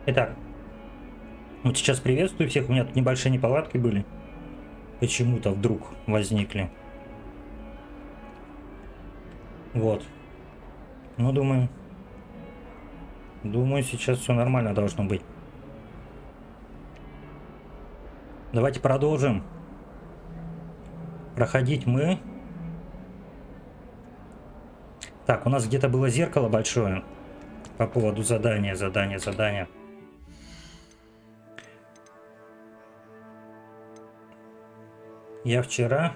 Итак, вот сейчас приветствую всех. У меня тут небольшие неполадки были. Почему-то вдруг возникли. Вот. Ну, думаю, сейчас все нормально должно быть. Давайте продолжим. Проходить мы. Так, у нас где-то было зеркало большое по поводу задания. Я вчера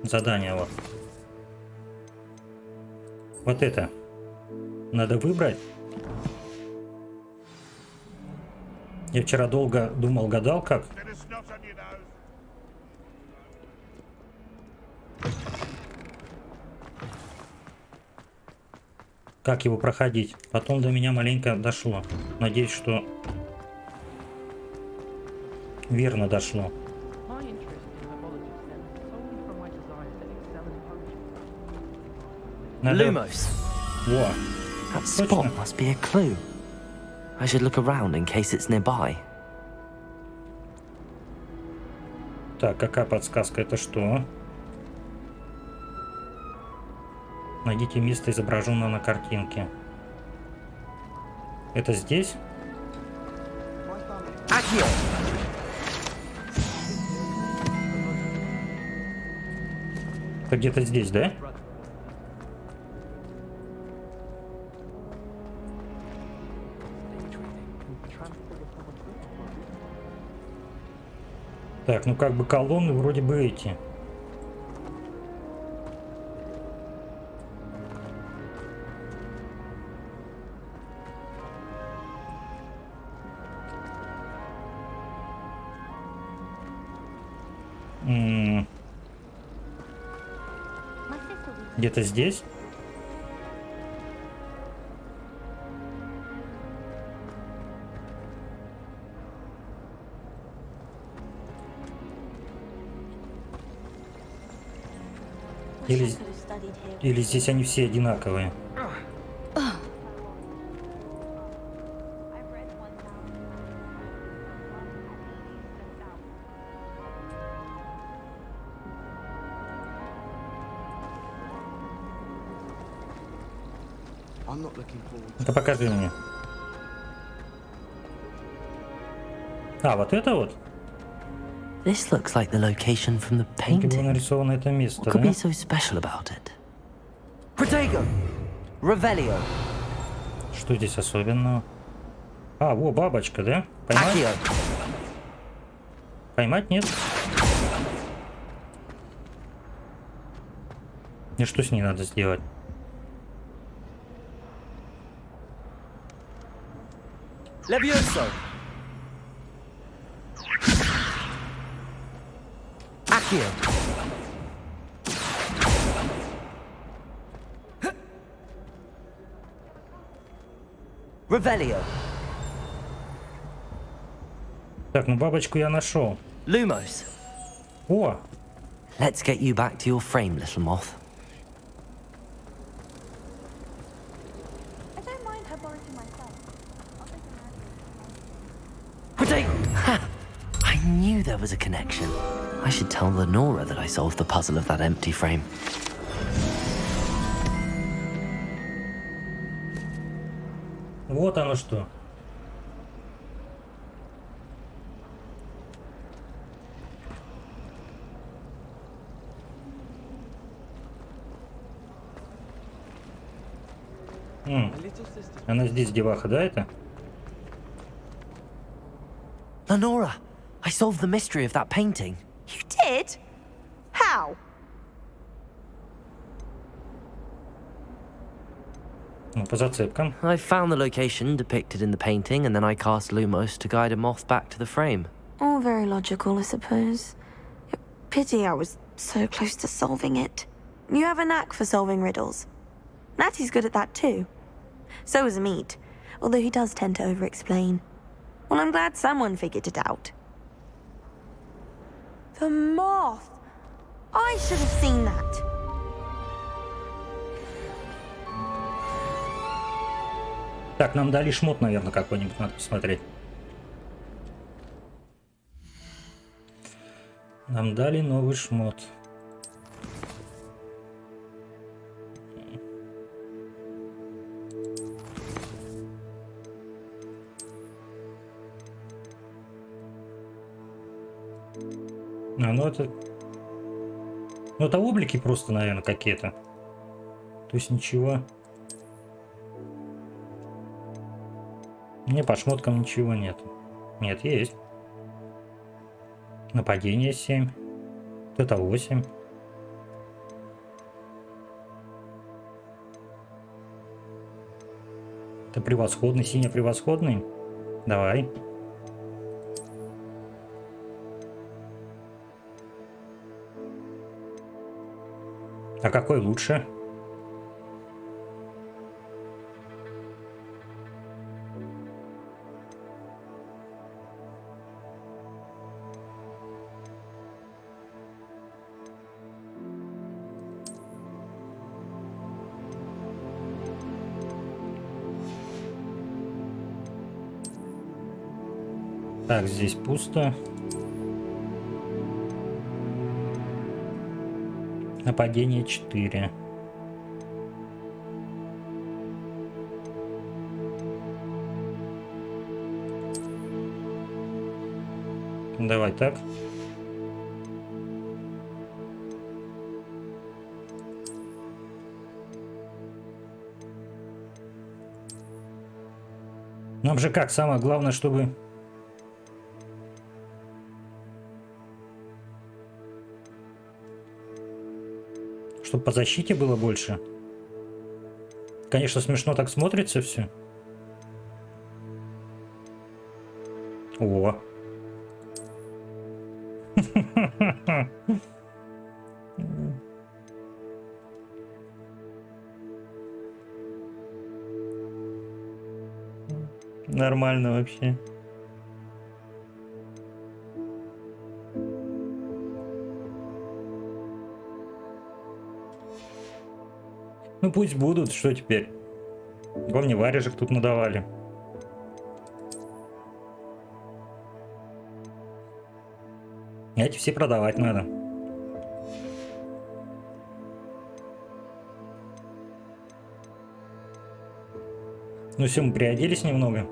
задание вот это надо выбрать. Я вчера долго думал, гадал как. Как его проходить. Потом до меня маленько дошло. Надеюсь, что верно дошло. Lumos. Во. That spot must be a clue. I should look around in case it's nearby. Так, какая подсказка? Это что? Найдите место, изображенное на картинке. Это здесь? Accio. Это где-то здесь, да? Так, ну как бы колонны вроде бы эти. Где-то здесь? Или здесь они все одинаковые? Ну-ка покажи мне. А, вот это вот? This looks like the location from the Как было painting. нарисовано это место, What could да? be so special about it? Protego! Revelio! Что здесь особенного? А, во, бабочка, да? Поймать? Accio! Поймать нет? И что с ней надо сделать? Levioso! Accio! Revelio! Так, ну бабочку я нашел. Lumos! О! Let's get you back to your frame, little moth. I don't mind her borrowing my phone. I'll take a Protego! Ha! I knew there was a connection. I should tell Lenora that I solved the puzzle of that empty frame. Вот оно что. Она здесь деваха, да, это? Lenora, I solved the mystery of that painting. You did? How? Ну, по зацепкам. I found the location depicted in the painting, and then I cast Lumos to guide a moth back to the frame. All very logical, I suppose. Pity I was so close to solving it. You have a knack for solving riddles. Natty's good at that too. So is Meat, although he does tend to over-explain. Well, I'm glad someone figured it out. The moth! I should have seen that. Так, нам дали шмот, наверное, какой-нибудь, надо посмотреть. Нам дали новый шмот. Ну это... Ну это облики просто, наверное, какие-то. То есть ничего. Не, по шмоткам ничего нет. Нет, есть. Нападение 7. Вот это 8. Это превосходный, синий-превосходный. Давай. А какой лучше? Так, здесь пусто. Нападение 4. Давай так. Нам же как, самое главное, чтобы... Чтобы по защите было больше. Конечно, смешно так смотрится все. О. Нормально вообще. Ну пусть будут, что теперь? Вам не варежек тут надавали. Эти все продавать надо. Ну все, мы приоделись немного.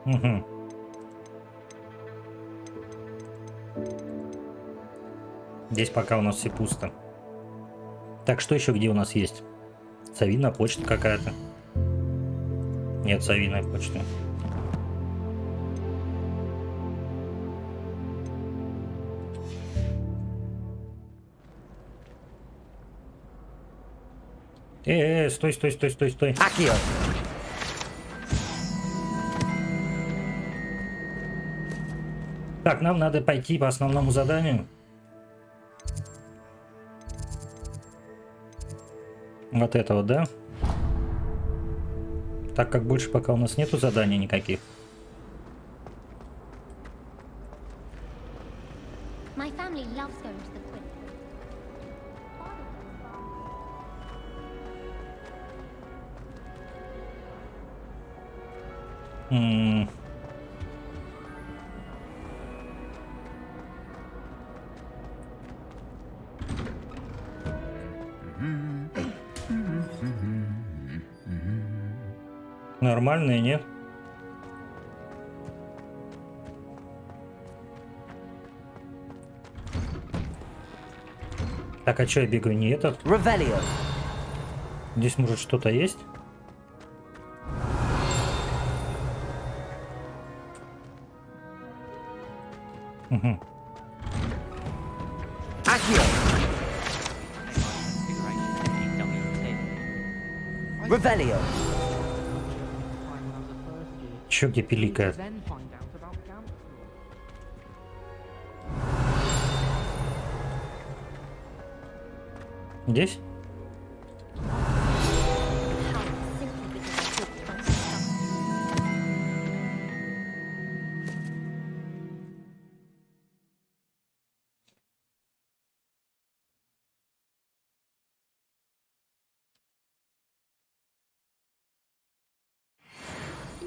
Угу. Здесь пока у нас все пусто. Так, что еще где у нас есть? Совиная почта какая-то. Нет, совиная почта. Стой, стой, стой, стой, стой. Акио. Так, нам надо пойти по основному заданию. Вот это вот, да? Так как больше пока у нас нету заданий никаких. My family loves going to the quiz. Нормальные, нет? Так, а что я бегаю? Не этот? Revelio. Здесь может что-то есть? Угу. Accio. Revelio. Чё где пиликает? Здесь?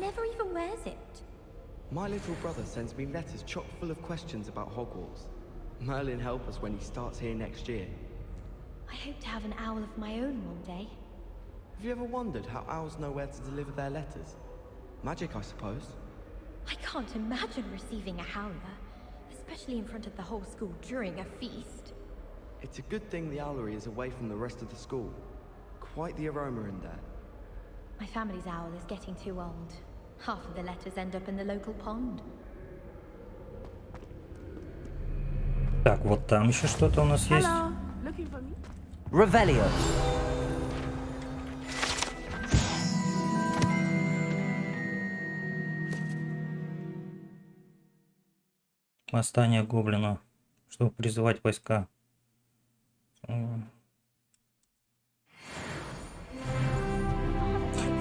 never even wears it. My little brother sends me letters chock full of questions about Hogwarts. Merlin help us when he starts here next year. I hope to have an owl of my own one day. Have you ever wondered how owls know where to deliver their letters? Magic, I suppose. I can't imagine receiving a howler, especially in front of the whole school during a feast. It's a good thing the owlery is away from the rest of the school. Quite the aroma in there. My family's owl is getting too old. Half of the letters end up in the local pond. Так, вот там еще что-то у нас есть. Hello, looking for me? Revelio. Восстание гоблина. Чтобы призывать войска.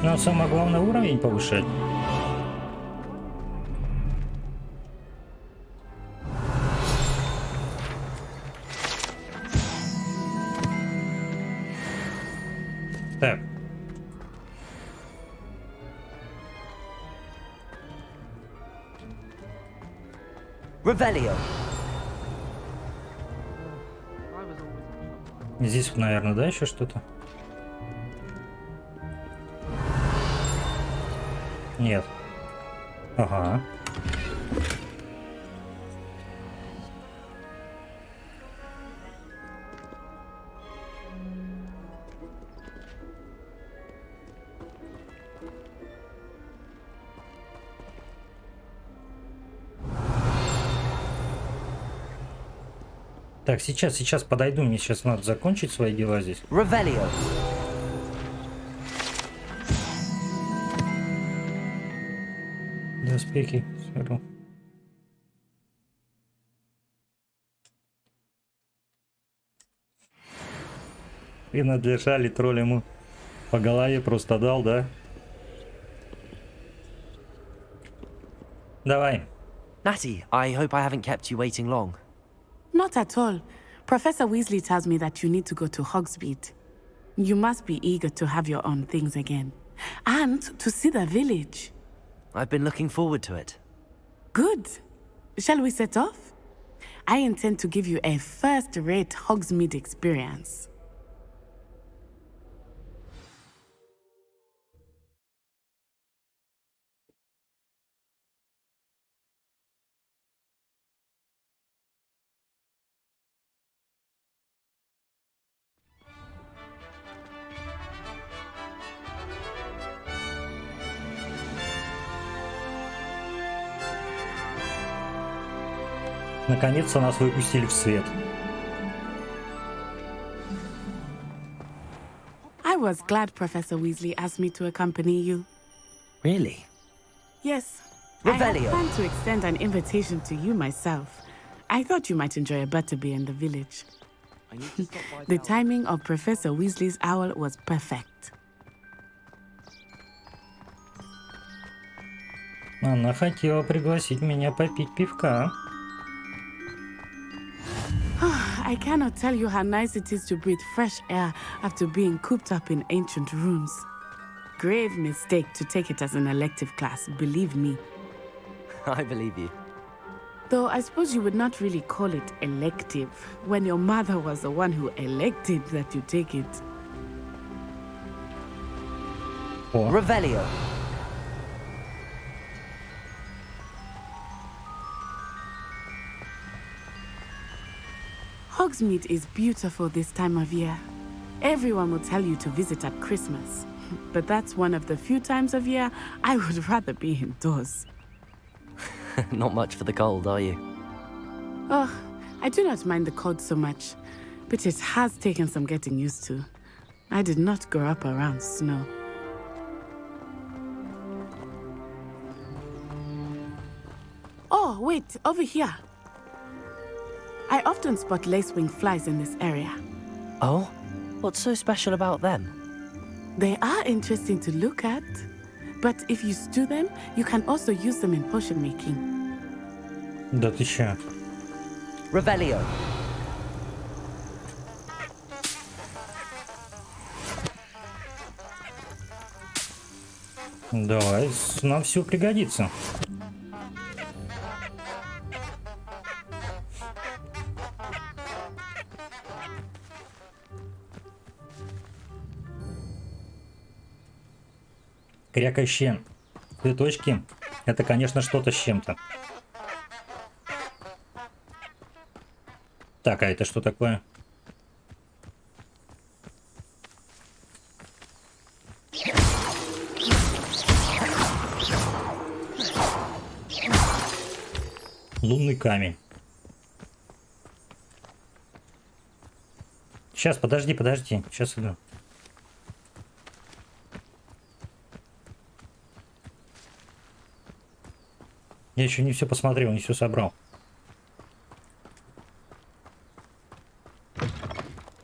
Ну, самое главное, уровень повышать. Так. Revelio. Здесь, наверное, да, еще что-то? Нет. Ага. Так, сейчас подойду, мне сейчас надо закончить свои дела здесь. Revelio. Доспехи. Принадлежали тролль ему по голове просто дал, да? Давай. Natty, I hope I haven't kept you waiting long. Not at all. Professor Weasley tells me that you need to go to Hogsmeade. You must be eager to have your own things again. And to see the village. I've been looking forward to it. Good. Shall we set off? I intend to give you a first-rate Hogsmeade experience. Наконец-то нас выпустили в свет. I was glad Professor Weasley asked me to accompany you. Really? Yes. Revelio. I had planned to extend an invitation to you myself. I thought you might enjoy a butterbeer in the village. I need to stop by The owl. timing of Professor Weasley's owl was perfect. Она хотела пригласить меня попить пивка. I cannot tell you how nice it is to breathe fresh air after being cooped up in ancient rooms. Grave mistake to take it as an elective class, believe me. I believe you. Though I suppose you would not really call it elective when your mother was the one who elected that you take it. О, Revelio. Hogsmeade is beautiful this time of year. Everyone will tell you to visit at Christmas. But that's one of the few times of year I would rather be indoors. Not much for the cold, are you? Oh, I do not mind the cold so much, but it has taken some getting used to. I did not grow up around snow. Oh, wait, over here. I often spot lacewing flies in this area. Oh? What's so special about them? They are interesting to look at, but if you stew them, you can also use them in potion making. да ты чё? Revelio. Давай, нам все пригодится. Крякающие цветочки. Это, конечно, что-то с чем-то. Так, а это что такое? Лунный камень. Сейчас, подожди. Сейчас иду. Я еще не все посмотрел, не все собрал.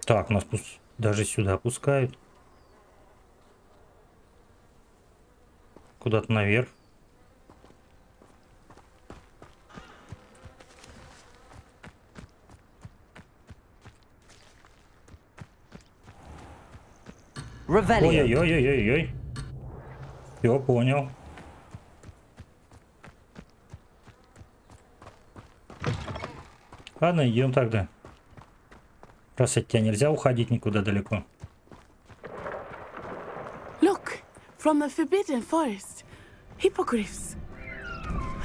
Так, нас даже сюда опускают. Куда-то наверх. Ой-ой-ой-ой-ой-ой. Все, понял. Ладно, идем тогда. Раз от тебя нельзя уходить никуда далеко. Look, from the Forbidden Forest. Hippogriffs.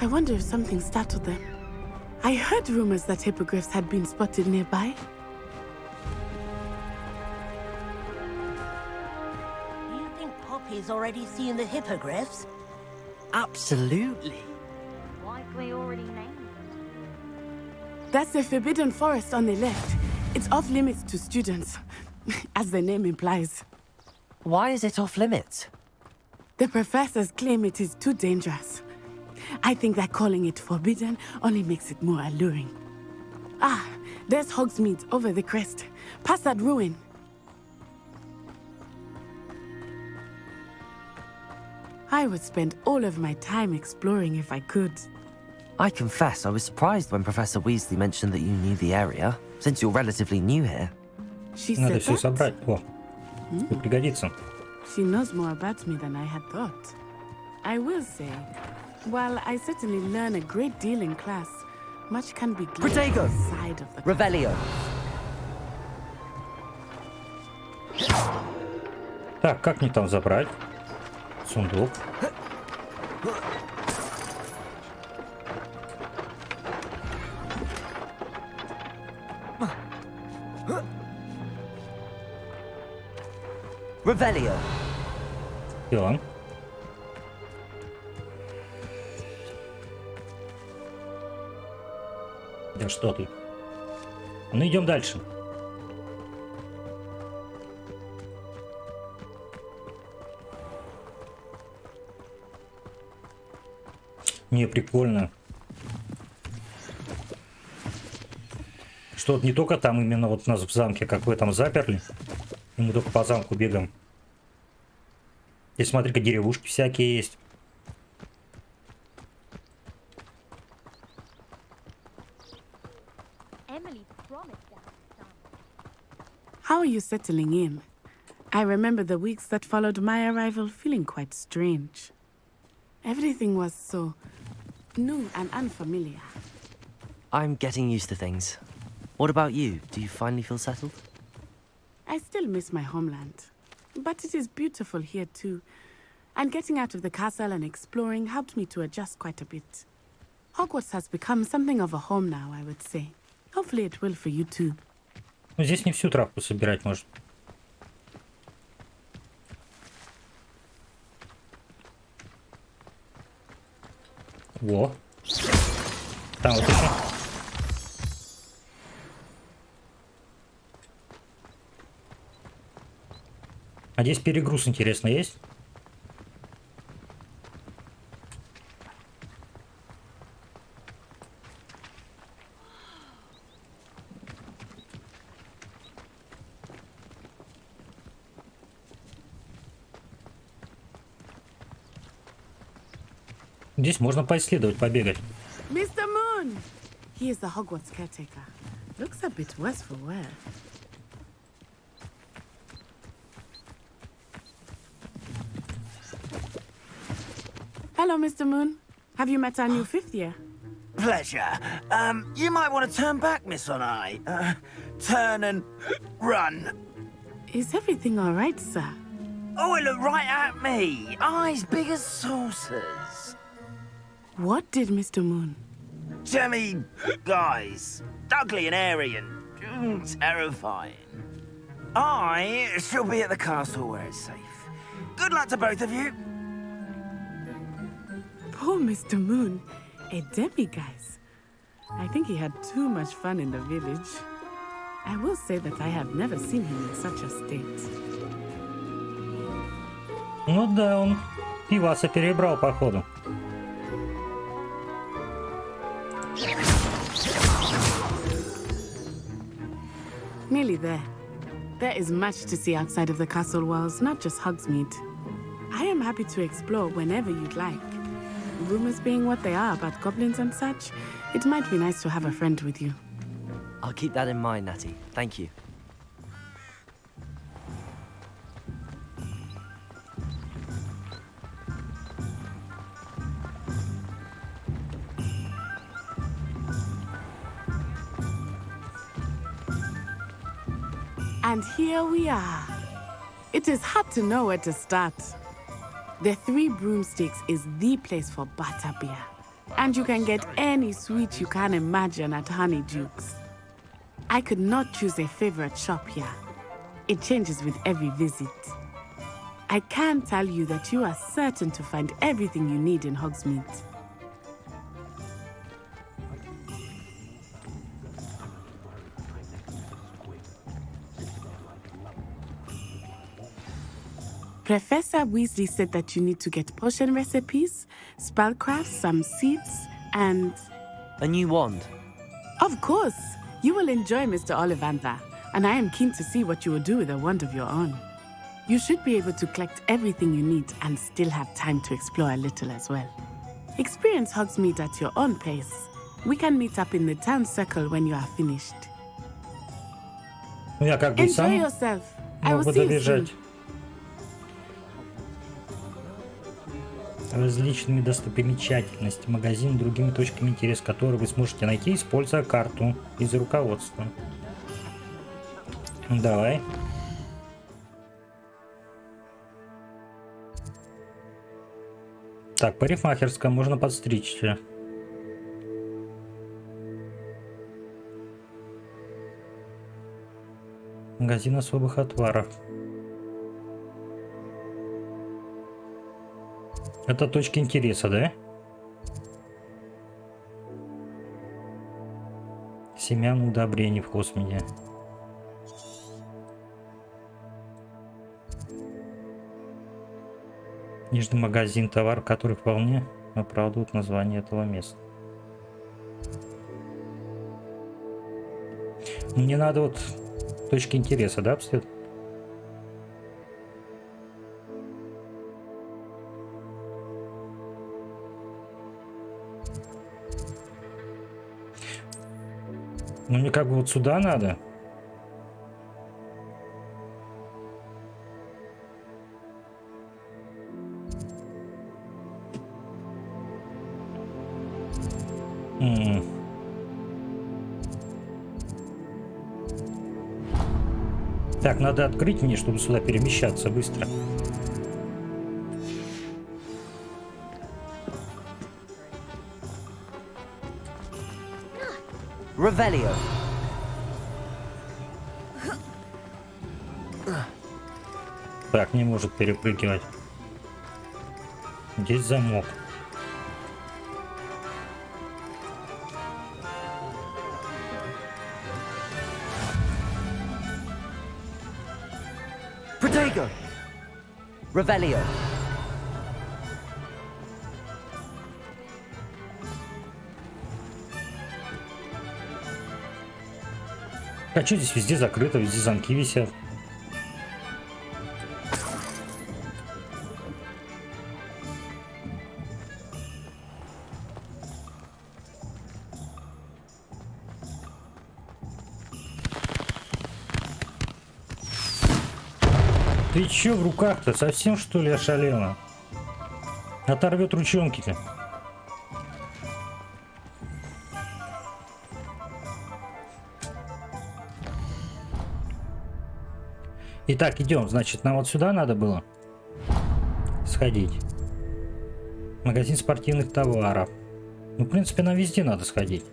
I wonder if something startled them. I heard rumors that hippogriffs had been spotted nearby. Do you think Poppy's already seen the hippogriffs? Absolutely. Likely already named. That's the Forbidden Forest on the left. It's off limits to students, as the name implies. Why is it off limits? The professors claim it is too dangerous. I think that calling it forbidden only makes it more alluring. Ah, there's Hogsmeade over the crest. Past that ruin. I would spend all of my time exploring if I could. I confess I was surprised when Professor Weasley mentioned that you knew the area, since you're relatively new here. She Надо said все that? собрать. О, пригодится. She knows more about me than I had thought. I will say, while I certainly learn a great deal in class, much can be gleaned Protego! side of the Revelio. Так, как мне там забрать? Сундук. Revelio. Все. Да что ты? Ну идем дальше. Не, прикольно. Что вот не только там, именно вот нас в замке, как в этом заперли. И мы только по замку бегаем. Здесь, смотри-ка, деревушки всякие есть. Emily promised to have some. How are you settling in? I remember the weeks that followed my arrival feeling quite strange. Everything was so new and unfamiliar. I'm getting used to things. What about you? Do you finally feel settled? I still miss my homeland, but it is beautiful here too. And getting out of the castle and exploring helped me to adjust quite a bit. Hogwarts has become something of a home now, I would say. Hopefully it will for you too. Ну, здесь не всю травку собирать можно. Во. Там вот еще. А здесь перегруз, интересно, есть? Здесь можно поисследовать, побегать. Mr. Moon! He is the Hogwarts caretaker. Looks a bit worse for wear. Hello, Mr. Moon. Have you met our new fifth year? Pleasure. You might want to turn back, Miss Onai. Turn and run. Is everything all right, sir? Oh, it looked right at me. Eyes big as saucers. What did Mr. Moon? Jemmy, guys. Ugly and airy and terrifying. I shall be at the castle where it's safe. Good luck to both of you. Poor Mr. Moon. A demi-guise. I think he had too much fun in the village. I will say that I have never seen him in such a state. Ну да, он пиваса перебрал, походу. Nearly there. There is much to see outside of the castle walls, not just Hogsmeade. I am happy to explore whenever you'd like. Rumors being what they are about goblins and such, it might be nice to have a friend with you. I'll keep that in mind, Natty. Thank you. And here we are. It is hard to know where to start. The Three Broomsticks is the place for butterbeer. And you can get any sweet you can imagine at Honeydukes. I could not choose a favorite shop here. It changes with every visit. I can tell you that you are certain to find everything you need in Hogsmeade. Professor Weasley said that you need to get potion recipes, spellcraft, some seeds, and... A new wand. Of course! You will enjoy Mr. Ollivander, and I am keen to see what you will do with a wand of your own. You should be able to collect everything you need and still have time to explore a little as well. Experience Hogsmeade at your own pace. We can meet up in the town circle when you are finished. Ну я как бы Enjoy сам yourself. I will могу see you soon. добежать. Различными достопримечательностями, магазин, другими точками интереса, которые вы сможете найти, используя карту из руководства. Давай. Так, парикмахерская, можно подстричься. Магазин особых отваров. Это точки интереса, да? Семян удобрений в Хосмиде. Нижний магазин, товар, который вполне оправдывает название этого места. Мне надо вот точки интереса, да, обследовать? Ну, мне как бы вот сюда надо. Так, надо открыть мне, чтобы сюда перемещаться быстро. Revelio. Так, не может перепрыгивать. Здесь замок. Protego. Revelio. А что здесь везде закрыто, везде замки висят? Ты чё в руках-то? Совсем что ли ошалела? Оторвет ручонки-то. Итак, идем. Значит, нам вот сюда надо было сходить. Магазин спортивных товаров. Ну, в принципе, нам везде надо сходить.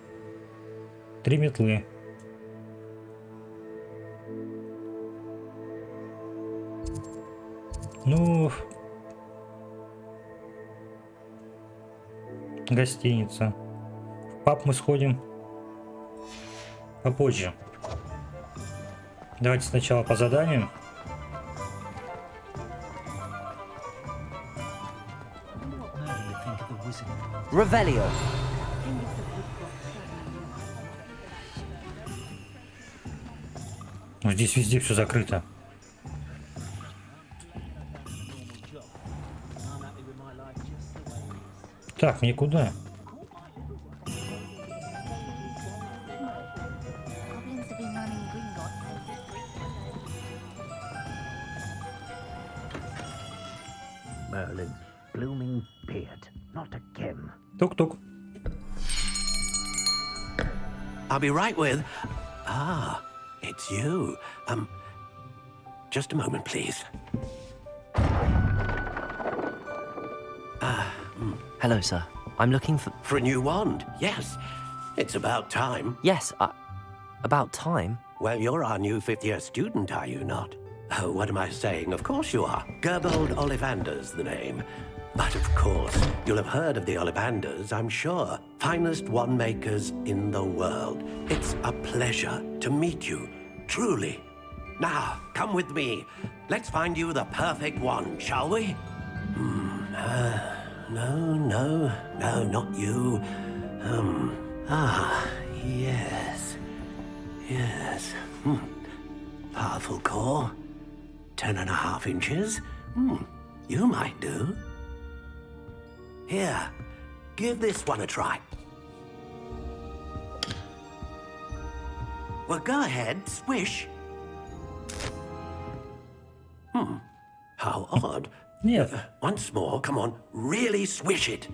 3 метлы. Ну, гостиница. В паб мы сходим попозже. Давайте сначала по заданию. Revelio. Ну, здесь везде все закрыто. Так, мне куда? Merlin's blooming beard. Not again. Тук-тук. I'll be right with... Ah, it's you. Just a moment, please. Hello, sir. I'm looking for... For a new wand, yes. It's about time. Yes, about time. Well, you're our new fifth-year student, are you not? Oh, what am I saying? Of course you are. Gerbold Ollivander's the name. But of course, you'll have heard of the Ollivanders, I'm sure. Finest wand makers in the world. It's a pleasure to meet you, truly. Now, come with me. Let's find you the perfect wand, shall we? No, not you. Yes. Powerful core. 10.5 inches. You might do. Here, give this one a try. Well, go ahead, swish. How odd. Нет. Once more, come on, really swish it.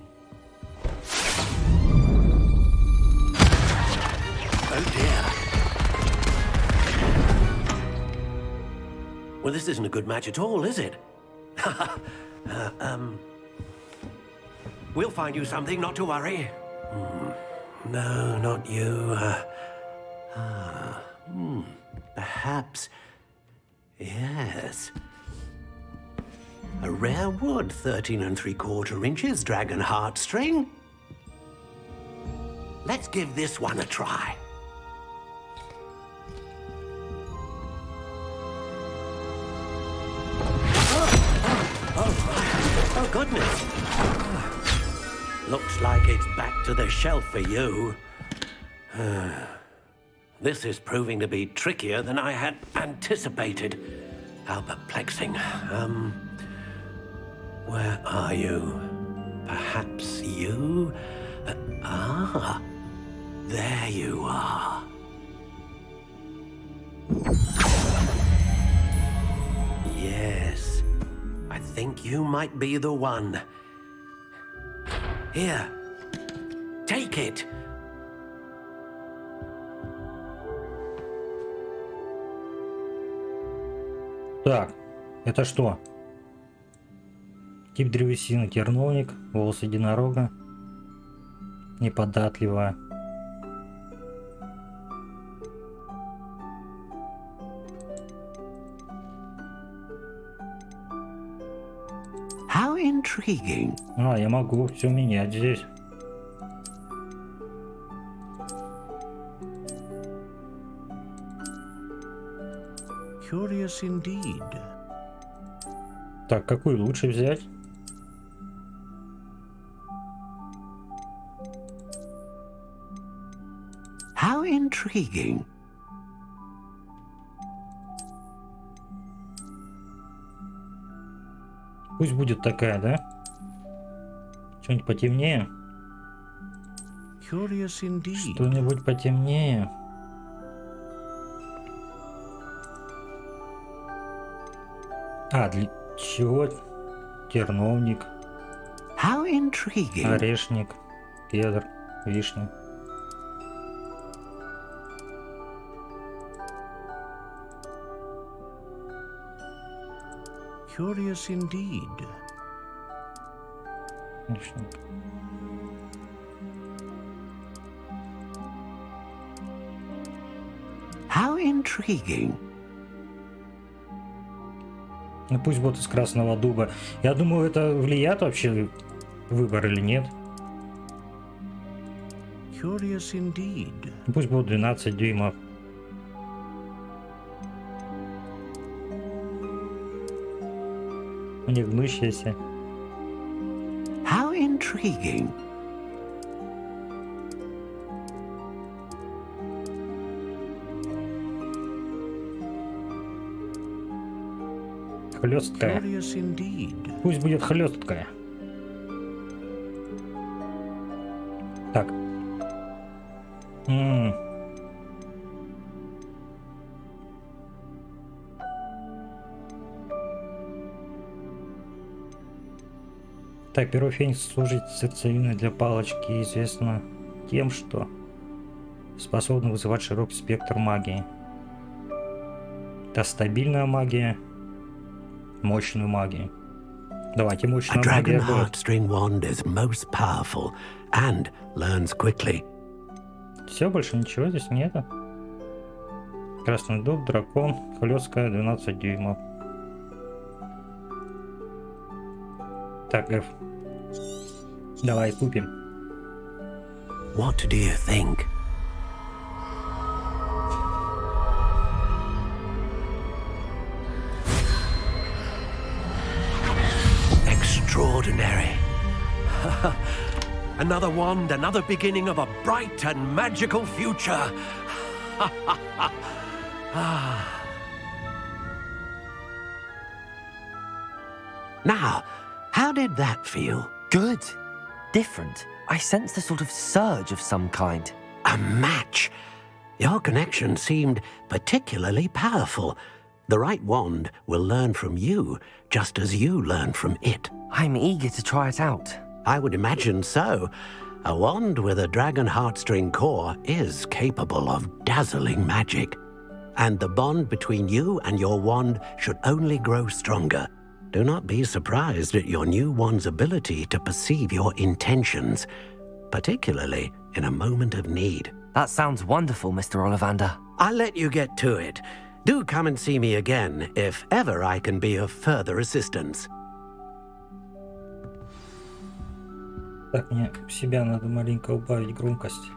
Oh dear. Well, this isn't a good match at all, is it? We'll find you something, not to worry. No, not you. Perhaps. Yes. A rare wood, 13 3/4 inches, dragon heartstring. Let's give this one a try. Oh, goodness. Looks like it's back to the shelf for you. This is proving to be trickier than I had anticipated. How perplexing. Where are you? Perhaps you? There you are. Yes, I think you might be the one. Here, take it. Так, это что? Тип древесины, терновник, волос единорога, неподатливая. How intriguing. Я могу все менять здесь. Curious indeed. Так, какую лучше взять? How intriguing. Пусть будет такая, да? Что-нибудь потемнее? Curious indeed. Что-нибудь потемнее? Для чего? Терновник. How intriguing. Орешник, кедр, вишня. Curious indeed. Вишня. How intriguing. Ну пусть будет из красного дуба. Я думаю, это влияет вообще выбор или нет. Curious indeed. Ну, пусть будет 12 дюймов. Не гнущаяся. How intriguing. Хлесткая. Curious indeed. Пусть будет хлесткая. Так. Так, перо Феникс служит сердцевиной для палочки, известно тем, что способно вызывать широкий спектр магии. Это стабильная магия, мощную магию. Давайте A мощная dragon магия будет. heartstring wand is most powerful and learns quickly. Все, больше ничего здесь нету. Красный дуб, дракон, хлесткая, 12 дюймов. Так, F. Давай купим. What do you think? Extraordinary. Another wand, another beginning of a bright and magical future. Now, how did that feel? Good. Different. I sensed a sort of surge of some kind. A match. Your connection seemed particularly powerful. The right wand will learn from you, just as you learn from it. I'm eager to try it out. I would imagine so. A wand with a dragon heartstring core is capable of dazzling magic. And the bond between you and your wand should only grow stronger. Do not be surprised at your new wand's ability to perceive your intentions, particularly in a moment of need. That sounds wonderful, Mr. Ollivander. I'll let you get to it. Do come and see me again if ever I can be of further assistance. Так, мне у себя надо маленько убавить громкость.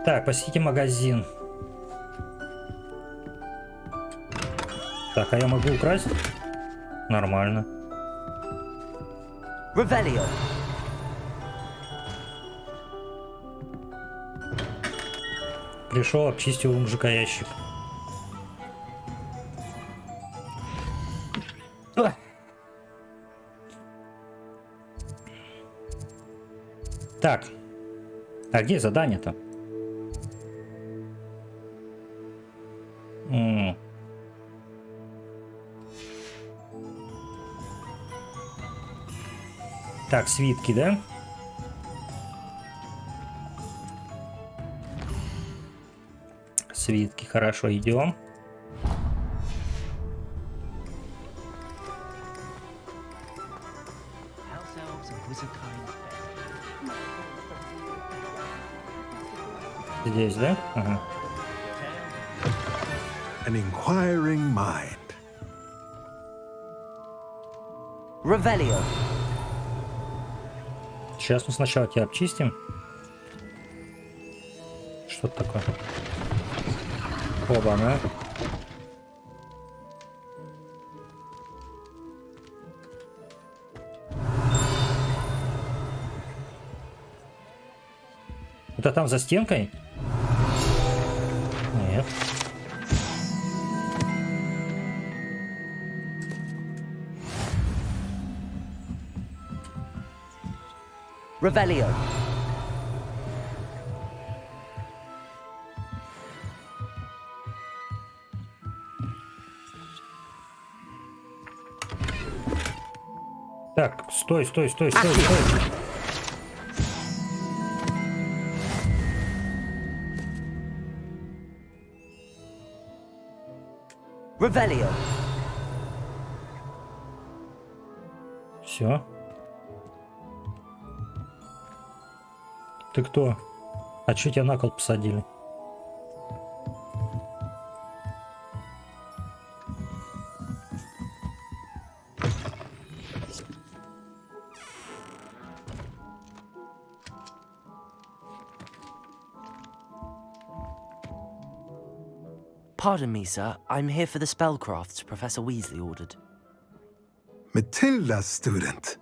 Так, посетите магазин. Так, а я могу украсть? Нормально. Revelio. Пришел, обчистил у мужика ящик. Так, а где задание-то? Так, свитки, да? Свитки, хорошо, идем. Здесь, да? Ага. An inquiring mind. Revelio. Сейчас мы сначала тебя обчистим. Что это такое? Оба, да? Это там за стенкой? Нет. Revelio. Стой, стой, стой, стой, стой. Revelio. Все. Ты кто? А чё тебя на кол посадили? Pardon me, sir. I'm here for the spellcrafts Professor Weasley ordered. Matilda's student.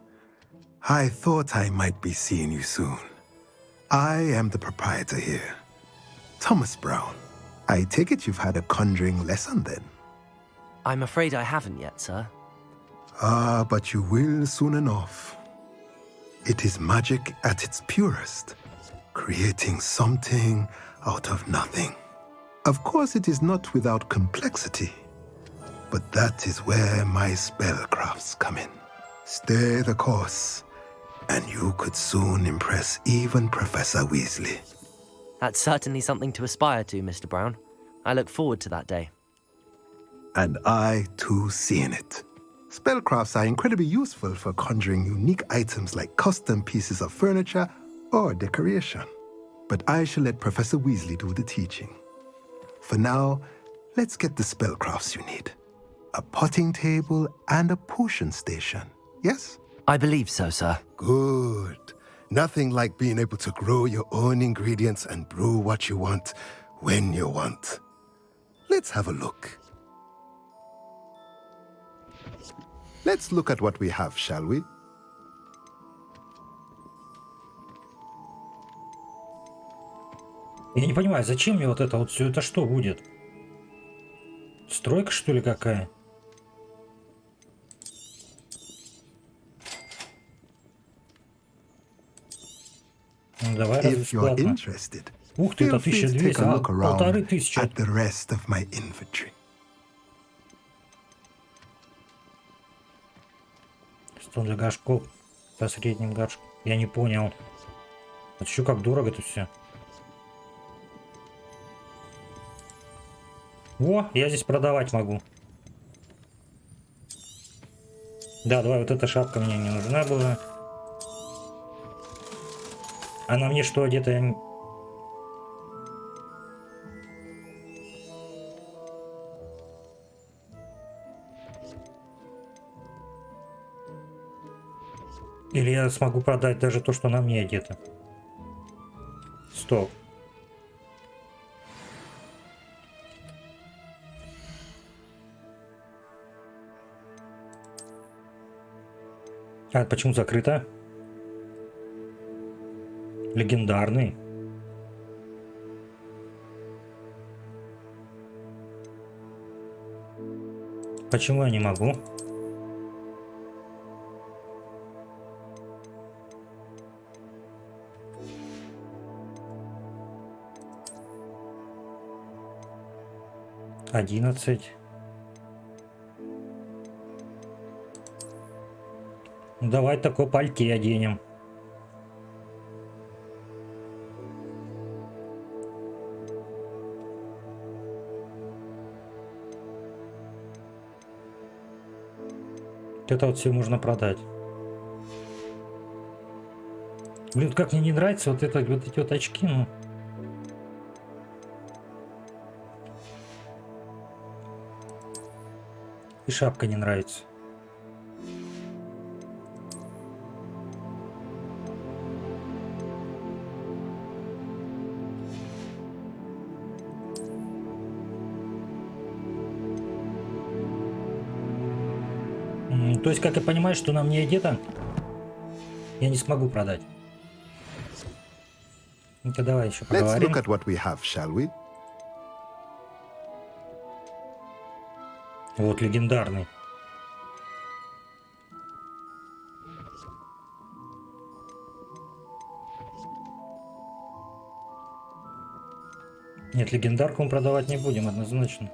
I thought I might be seeing you soon. I am the proprietor here, Thomas Brown. I take it you've had a conjuring lesson then? I'm afraid I haven't yet, sir. Ah, but you will soon enough. It is magic at its purest, creating something out of nothing. Of course, it is not without complexity, but that is where my spellcrafts come in. Stay the course, and you could soon impress even Professor Weasley. That's certainly something to aspire to, Mr. Brown. I look forward to that day. And I, too, see in it. Spellcrafts are incredibly useful for conjuring unique items like custom pieces of furniture or decoration. But I shall let Professor Weasley do the teaching. For now, let's get the spellcrafts you need. A potting table and a potion station, yes? I believe so, sir. Good. Nothing like being able to grow your own ingredients and brew what you want when you want. Let's have a look. Let's look at what we have, shall we? Я не понимаю, зачем мне вот это вот все? Это что будет? Стройка, что ли, какая? Ну, давай раз бесплатно. Ух ты, это 1200, а 1500. At the rest of my inventory. Стол для горшков со средним горшком. Я не понял. Это еще как дорого-то все. О, я здесь продавать могу. Да, давай, вот эта шапка мне не нужна была. А на мне что одето? Или я смогу продать даже то, что на мне одето? Стоп. А почему закрыто? Легендарный. Почему я не могу? $11. Давай такое пальте оденем. Это вот все можно продать. Блин, как мне не нравится вот это, вот эти вот очки, ну. И шапка не нравится. То есть, как я понимаю, что на мне одето, я не смогу продать. Ну-ка, давай еще поговорим. Let's look at what we have, shall we? Вот, легендарный. Нет, легендарку мы продавать не будем, однозначно.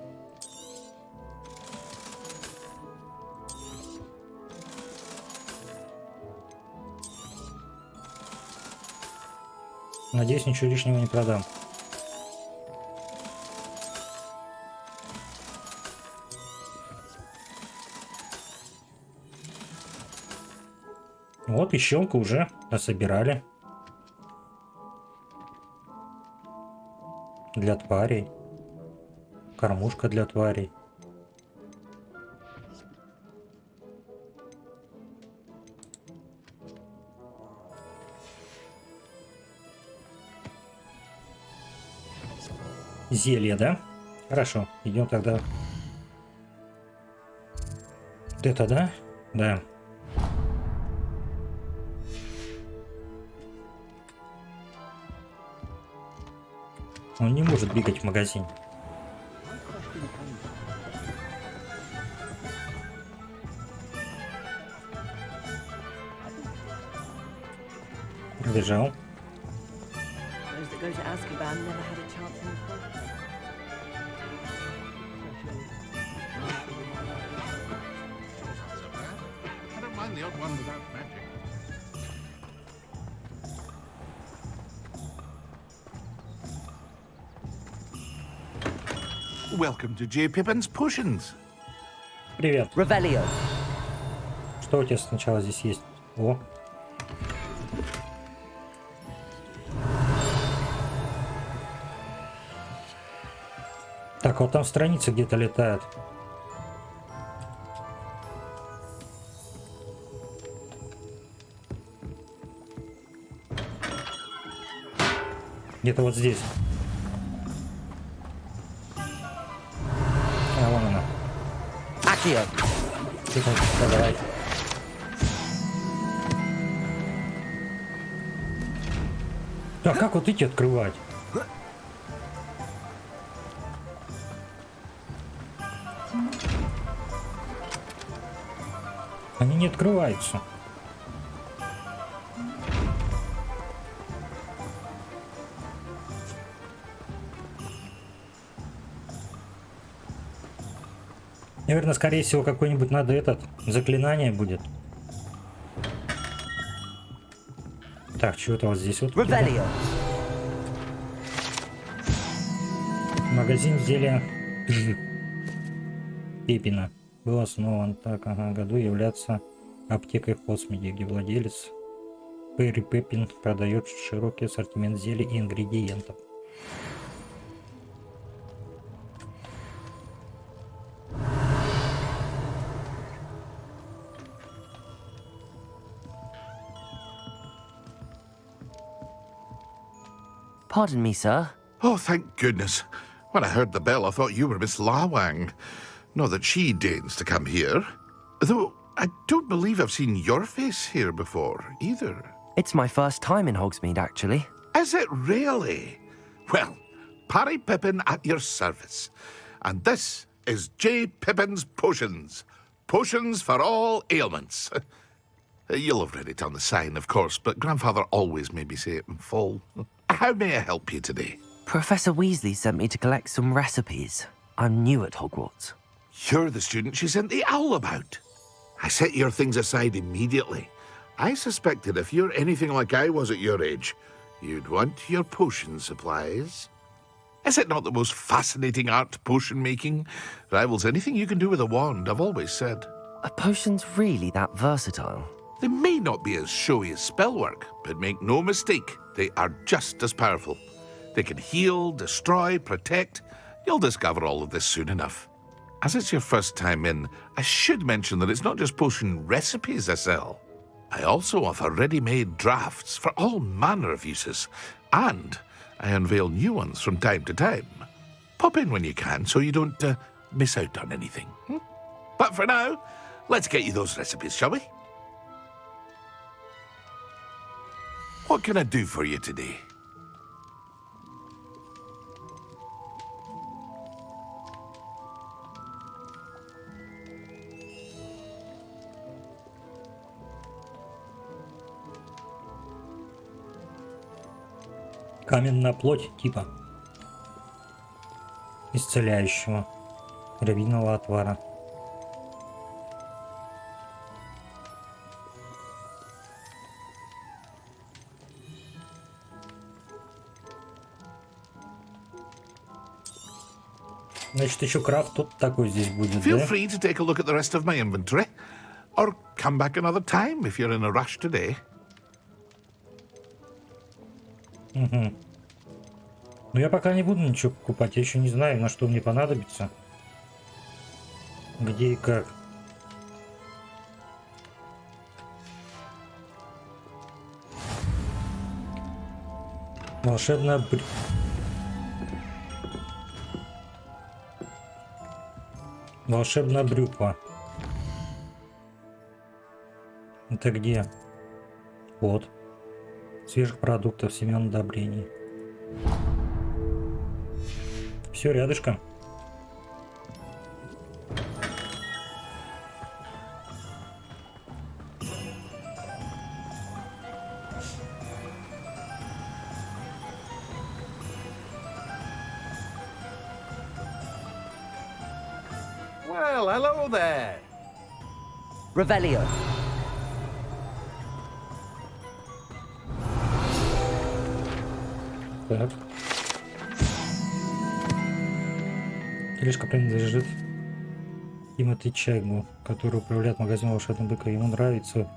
Надеюсь, ничего лишнего не продам. Вот, пищенку уже насобирали. Для тварей. Кормушка для тварей. Зелье, да? Хорошо, идем тогда. Вот это, да? Да. Он не может бегать в магазин. Бежал. Welcome to J. Pippin's Potions. Привет. Revelio. Что у тебя сначала здесь есть? О. Так, вот там страницы где-то летают. Где-то вот здесь. А, вон она. Accio. Давай. А как вот эти открывать? Они не открываются. Наверное, скорее всего, какое-нибудь надо заклинание будет. Так, что-то вот здесь вот. Магазин зелья Пеппина был основан году являться аптекой в Хосмиде, где владелец Перри Пеппин продает широкий ассортимент зелий и ингредиентов. Pardon me, sir. Oh, thank goodness. When I heard the bell, I thought you were Miss Lawang. Not that she deigns to come here. Though, I don't believe I've seen your face here before, either. It's my first time in Hogsmeade, actually. Is it really? Well, Parry Pippin at your service. And this is J. Pippin's Potions. Potions for all ailments. You'll have read it on the sign, of course, but Grandfather always made me say it in full. How may I help you today? Professor Weasley sent me to collect some recipes. I'm new at Hogwarts. You're the student she sent the owl about. I set your things aside immediately. I suspected if you're anything like I was at your age, you'd want your potion supplies. Is it not the most fascinating art, potion making? Rivals anything you can do with a wand, I've always said. Are potions really that versatile? They may not be as showy as spellwork, but make no mistake, they are just as powerful. They can heal, destroy, protect. You'll discover all of this soon enough. As it's your first time in, I should mention that it's not just potion recipes I sell. I also offer ready-made drafts for all manner of uses, and I unveil new ones from time to time. Pop in when you can so you don't miss out on anything. But for now, let's get you those recipes, shall we? What can I do for you today? Каменная плоть типа исцеляющего рябинового отвара. Значит, еще крафт тут такой здесь будет, Feel да? free to take a look at the rest of my inventory, or come back another time if you're in a rush today. Угу. Но я пока не буду ничего покупать, я еще не знаю, на что мне понадобится. Где и как. Волшебная волшебная брюква. Это где? Вот. Свежих продуктов, семян удобрений. Все рядышком. Well, hello there. Revelio. Так. Тележка принадлежит Тимоти Чайгу, который управляет магазином волшебного быка. Ему нравится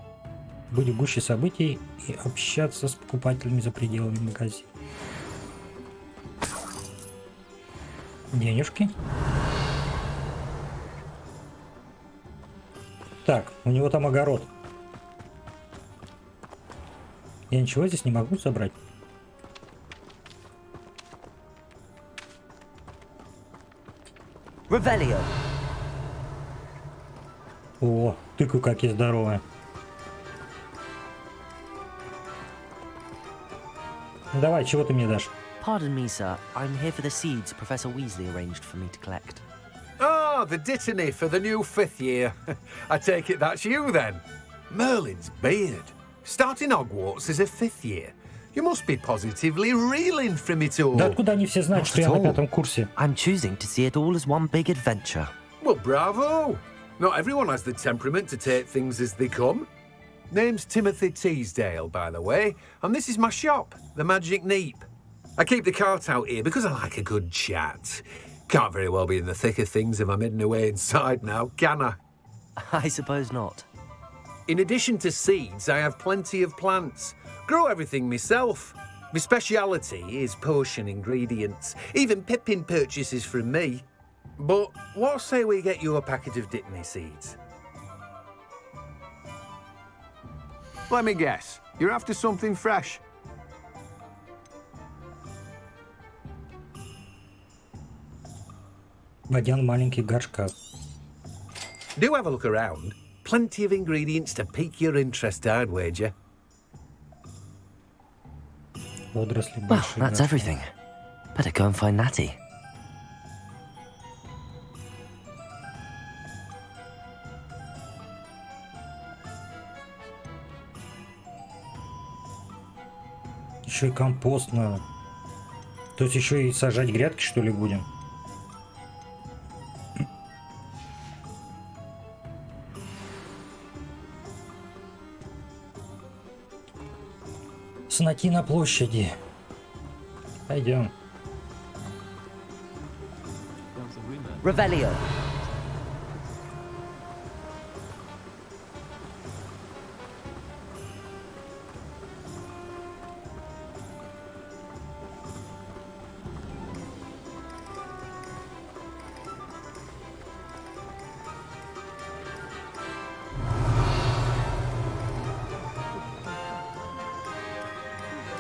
быть в гуще событий и общаться с покупателями за пределами магазина. Денежки. Так, у него там огород. Я ничего здесь не могу забрать. Revelio. О, тыквы какие здоровые. Давай, чего ты мне дашь? Pardon me, sir. I'm here for the seeds Professor Weasley arranged for me to collect. Oh, the dittany for the new 5th year. I take it that's you then. Merlin's beard. Starting Hogwarts as a 5th year. You must be positively reeling from it all. Да откуда они все знают, что я на 5-м курсе? I'm choosing to see it all as one big adventure. Well, bravo. Not everyone has the temperament to take things as they come. Name's Timothy Teasdale, by the way, and this is my shop, the Magic Neep. I keep the cart out here because I like a good chat. Can't very well be in the thick of things if I'm hidden away inside now, can I? I suppose not. In addition to seeds, I have plenty of plants. Grow everything myself. My speciality is potion ingredients. Even Pippin purchases from me. But what say we get you a packet of Dittany seeds? Let me guess. You're after something fresh. Водян маленький горшках. Do have a look around. Plenty of ingredients to pique your interest, I'd wager. Водоросли Well, большие. that's everything. Better go and find Natty. Еще и компост надо. То есть еще и сажать грядки, что ли, будем? Снаки на площади. Пойдем. Revelio.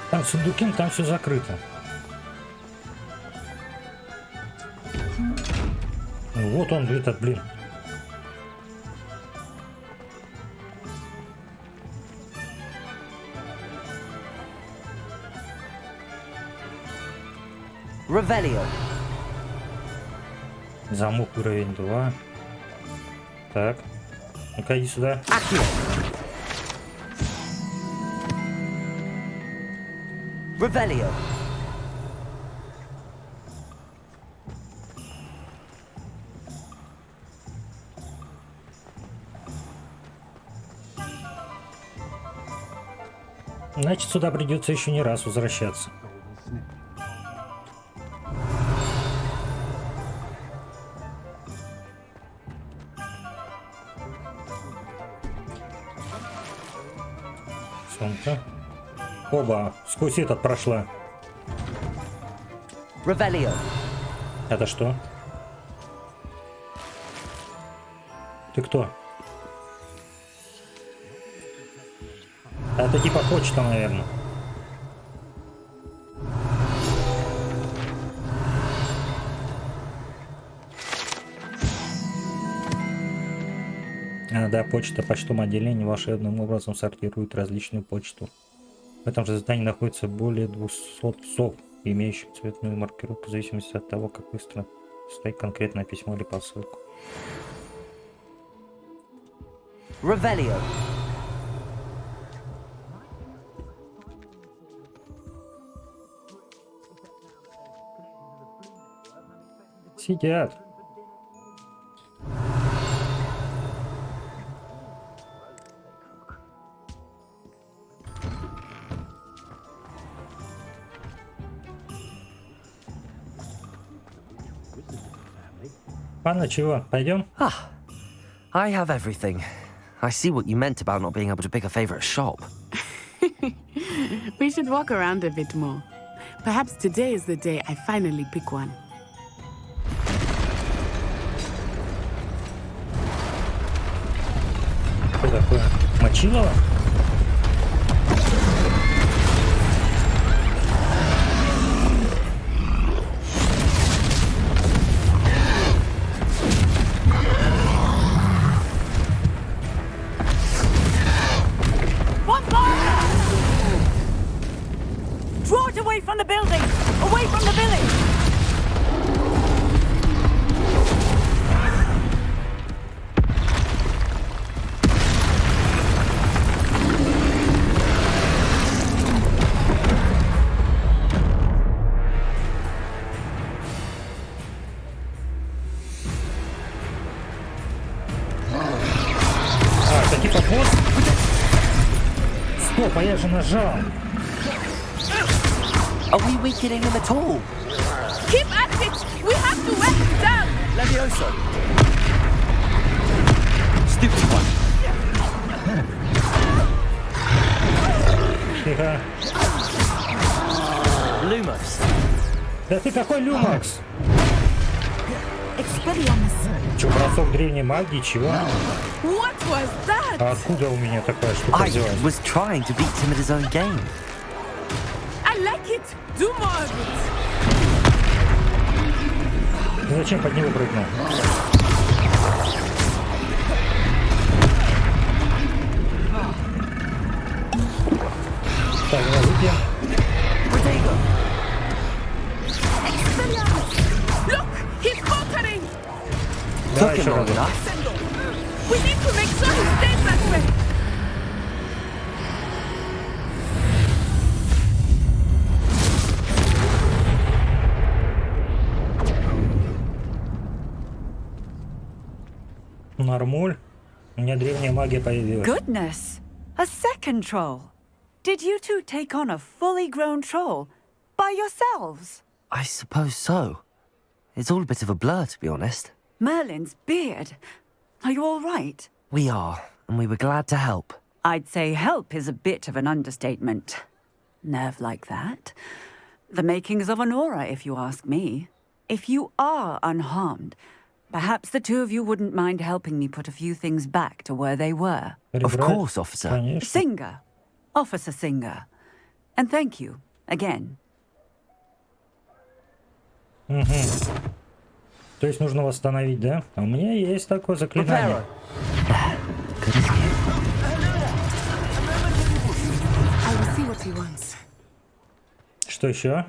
Там сундуки, там все закрыто. Ну, вот он, этот, блин. Revelio. Замок уровень 2. Так. Ну-ка, иди сюда. Revelio. Значит, сюда придется еще не раз возвращаться. Ну-ка. Оба, сквозь этот прошла. Revelio. Это что? Ты кто? Это типа почта, наверное. Да, почта. В почтовом отделении волшебным образом сортирует различную почту. В этом же здании находится более 200 сов, имеющих цветную маркировку в зависимости от того, как быстро стоит конкретное письмо или посылку. Revelio. Сидят. Ладно, чего, пойдем? I have everything. I see what you meant about not being able to pick a favorite shop. We should walk around a bit more. Perhaps today is the day I finally pick one. Что такое? Мочилово? Draw it away from the building! Away from the village! А, это типа босс? Стоп, а я же нажал. Are we weakening him at all? Keep at it! We have to wear him down! Levioso. Stupid one. Тихо. Lumos. Да ты какой люмакс? Expelliarmus. Че, бросок древней магии, чего? What was that? А откуда у меня такая штука I взялась? was trying to beat him at his own game. I like it! Do more of it! Ты зачем под него прыгнул? Так, давай выпьем. Look! He's faltering! Давай еще раз. We need to make sure he stays that way! Нормуль. У меня древняя магия появилась. Goodness! A second troll. Did you two take on a fully grown troll by yourselves? I suppose so. It's all a bit of a blur, to be honest. Merlin's beard. Are you all right? We are, and we were glad to help. I'd say help is a bit of an understatement. Nerve like that. The makings of an aura, if you ask me. If you are unharmed, perhaps the two of you wouldn't mind helping me put a few things back to where they were. Of course, officer. Singer. Officer Singer. And thank you, again. Угу. То есть нужно восстановить, да? А у меня есть такое заклинание. I will see what he wants. Что еще?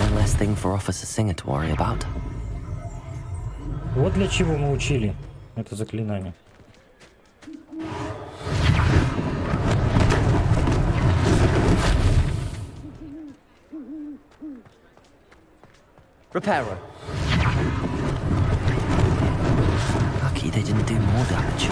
One less thing for Officer Singer to worry about. Вот для чего мы учили это заклинание. Reparo. Lucky they didn't do more damage.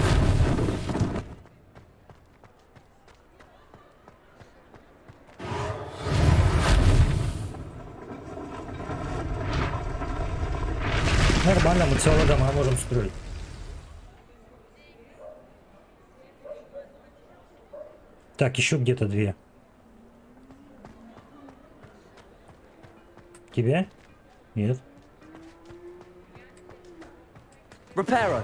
Нормально, мы целый будем строить? Так, еще где-то две. Тебя? Нет. Reparo.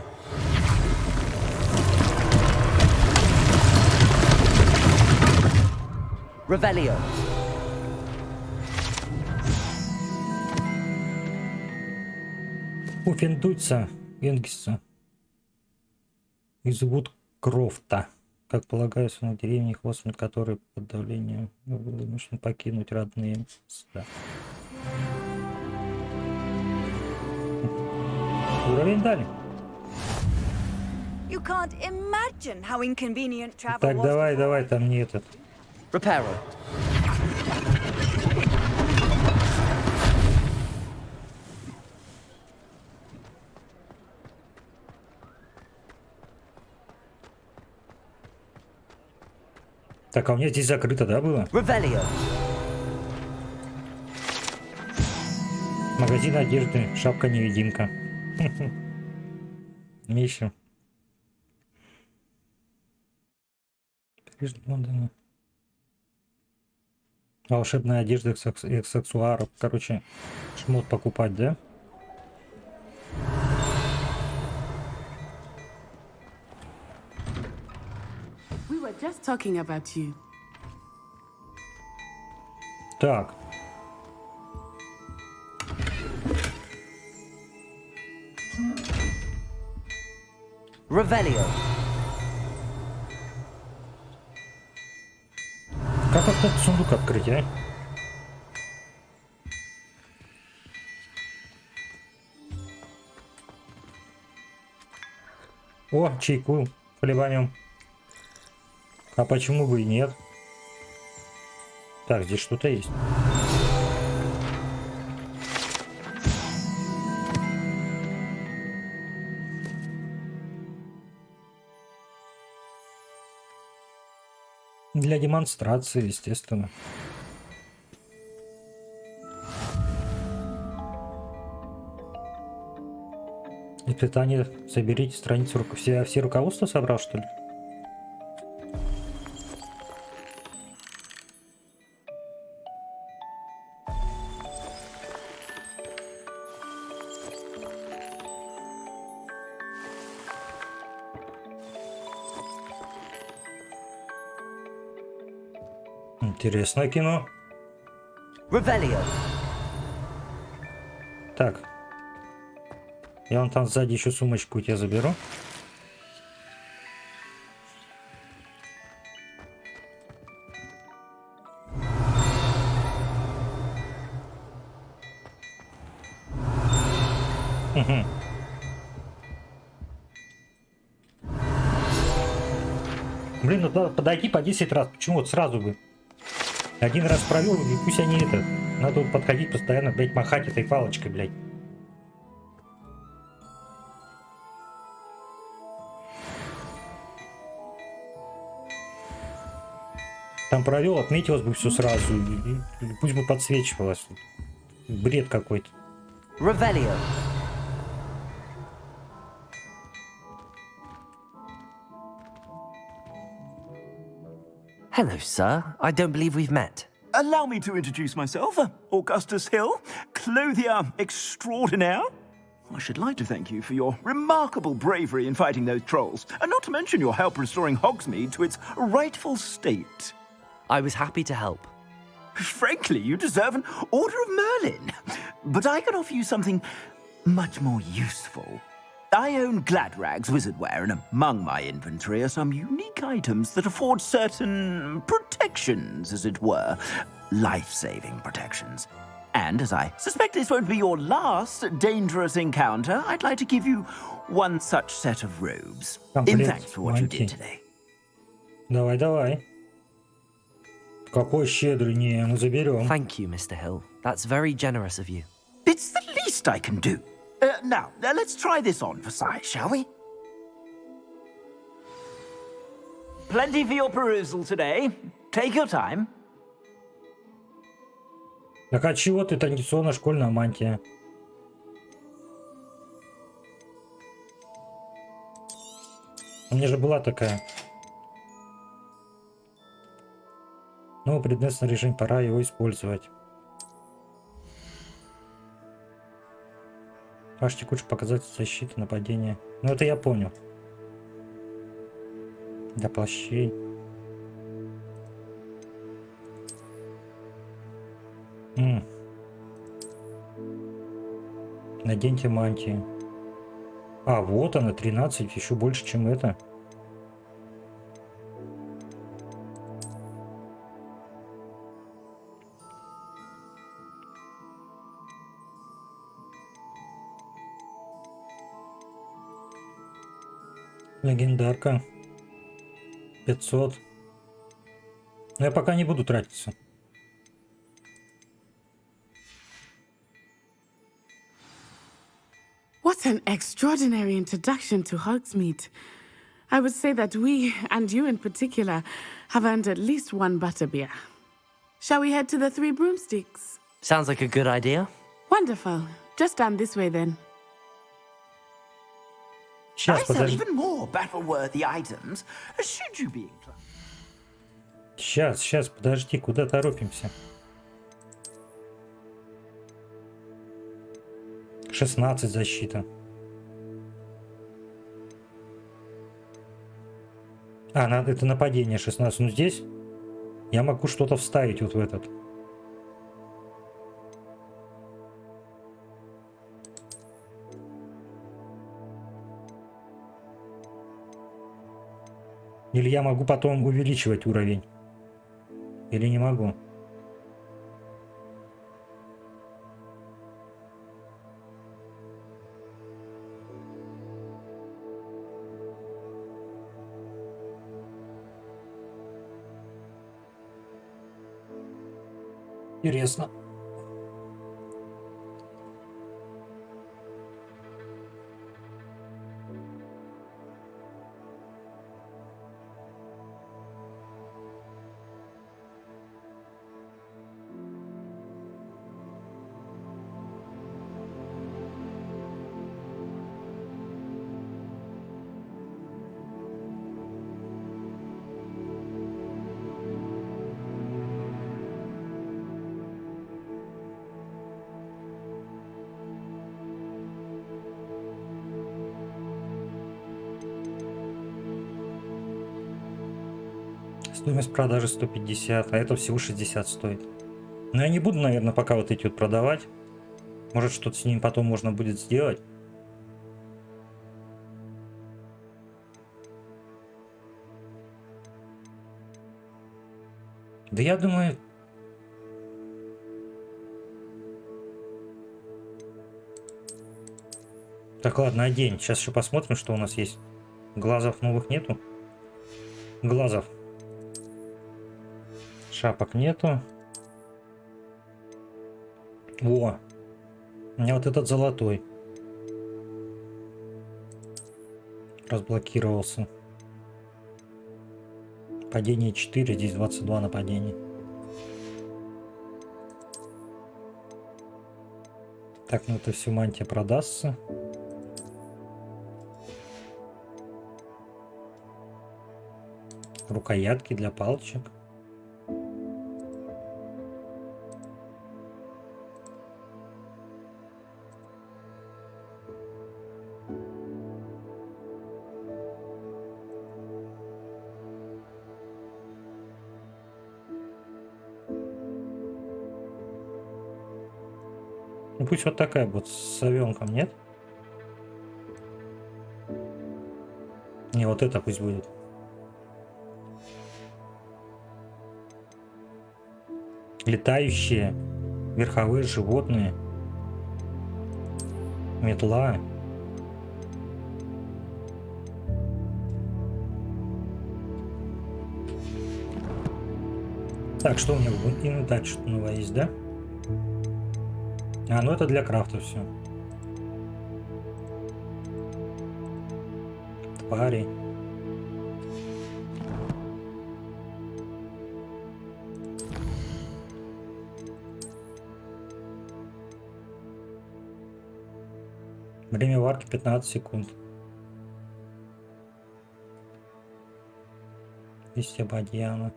Revelio. Уфендуйца, Венгиса. Из Вудкрофта. Как полагается, на деревне хвостами, которые под давлением вынуждены покинуть родные места. Уровень дали. Так, давай, там не этот. Reparo. Так, а у меня здесь закрыто, да, было? Revelio. Магазин одежды, шапка-невидимка. Миша. Волшебная одежда аксессуаров. Короче, шмот покупать, да? We were just talking about you. Так. Revelio. Как этот сундук открыть, а? О, чайку хлебанем. А почему бы и нет? Так, здесь что-то есть. Для демонстрации, естественно. Испытание. Соберите страницу. Все руководства собрал, что ли? Интересное кино. Revelio. Так. Я вон там сзади еще сумочку у тебя заберу. Угу. Блин, ну надо подойти по 10 раз. Почему вот сразу бы? Один раз провел, и пусть они это. Надо вот подходить постоянно, блять, махать этой палочкой, блять. Там провел, отметилось бы все сразу. И пусть бы подсвечивалось. Бред какой-то. Revelio. Hello, sir. I don't believe we've met. Allow me to introduce myself, Augustus Hill, clothier extraordinaire. I should like to thank you for your remarkable bravery in fighting those trolls, and not to mention your help restoring Hogsmeade to its rightful state. I was happy to help. Frankly, you deserve an Order of Merlin. But I can offer you something much more useful. I own Gladrag's wizardware, and among my inventory are some unique items that afford certain protections, as it were. Life-saving protections. And as I suspect this won't be your last dangerous encounter, I'd like to give you one such set of robes. In thanks for what you did today. Давай, давай. Какой щедрый, не, мы заберем. Thank you, Mr. Hill. That's very generous of you. It's the least I can do. Now, let's try this on for size, shall we? Plenty for your perusal today. Take your time. Так от чего ты традиционная школьная мантия? У меня же была такая. Новый предметный режим, пора его использовать. Ваш текущий показатель защиты, нападения. Ну это я понял. Для плащей. Наденьте мантии. А, вот она, 13, еще больше, чем это. Легендарка. 500. Но я пока не буду тратиться. What an extraordinary introduction to Hogsmeade. I would say that we, and you in particular, have earned at least one butterbeer. Shall we head to the Three Broomsticks? Sounds like a good idea. Wonderful. Just down this way then. I sell even more battle-worthy items. Should you be inclined? Сейчас, подожди, куда торопимся? 16 защита. А, надо это нападение 16. Ну здесь я могу что-то вставить вот в этот. Или я могу потом увеличивать уровень. Или не могу. Интересно. Стоимость продажи 150, а это всего 60 стоит. Но я не буду, наверное, пока вот эти вот продавать. Может, что-то с ними потом можно будет сделать. Да я думаю... Так, ладно, одень. Сейчас еще посмотрим, что у нас есть. Глазов новых нету. Глазов. Шапок нету. Во. У меня вот этот золотой. Разблокировался. Падение 4, здесь 22 нападения. Так, ну это все мантия продастся. Рукоятки для палочек. Ну пусть вот такая вот с совенком, нет? Не, вот это пусть будет. Летающие верховые животные. Метла. Так, что у меня в инвентаре что-то новое есть, да? А, ну это для крафта все. Твари. Время варки 15 секунд. Вести Бадьяна.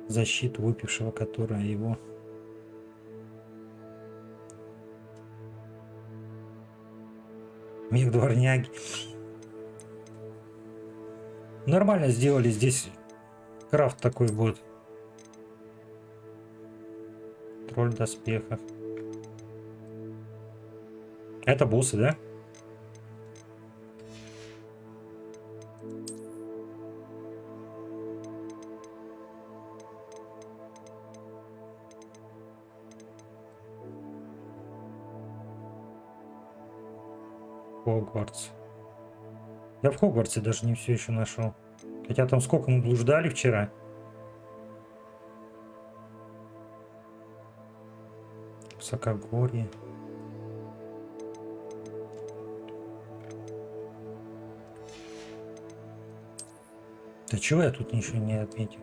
Защиту выпившего, которая его... Мех дворняги. Нормально сделали здесь. Крафт такой будет. Тролль в доспехах. Это боссы, да? Хогвартс. Я в Хогвартсе даже не все еще нашел. Хотя там сколько мы блуждали вчера. Высокогорье. Да чего я тут ничего не отметил?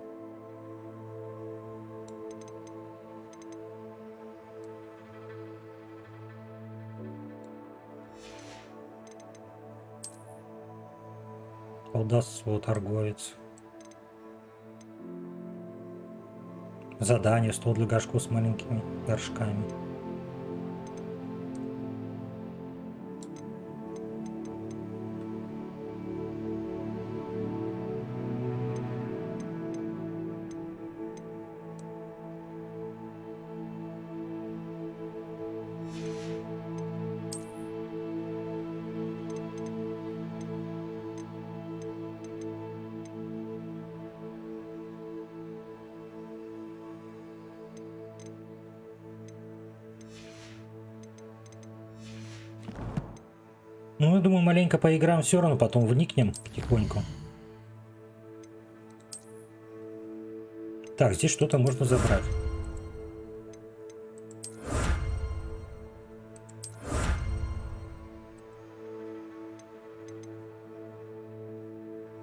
Колдовство, торговец. Задание, стол для горшков с маленькими горшками. Ну, я думаю, маленько поиграем все равно, потом вникнем потихоньку. Так, здесь что-то можно забрать.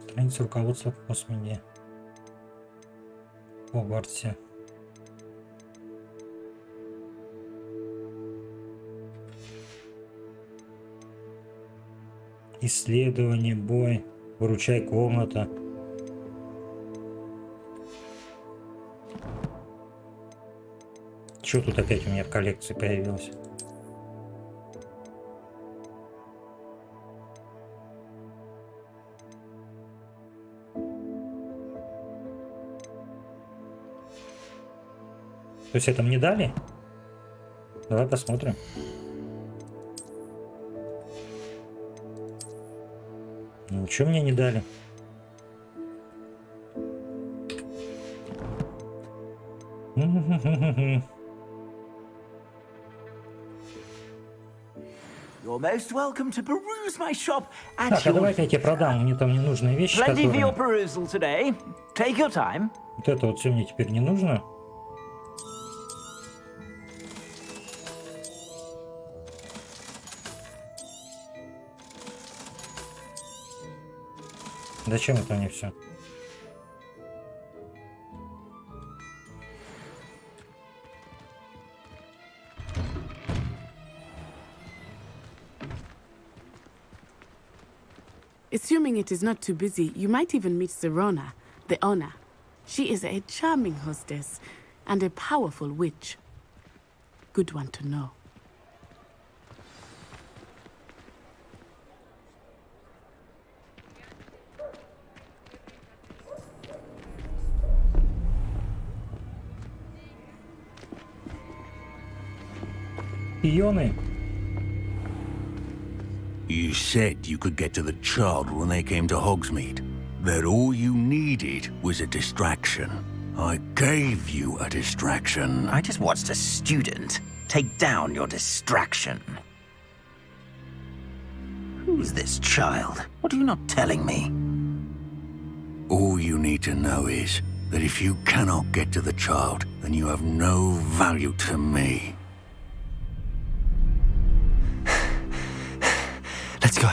Страница руководства в космосе. В Хогвартсе. Исследование, бой, выручай комната. Что тут опять у меня в коллекции появилось? То есть это мне дали? Давай посмотрим. Ничего мне не дали. Так, а давай я тебе продам. Мне там ненужные вещи, которые... Вот это вот все мне теперь не нужно. Зачем это мне все? Assuming it is not too busy, you might even meet Serona, the owner. She is a charming hostess and a powerful witch. Good one to know. Пионы. You said you could get to the child when they came to Hogsmeade. That all you needed was a distraction. I gave you a distraction. I just watched a student take down your distraction. Who's this child? What are you not telling me? All you need to know is that if you cannot get to the child, then you have no value to me. Let's go.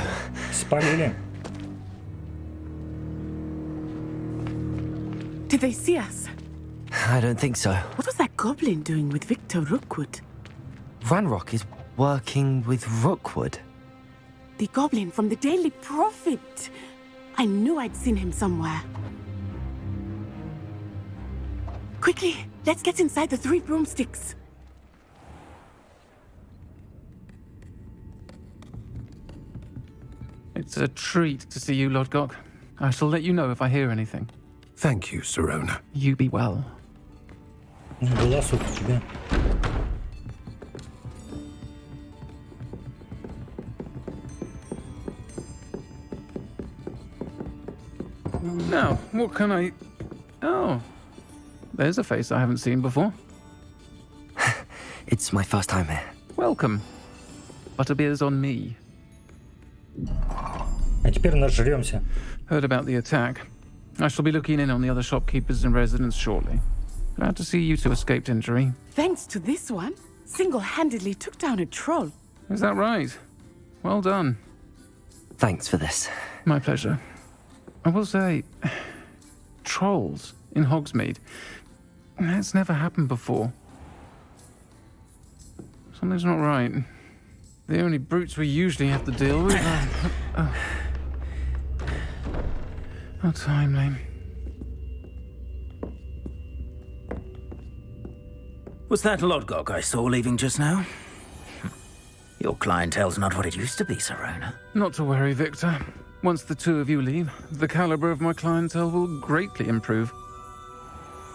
Спалили. Did they see us? I don't think so. What was that goblin doing with Victor Rookwood? Ranrock is working with Rookwood. the goblin from the Daily Prophet. I knew I'd seen him somewhere. Quickly, let's get inside the 3 broomsticks. It's a treat to see you, Lodgok. I shall let you know if I hear anything. Thank you, Sirona. You be well. Голосок у тебя. Now, what can I... Oh, there's a face I haven't seen before. It's my first time here. Welcome. Butterbeer's on me. А теперь нажрёмся. Heard about the attack. I shall be looking in on the other shopkeepers and residents shortly. Glad to see you two escaped injury. Thanks to this one, single-handedly took down a troll. Is that right? Well done. Thanks for this. My pleasure. I will say, trolls in Hogsmeade. That's never happened before. Something's not right. The only brutes we usually have to deal with are... How timely. Was that Lodgok I saw leaving just now? Your clientele's not what it used to be, Sirona. Not to worry, Victor. Once the two of you leave, the caliber of my clientele will greatly improve.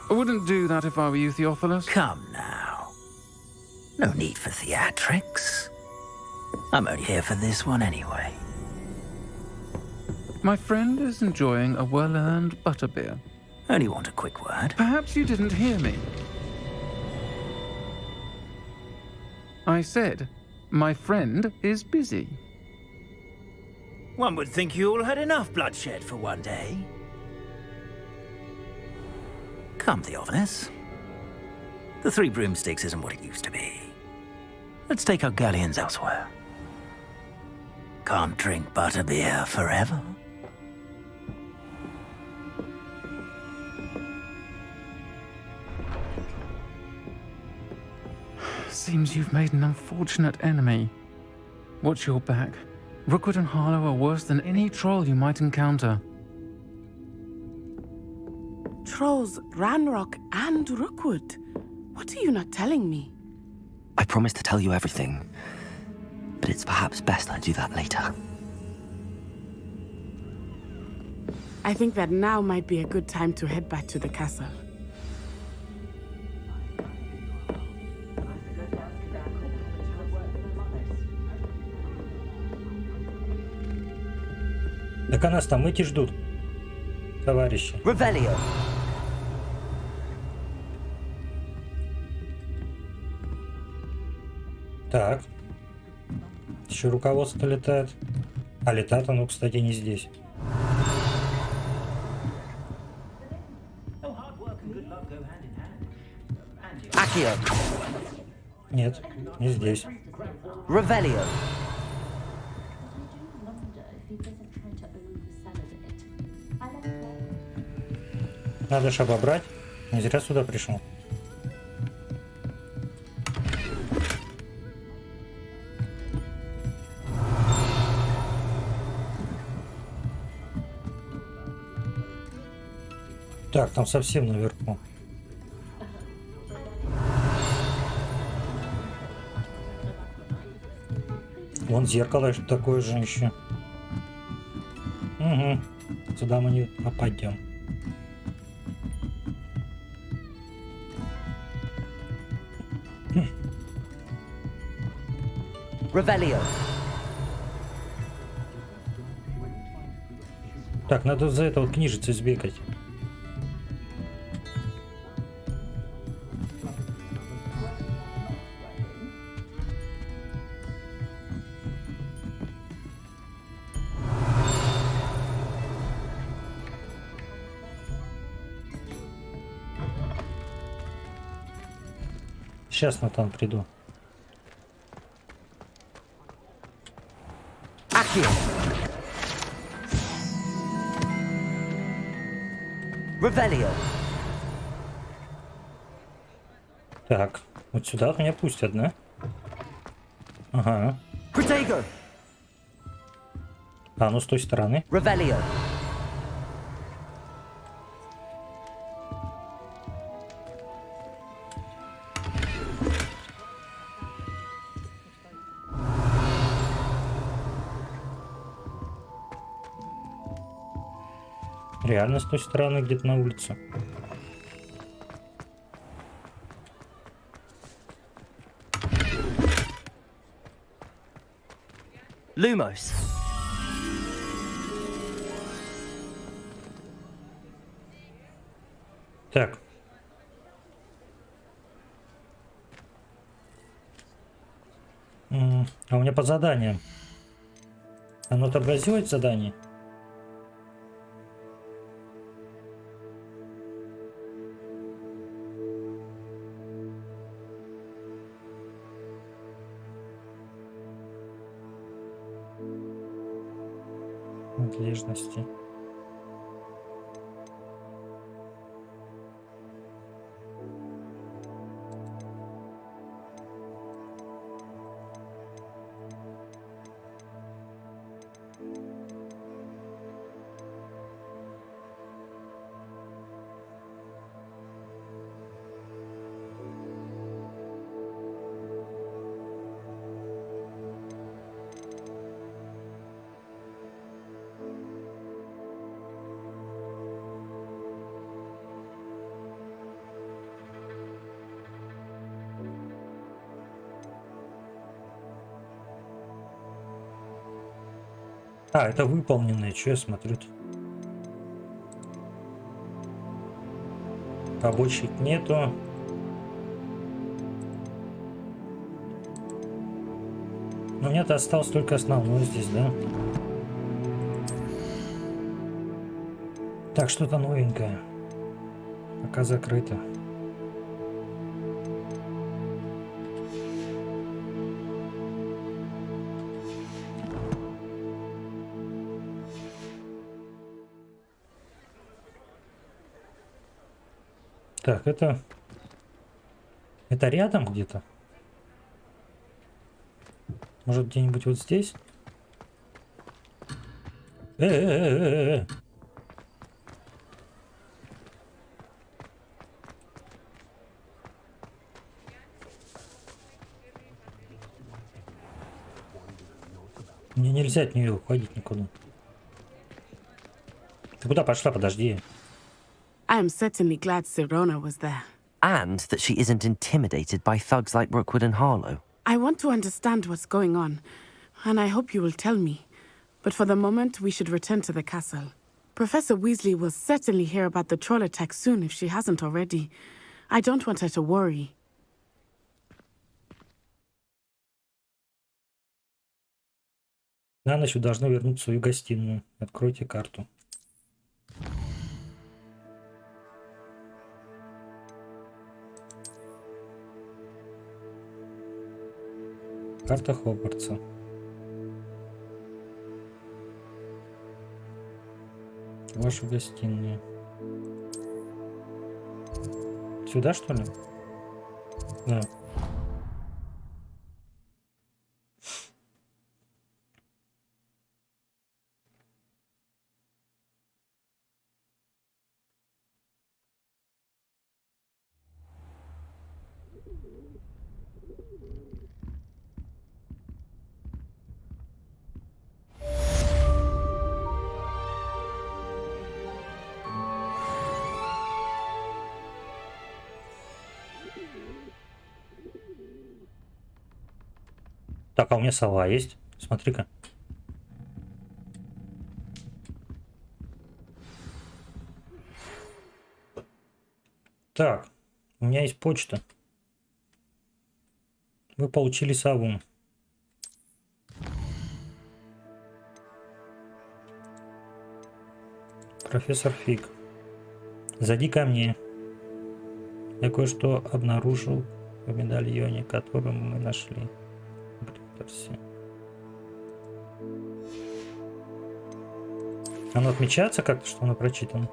I wouldn't do that if I were you, Theophilus. Come now. No need for theatrics. I'm only here for this one anyway. My friend is enjoying a well-earned butterbeer. Only want a quick word. Perhaps you didn't hear me. I said, my friend is busy. One would think you all had enough bloodshed for one day. Come, Theophilus. The 3 broomsticks isn't what it used to be. Let's take our galleons elsewhere. Can't drink butterbeer forever. Seems you've made an unfortunate enemy. Watch your back. Rookwood and Harlow are worse than any troll you might encounter. Trolls, Ranrock, and Rookwood. What are you not telling me? I promised to tell you everything, but it's perhaps best I do that later. I think that now might be a good time to head back to the castle. Так а нас там эти ждут, товарищи. Revelio. Так. Еще руководство летает. А летает оно, кстати, не здесь. Accio. Нет, не здесь. Revelio. Надо ж обобрать. Не зря сюда пришел. Так, там совсем наверху. Вон зеркало такое же еще. Угу. Сюда мы не попадем. Revelio. Так, надо за это вот книжицей сбегать. Сейчас, Натан, приду. Accio. Revelio. Так, вот сюда меня пустят, да? Ага. Protego. А, ну с той стороны. Revelio. Реально с той стороны, где-то на улице. Lumos. Так. А у меня по заданиям. Оно отобразилось задание? Надлежности. А, это выполненное, что я смотрю -то? Побочек нету. Но у меня-то осталось только основное здесь, да? Так, что-то новенькое. Пока закрыто. Так, это рядом где-то? Может, где-нибудь вот здесь? Мне нельзя от нее уходить никуда. Ты куда пошла? Подожди. I am certainly glad Sirona was there. And that she isn't intimidated by thugs like Rookwood and Harlow. I want to understand what's going on, and I hope you will tell me. But for the moment, we should return to the castle. Professor Weasley will certainly hear about the troll attack soon if she hasn't already. I don't want her to worry. На ночь вы должны вернуть свою гостиную. Откройте карту. Карта Хогвартса. Вашу гостиную. Сюда, что ли? Да. Так, а у меня сова есть. Смотри-ка. Так, у меня есть почта. Вы получили сову. Профессор Фиг. Зайди ко мне. Я кое-что обнаружил в медальоне, который мы нашли. Оно отмечается как-то, что оно прочитано?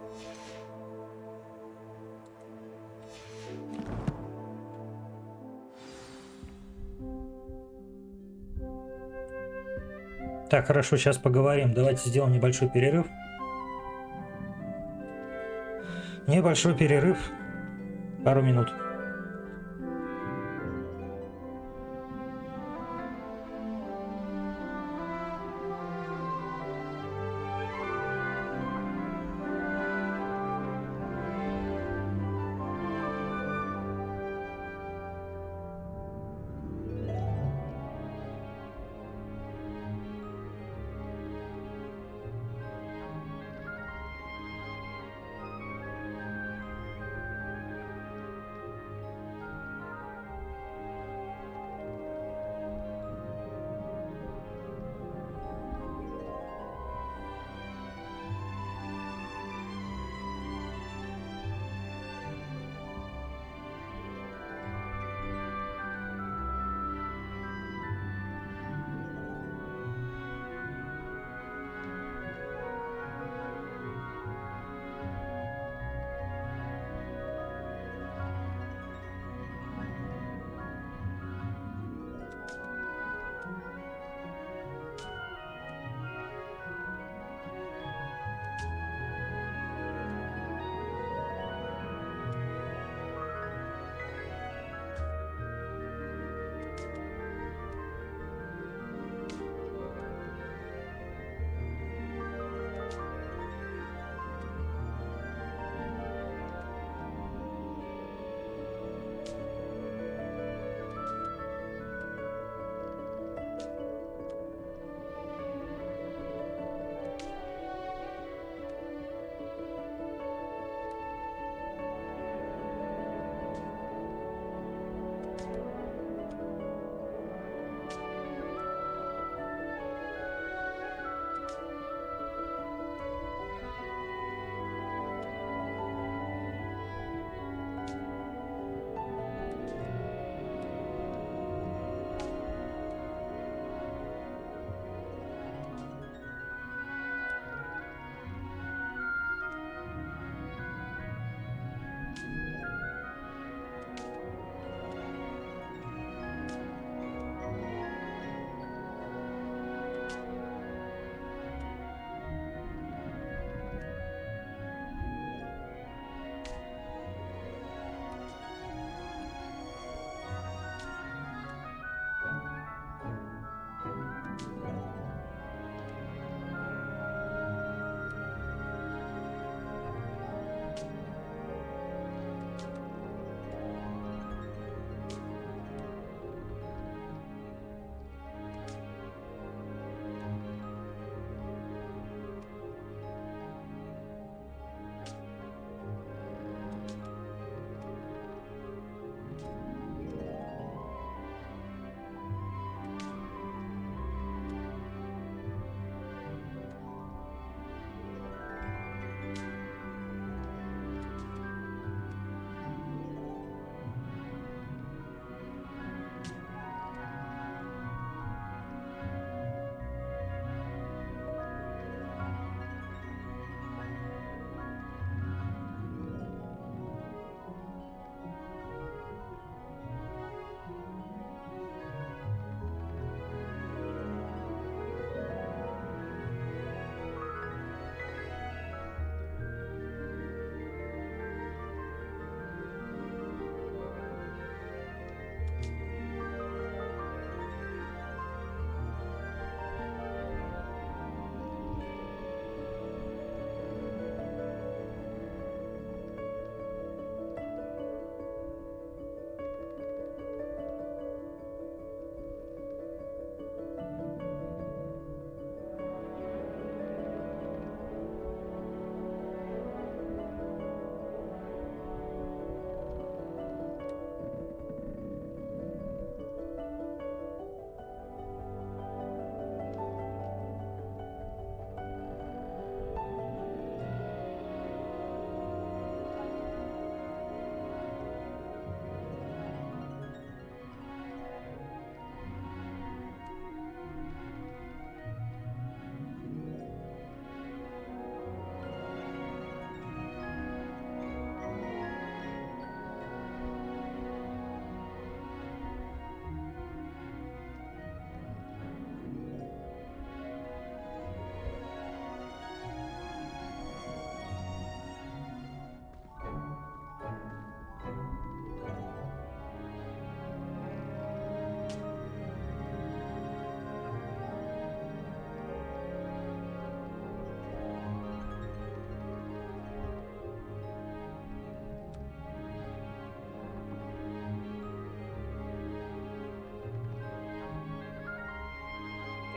Так, хорошо, сейчас поговорим. Давайте сделаем небольшой перерыв. Небольшой перерыв. Пару минут.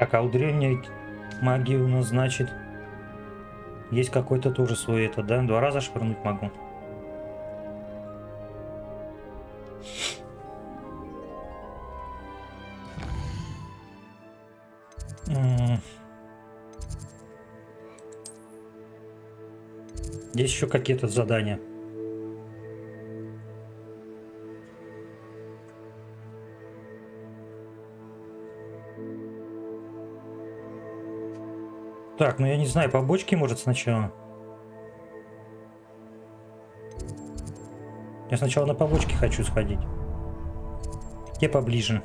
Так, а у древней магии у нас, значит, есть какой-то тоже свой это, да? 2 раза швырнуть могу. Есть еще какие-то задания. Так, ну я не знаю, по бочке может сначала. Я сначала на побочке хочу сходить. Где поближе?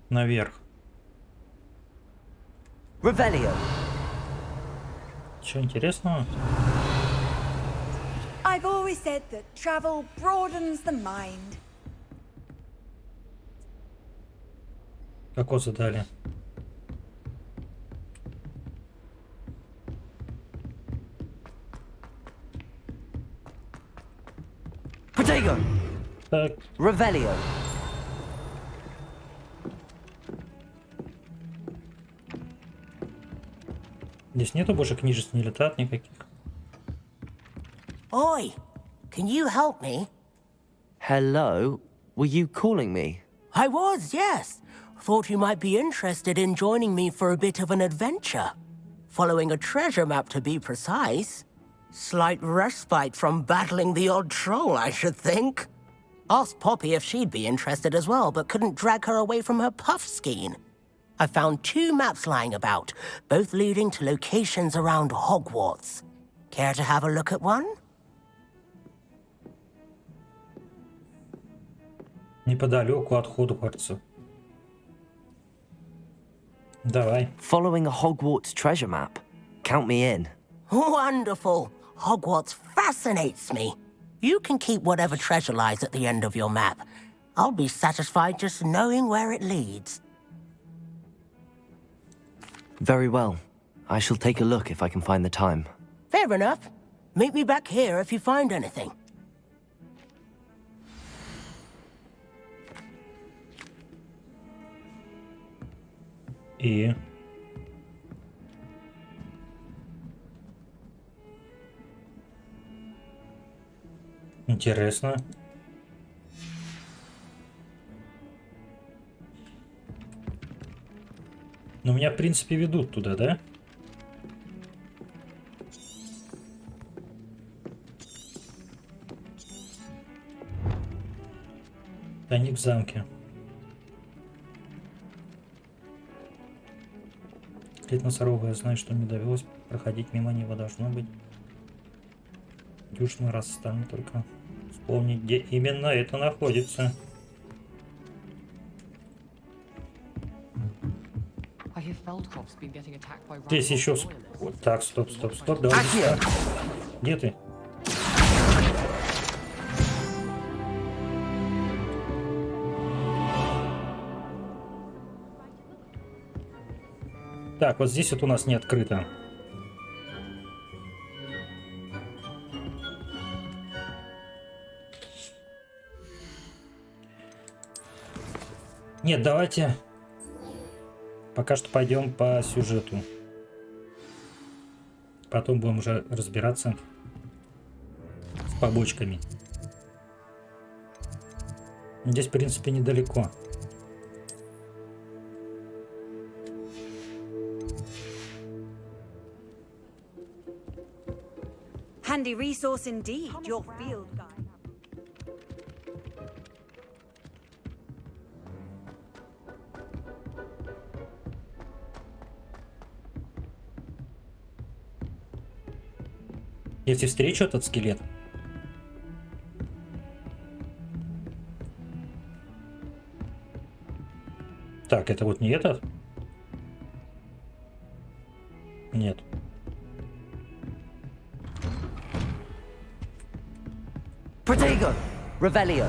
Наверх. Revelio. Что интересного? I've always said that travel broadens the mind. Кокосы дали. Protego. Так. Revelio. Здесь нету больше книжек, не летат никаких. Oi, can you help me? Hello? Were you calling me? I was, yes. Thought you might be interested in joining me for a bit of an adventure. Following a treasure map, to be precise. Slight respite from battling the odd troll, I should think. Asked Poppy if she'd be interested as well, but couldn't drag her away from her puff skein. I found 2 maps lying about, both leading to locations around Hogwarts. Care to have a look at one? Неподалеку от Хогвартса. Давай. Following a Hogwarts treasure map. Count me in. Wonderful. Hogwarts fascinates me. You can keep whatever treasure lies at the end of your map. I'll be satisfied just knowing where it leads. Very well. I shall take a look if I can find the time. Fair enough. Meet me back here if you find anything. И... Интересно. Но меня, в принципе, ведут туда, да? Тайник в замке. Клеть носорога, я знаю, что мне довелось проходить мимо него, должно быть. Дюшный раз стану только вспомнить, где именно это находится. Здесь еще... Вот так, стоп. Давай. Где ты? Так, вот здесь вот у нас не открыто. Нет, давайте пока что пойдем по сюжету. Потом будем уже разбираться с побочками. Здесь, в принципе, недалеко. Handy resource indeed, your field guide. Если встречу этот скелет. Так, это вот не этот? Нет. Protego! Revelio.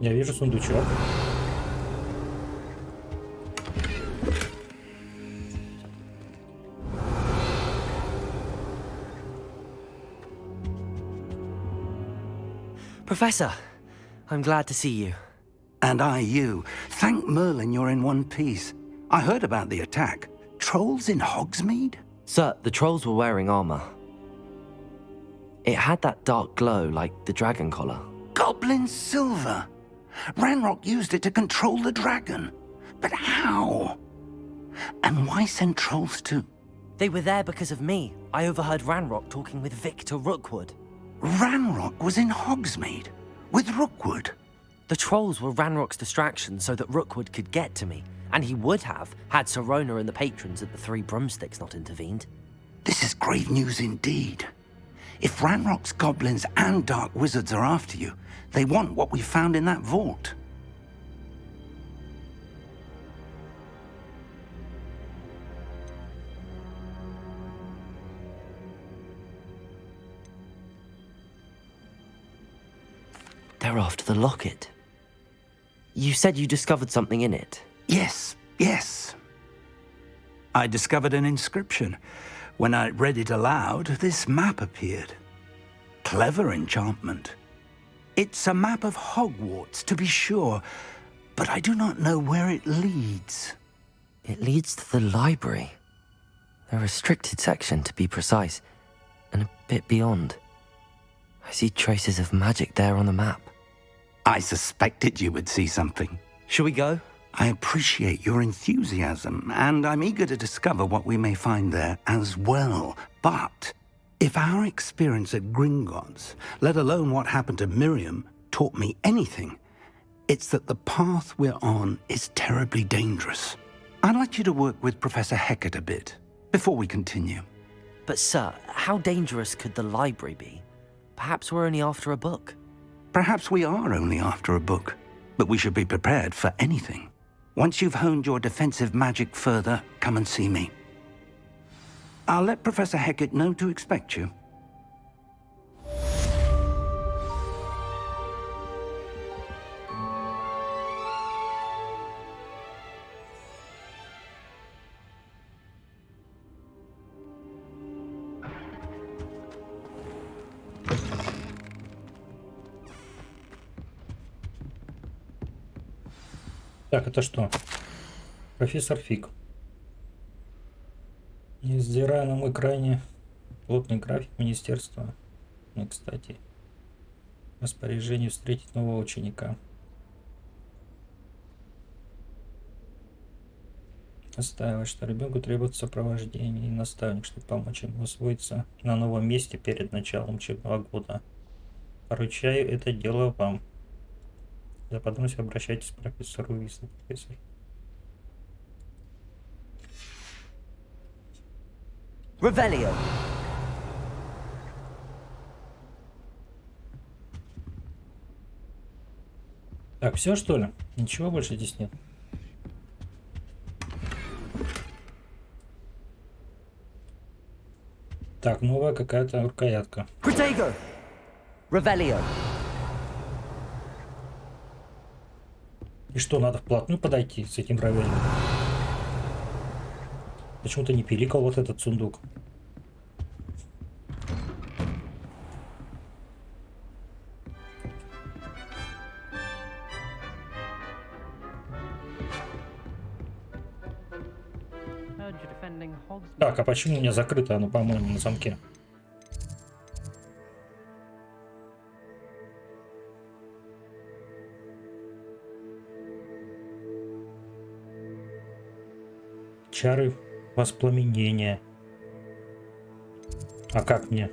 Я вижу сундучок. Professor, I'm glad to see you. And I you. Thank Merlin you're in one piece. I heard about the attack. Trolls in Hogsmeade? Sir, the trolls were wearing armor. It had that dark glow like the dragon collar. Goblin silver. Ranrock used it to control the dragon. But how? And why send trolls too? They were there because of me. I overheard Ranrock talking with Victor Rookwood. Ranrock was in Hogsmeade with Rookwood. The trolls were Ranrock's distraction so that Rookwood could get to me, and he would have had Sirona and the patrons at the Three Broomsticks not intervened. This is grave news indeed. If Ranrock's goblins and dark wizards are after you, they want what we found in that vault. They're after the locket. You said you discovered something in it. Yes. I discovered an inscription. When I read it aloud, this map appeared. Clever enchantment. It's a map of Hogwarts, to be sure, but I do not know where it leads. It leads to the library. A restricted section, to be precise, and a bit beyond. I see traces of magic there on the map. I suspected you would see something. Shall we go? I appreciate your enthusiasm, and I'm eager to discover what we may find there as well. But if our experience at Gringotts, let alone what happened to Miriam, taught me anything, it's that the path we're on is terribly dangerous. I'd like you to work with Professor Hecat a bit before we continue. But sir, how dangerous could the library be? Perhaps we're only after a book. Perhaps we are only after a book, but we should be prepared for anything. Once you've honed your defensive magic further, come and see me. I'll let Professor Hecat know to expect you. Так, это что? Профессор Фиг. Не сдирая на мой крайне плотный график министерства. Ну, кстати, распоряжение встретить нового ученика. Настаивает, что ребенку требуется сопровождение и наставник, чтобы помочь ему освоиться на новом месте перед началом учебного года. Поручаю это дело вам. За подробностью обращайтесь к профессору Уизли. Профессор. Revelio. Так, все что ли? Ничего больше здесь нет. Так, новая какая-то рукоятка. Protego. Revelio. И что, надо вплотную подойти с этим равелем? Почему-то не пиликал вот этот сундук. Так, а почему у меня закрыто оно, по-моему, на замке? Чары воспламенения. А как мне?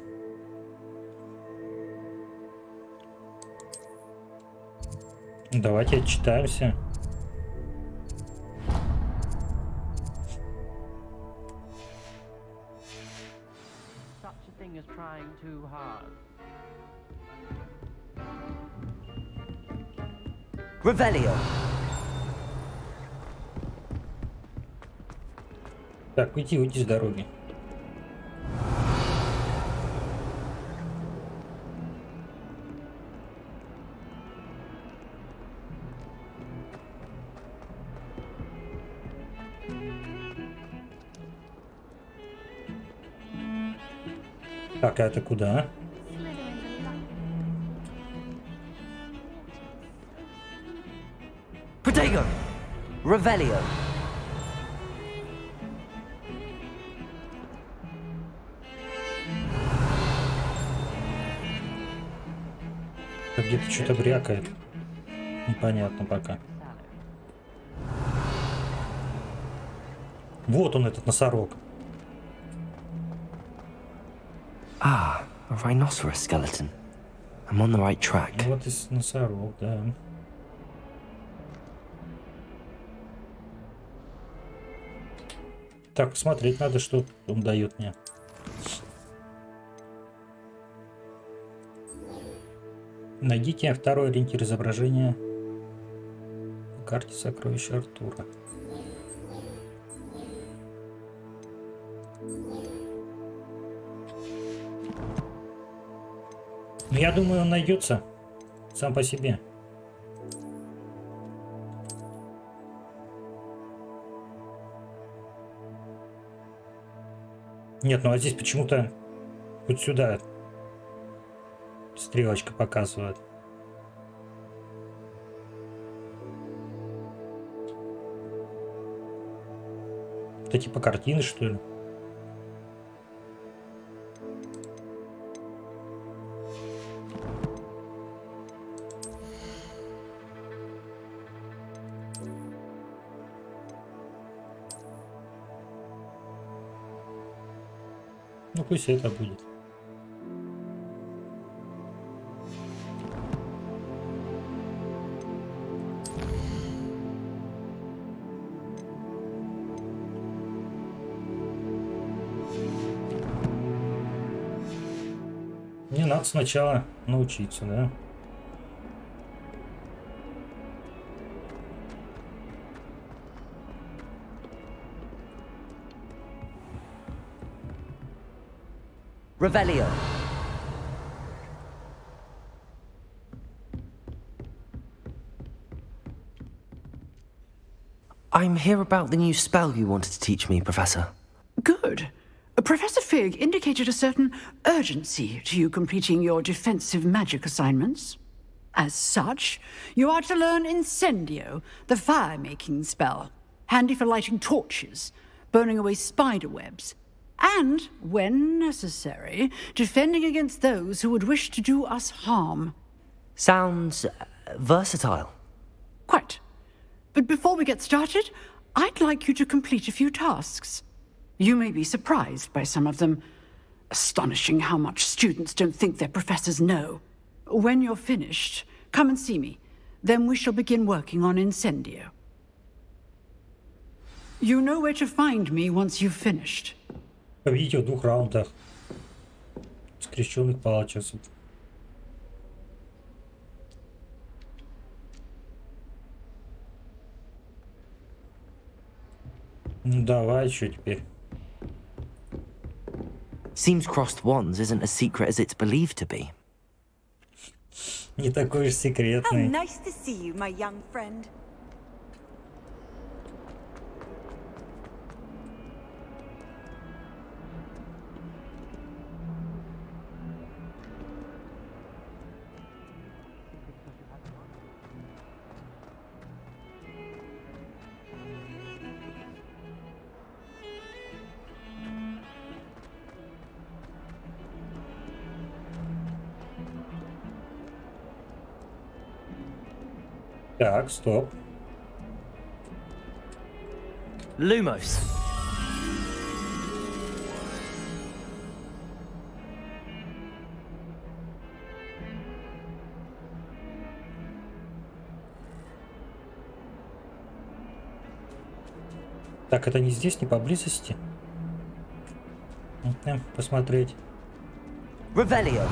Давайте отчитаемся. Revelio. Так, уйди с дороги. Так, а это куда? Protego! Revelio! Где-то что-то брякает. Непонятно пока. Вот он, этот носорог. Ah, a rhinoceros skeleton. I'm on the right track. Вот и носорог, да. Так, смотреть надо, что он дает мне. Найдите второй ориентир изображения на карте сокровища Артура. Я думаю, он найдется сам по себе. Нет, ну а здесь почему-то вот сюда стрелочка показывает. Это типа картины, что ли? Ну пусть это будет. Мне надо сначала научиться, да? Revelio. I'm here about the new spell you wanted to teach me, Professor. Good. Professor Fig indicated a certain urgency to you completing your defensive magic assignments. As such, you are to learn Incendio, the fire-making spell, handy for lighting torches, burning away spider webs, and, when necessary, defending against those who would wish to do us harm. Sounds versatile. Quite. But before we get started, I'd like you to complete a few tasks. You may be surprised by some of them. Astonishing how much students don't think their professors know. When you're finished, come and see me. Then we shall begin working on Incendio. You know where to find me once you've finished. Победите в 2 раундах скрещенных получасов. Ну давай, что теперь? Seems crossed wands isn't as secret as it's believed to be. Не такой уж How секретный. nice to see you, my young friend. Так, стоп. Lumos. Так, это не здесь, не поблизости? Посмотреть. Revelio.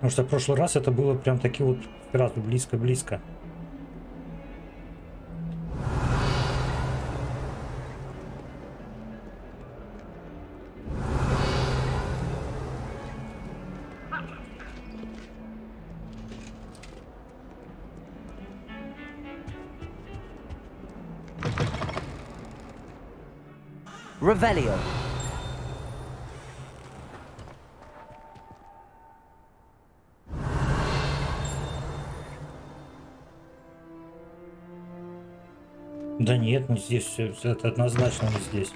Потому что в прошлый раз это было прям таки вот сразу близко-близко. Revelio. Да нет, не здесь все, это однозначно не здесь.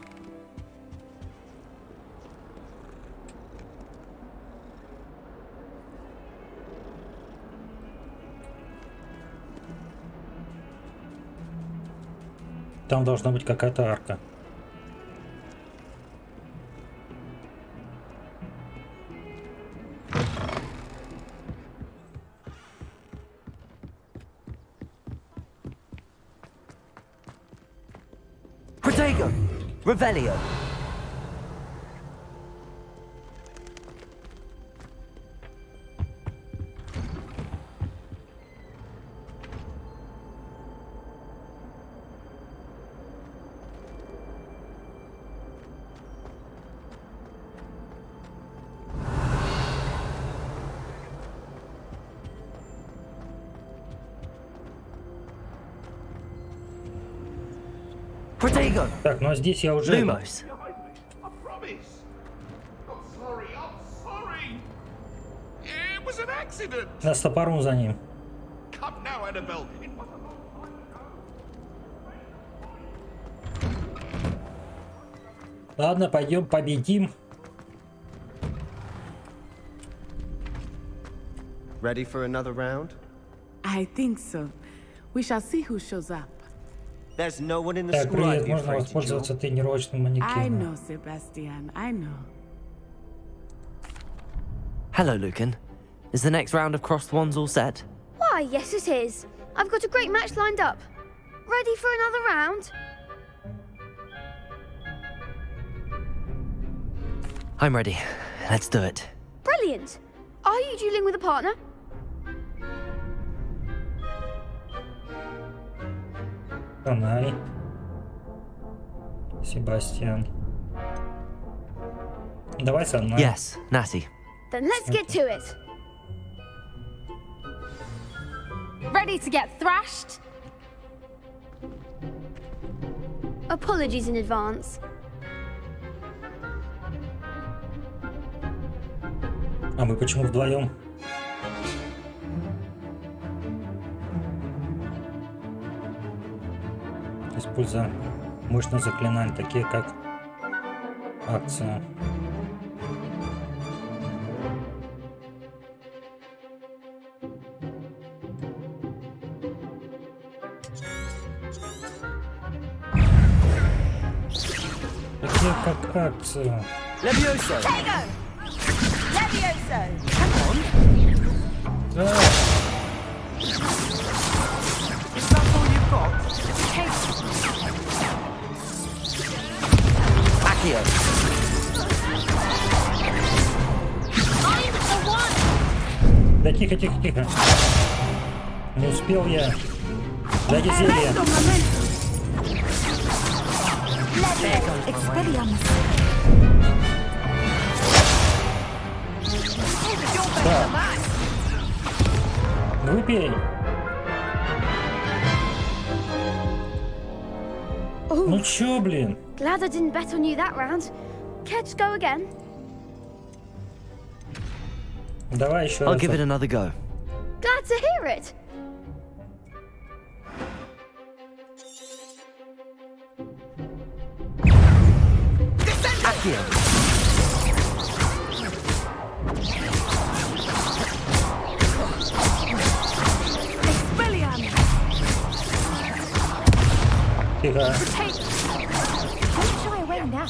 Там должна быть какая-то арка. Protego. Revelio. Protego. Так, ну а здесь я уже... Lumos. Я с топором за ним. Ладно, пойдем победим. Ready for another round? I think so. We shall see who shows up. There's no one in the Так, school I'd привет, be можно afraid to воспользоваться duel. тренировочным I манекеном. know, Sebastian. I know. Hello, Lucan. Is the next round of crossed wands all set? Why, yes it is. I've got a great match lined up. Ready for another round? I'm ready. Let's do it. Brilliant. Are you dueling with a partner? Канай. Себастьян. Давай со мной. Yes, Natty. Then let's get to it. Ready to get thrashed? Apologies in advance. А мы почему вдвоем? Используя мощные заклинания, такие как акция. Такие как акция. Levioso. Levioso! Да. Is that all you've got? Accio. I'm the one! Да тихо, тихо, тихо. Не успел я. Дайте зелье. Да. Выпей. Ну чё, блин? Glad I didn't bet on you that round. Care to go again? Давай еще I'll раз. give it another go. Glad to hear it. Accio. Тихо. Don't shy away now.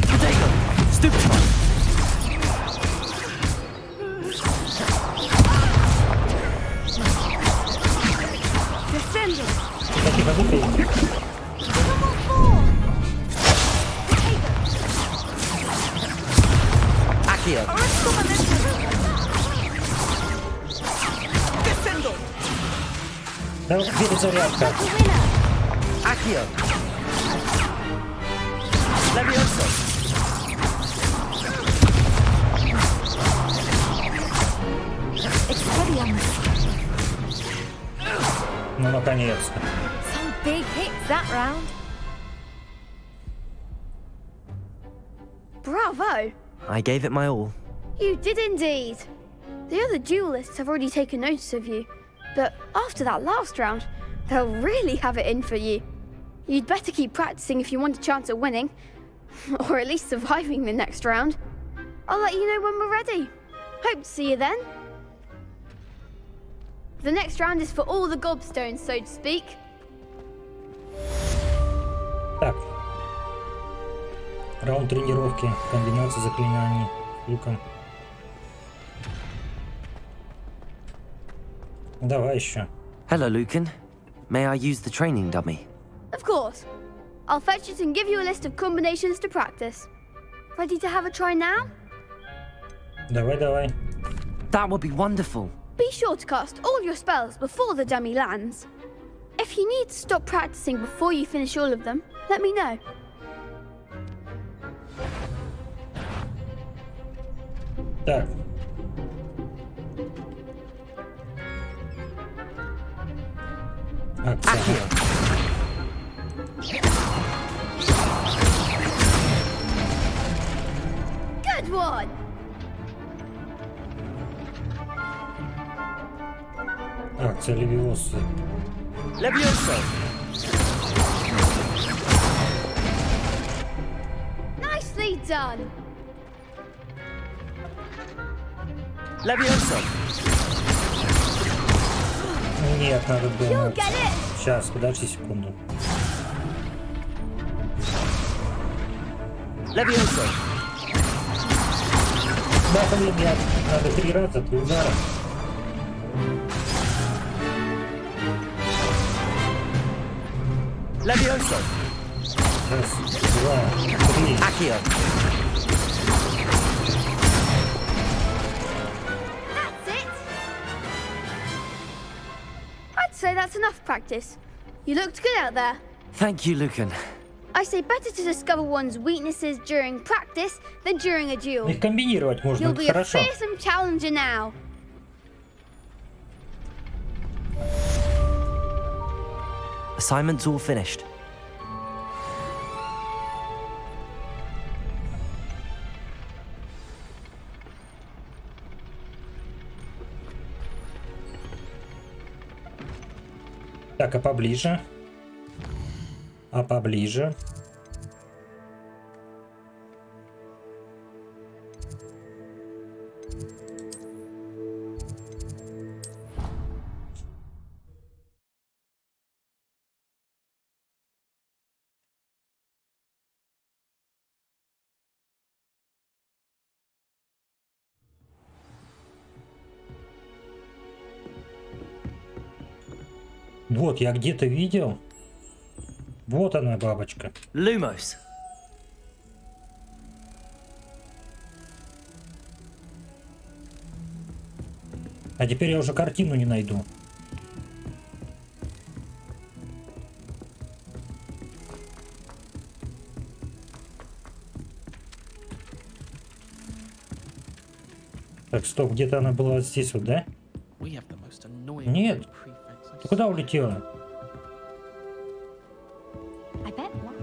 Protego. Stupefy. Тихо, тихо, выпей. Accio. Да, перезарядка. Accio. Levioso. Ну, наконец-то. Some big hits that round. Bravo! I gave it my all. You did indeed. The other duelists have already taken notice of you, but after that last round, they'll really have it in for you. You'd better keep practicing if you want a chance at winning, or at least surviving the next round. I'll let you know when we're ready. Hope to see you then. The next round is for all the gobstones, so to speak. Так. Раунд тренировки. Комбинация заклинаний. Люком. Давай еще. Hello, Lucan. May I use the training dummy? Of course. I'll fetch it and give you a list of combinations to practice. Ready to have a try now? Давай, давай. That would be wonderful. Be sure to cast all your spells before the dummy lands. If you need to stop practicing before you finish all of them, let me know. Так. Акция. Good one! Акция Левиосы. Levioso. Nicely done! Levioso. Нет, надо было... You'll get it! Сейчас, подожди секунду. Levioso. Да, блин, я... Надо 3 раза, 3 удара. Levioso. Раз, 2, 3. Accio. That's it! I'd say that's enough practice. You looked good out there. Thank you, Lucan. I say better to discover one's weaknesses during practice than during a duel. Их комбинировать можно, You'll это be a хорошо. fearsome challenger now. Assignment's all finished. Так, а поближе? А поближе? Вот, я где-то видел. Вот она, бабочка. Lumos. А теперь я уже картину не найду. Так, стоп, где-то она была здесь вот, да? Нет. Ты куда улетела? I bet one.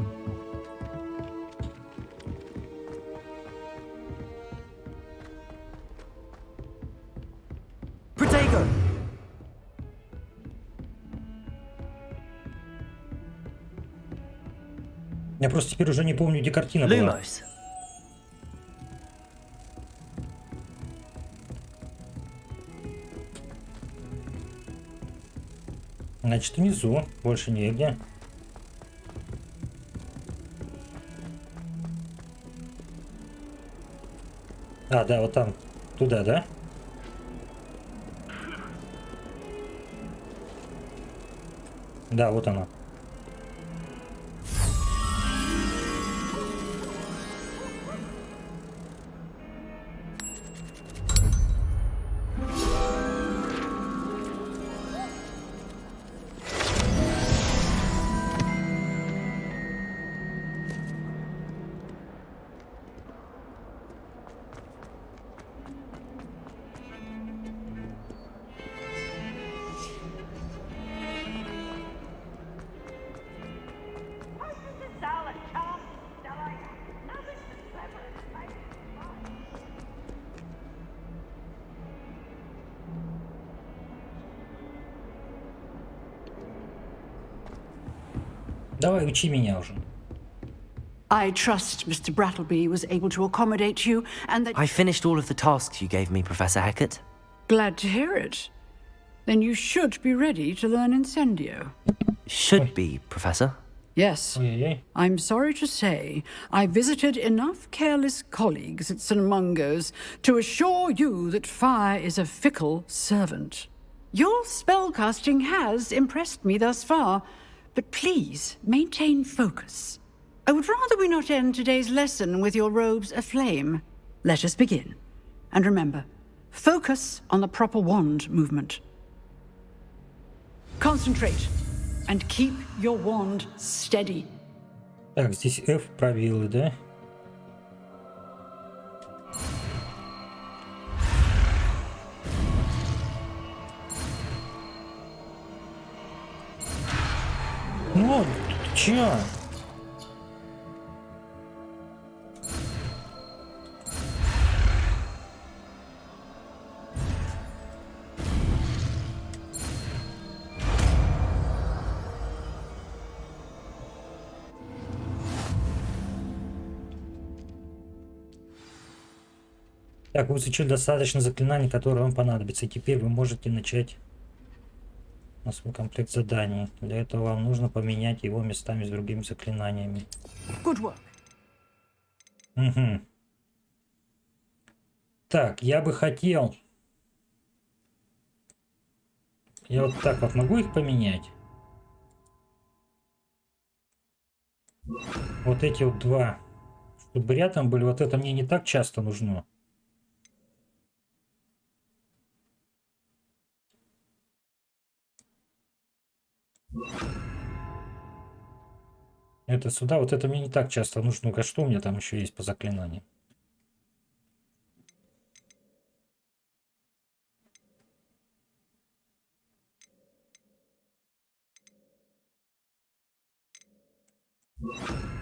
Protego. Я просто теперь уже не помню, где картина была. Lumos. Значит, внизу. Больше негде. А, да, вот там. Туда, да? Да, вот она. Давай, учи меня уже. I trust Mr. Brattleby was able to accommodate you and that... I finished all of the tasks you gave me, Professor Hecat. Glad to hear it. Then you should be ready to learn Incendio. Should be, Professor. Yes. I'm sorry to say, I visited enough careless colleagues at St. Mungo's to assure you that fire is a fickle servant. Your spellcasting has impressed me thus far, but please maintain focus. I would rather we not end today's lesson with your robes aflame. Let us begin. And remember, focus on the proper wand movement. Concentrate. And keep your wand steady. Так, здесь F пробелы, да? Ну, чё? Так, вы изучили достаточно заклинаний, которые вам понадобятся. И теперь вы можете начать на свой комплект заданий. Для этого вам нужно поменять его местами с другими заклинаниями. Good work. Угу. Так, я бы хотел... Я вот так вот могу их поменять? Вот эти вот два. Чтобы рядом были. Вот это мне не так часто нужно. Это сюда, вот это мне не так часто нужно. Ну-ка, что у меня там еще есть по заклинаниям?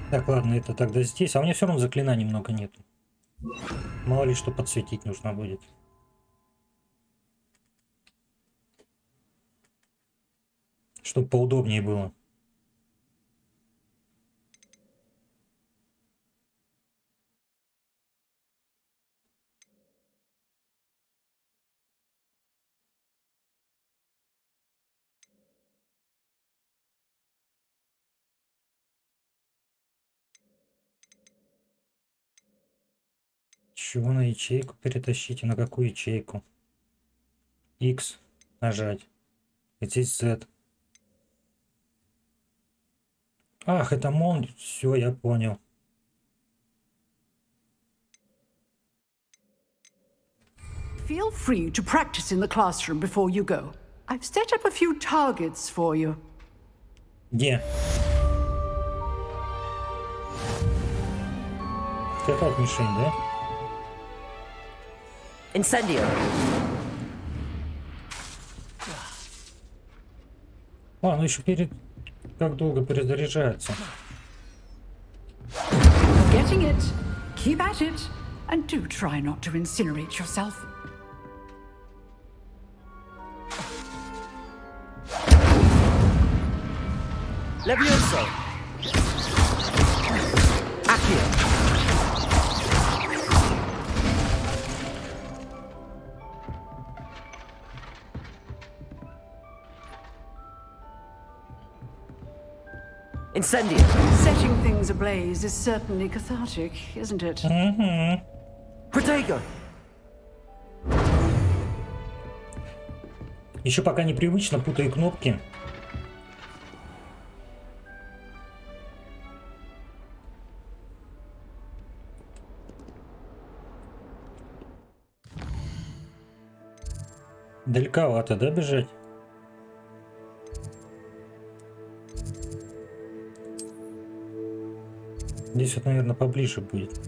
Так, ладно, это тогда здесь. А у меня все равно заклинаний много нет. Мало ли что подсветить нужно будет. Чтобы поудобнее было. Чего на ячейку перетащите? На какую ячейку? X нажать. И здесь Z. Ах, это мон. Все, я понял. Feel free to practice in the classroom before you go. I've set up a few targets for you. Где? Это вот мишень, да? Incendio. А, ну еще перед... Как долго перезаряжается? Getting it. Keep at it. And do try not to incinerate yourself. Levioso. Accio. Incendio. Setting things ablaze is certainly cathartic, isn't it? Mm-hmm. Protego. Еще пока непривычно, путаю кнопки. Далековато, да, бежать? Здесь вот, наверное, поближе будет.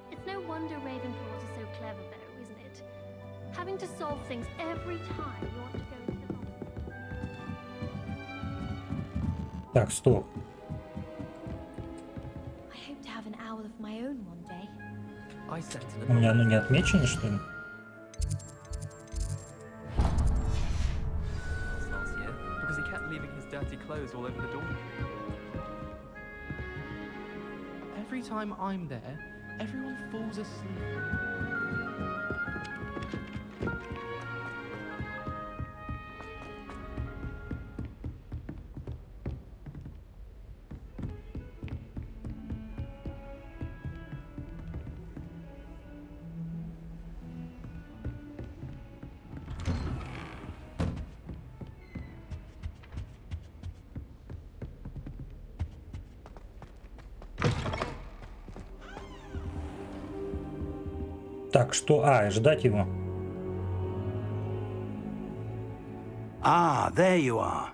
It's no wonder Ravenclaws are so clever, though, isn't it? Having to solve things every time you want to go into the vault. Так, стоп. I hope to have an owl of my own one day. У меня оно не отмечено, что ли? Last year, because he kept leaving his dirty clothes all over the door. Every time I'm there, everyone falls asleep. Так, что? Ждать его. Ah, there you are.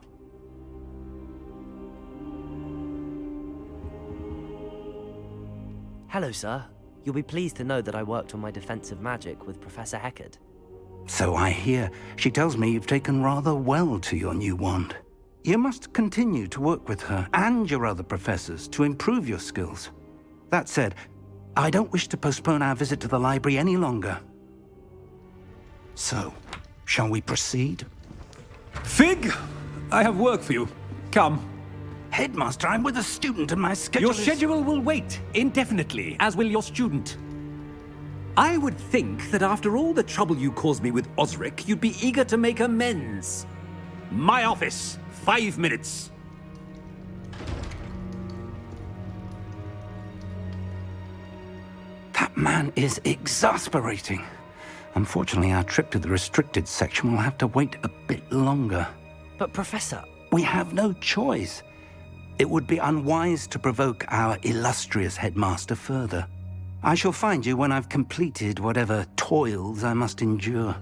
Hello, sir. You'll be pleased to know that I worked on my defensive magic with Professor Heckard. So I hear. She tells me you've taken rather well to your new wand. You must continue to work with her and your other professors to improve your skills. That said, I don't wish to postpone our visit to the library any longer. So, shall we proceed? Fig! I have work for you. Come. Headmaster, I'm with a student and my schedule Your schedule will wait indefinitely, as will your student. I would think that after all the trouble you caused me with Osric, you'd be eager to make amends. My office, 5 minutes. That man is exasperating. Unfortunately, our trip to the restricted section will have to wait a bit longer. But, Professor... We have no choice. It would be unwise to provoke our illustrious headmaster further. I shall find you when I've completed whatever toils I must endure.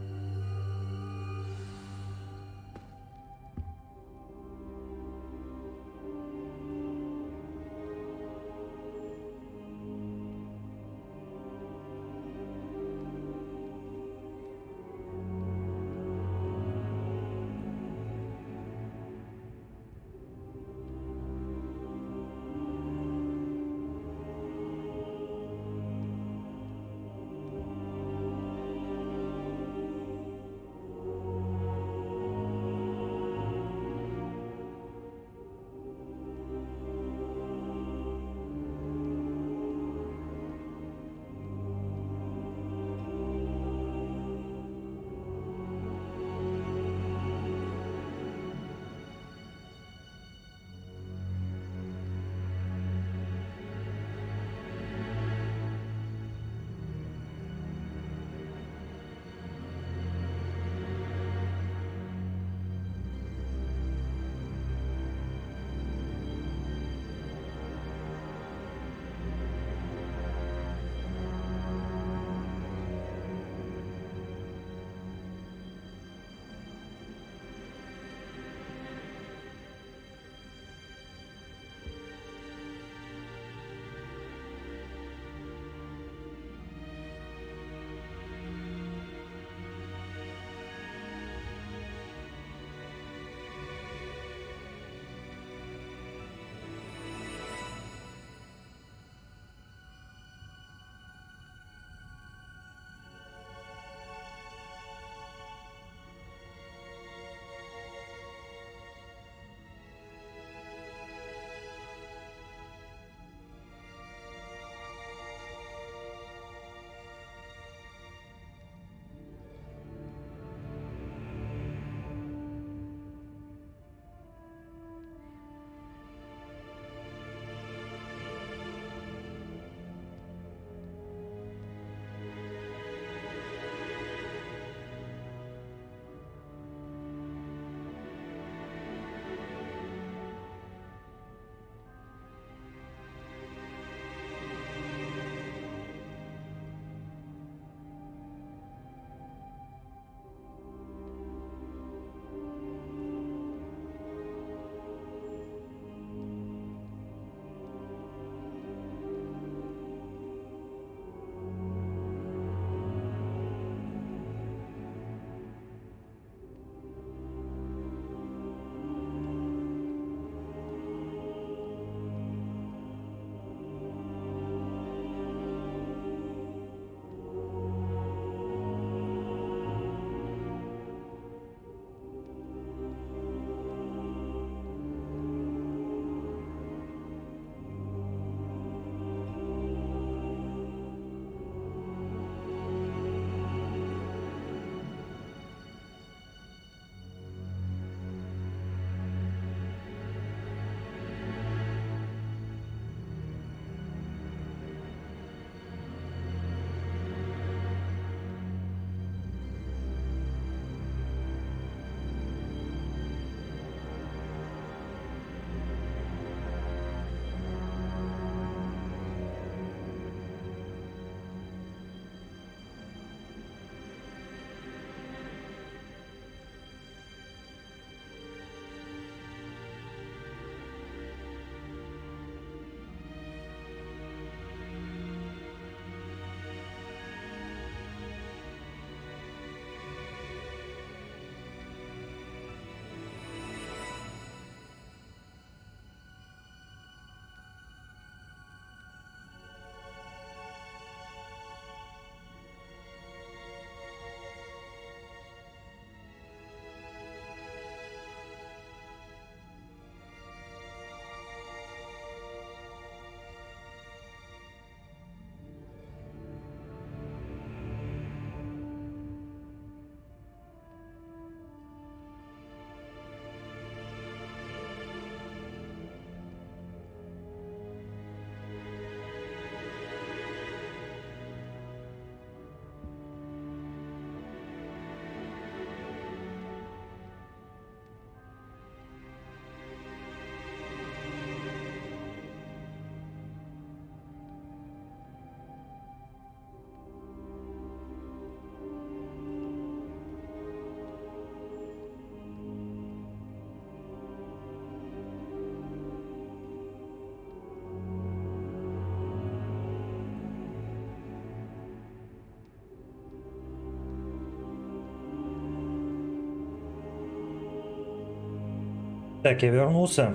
Так, я вернулся.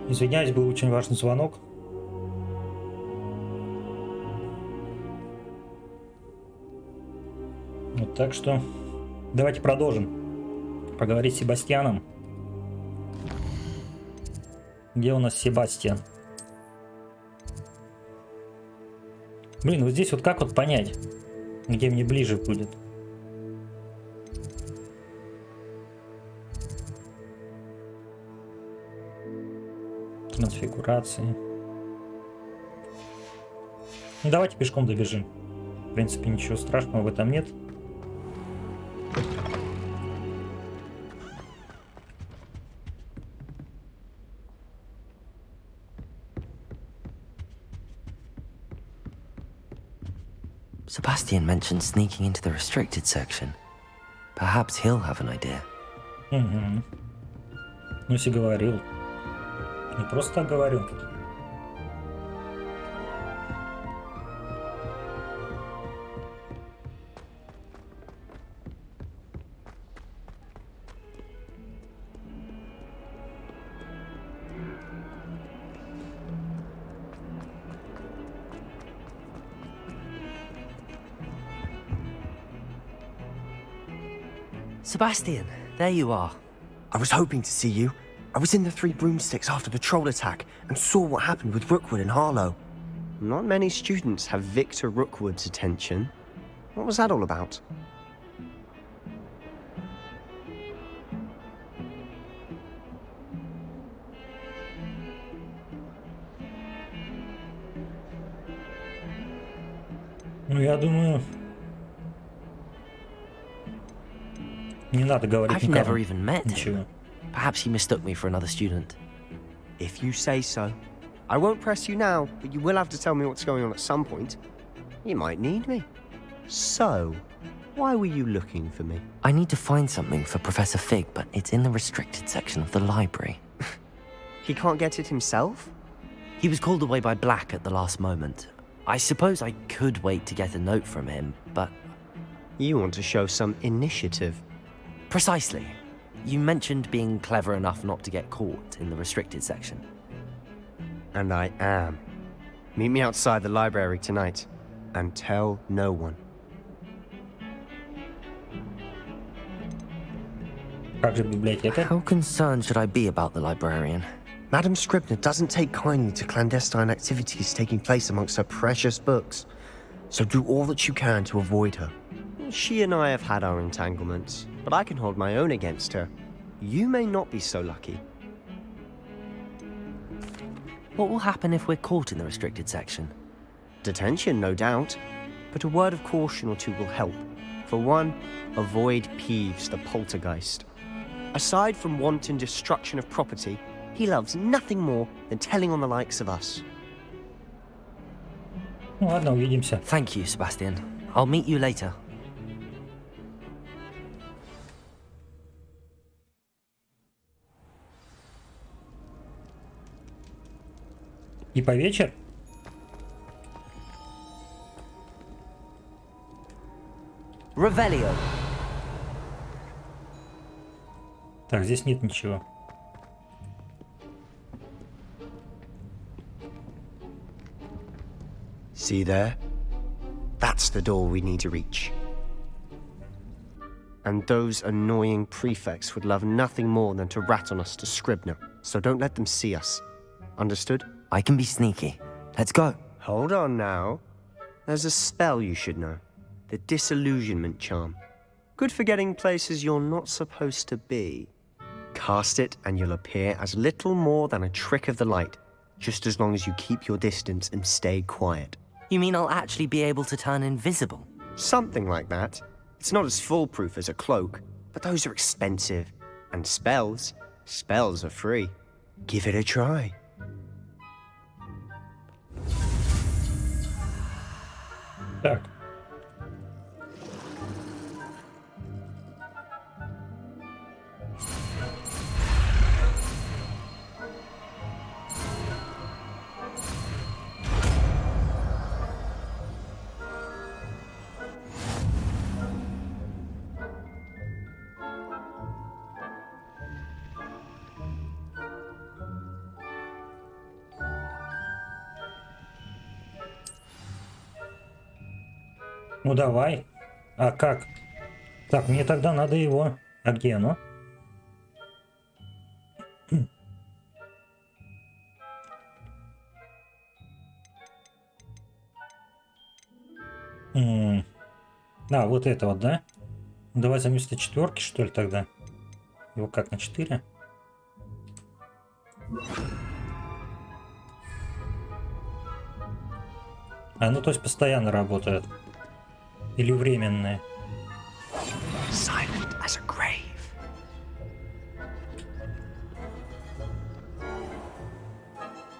Извиняюсь, был очень важный звонок. Вот, так что давайте продолжим поговорить с Себастьяном. Где у нас Себастьян? Блин, вот здесь вот как вот понять, где мне ближе будет? Трансфигурации. Ну, давайте пешком добежим. В принципе, ничего страшного в этом нет. Sebastian mentioned sneaking into the restricted section. Perhaps he'll have an idea. Угу. Ну, если говорил. Не просто так говорю. Sebastian, there you are. I was hoping to see you. I was in the Three Broomsticks after the troll attack and saw what happened with Rookwood and Harlow. Not many students have Victor Rookwood's attention. What was that all about? Ну, я думаю, не надо говорить I've никому. never even met Ничего. him. Perhaps he mistook me for another student. If you say so. I won't press you now, but you will have to tell me what's going on at some point. You might need me. So, why were you looking for me? I need to find something for Professor Fig, but it's in the restricted section of the library. He can't get it himself? He was called away by Black at the last moment. I suppose I could wait to get a note from him, but... You want to show some initiative. Precisely. You mentioned being clever enough not to get caught in the restricted section. And I am. Meet me outside the library tonight, and tell no one. How concerned should I be about the librarian? Madam Scribner doesn't take kindly to clandestine activities taking place amongst her precious books, so do all that you can to avoid her. She and I have had our entanglements, but I can hold my own against her. You may not be so lucky. What will happen if we're caught in the restricted section? Detention, no doubt, but a word of caution or two will help. For one, avoid Peeves, the poltergeist. Aside from wanton destruction of property, he loves nothing more than telling on the likes of us. Ну ладно, увидимся. Thank you, Sebastian. I'll meet you later. Типа вечер? Revelio. Так, здесь нет ничего. See there? That's the door we need to reach. And those annoying prefects would love nothing more than to rat on us to Scribner, so don't let them see us. Understood? I can be sneaky. Let's go. Hold on now. There's a spell you should know. The Disillusionment Charm. Good for getting places you're not supposed to be. Cast it and you'll appear as little more than a trick of the light, just as long as you keep your distance and stay quiet. You mean I'll actually be able to turn invisible? Something like that. It's not as foolproof as a cloak, but those are expensive. And spells are free. Give it a try. Так. Ну давай. А как? Так, мне тогда надо его. А где оно? А, вот это вот, да? Давай за место четверки, что ли, тогда? Его как, на 4? А, ну то есть постоянно работает. Или временное. Silent as a grave.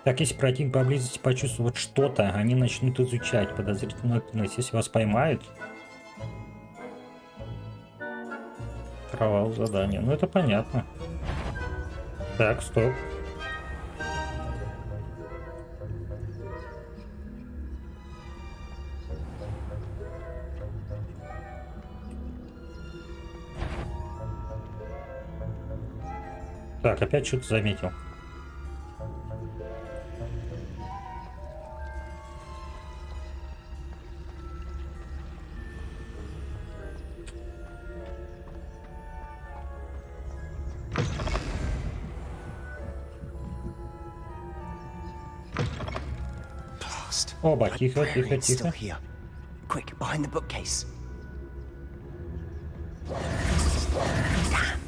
Так, если противник поблизости почувствует что-то, они начнут изучать подозрительную активность. Если вас поймают... Провал задания. Ну, это понятно. Так, стоп. Так, опять что-то заметил. Оба, тихо, тихо, Librarian's still тихо. here. Quick, behind the bookcase. Damn.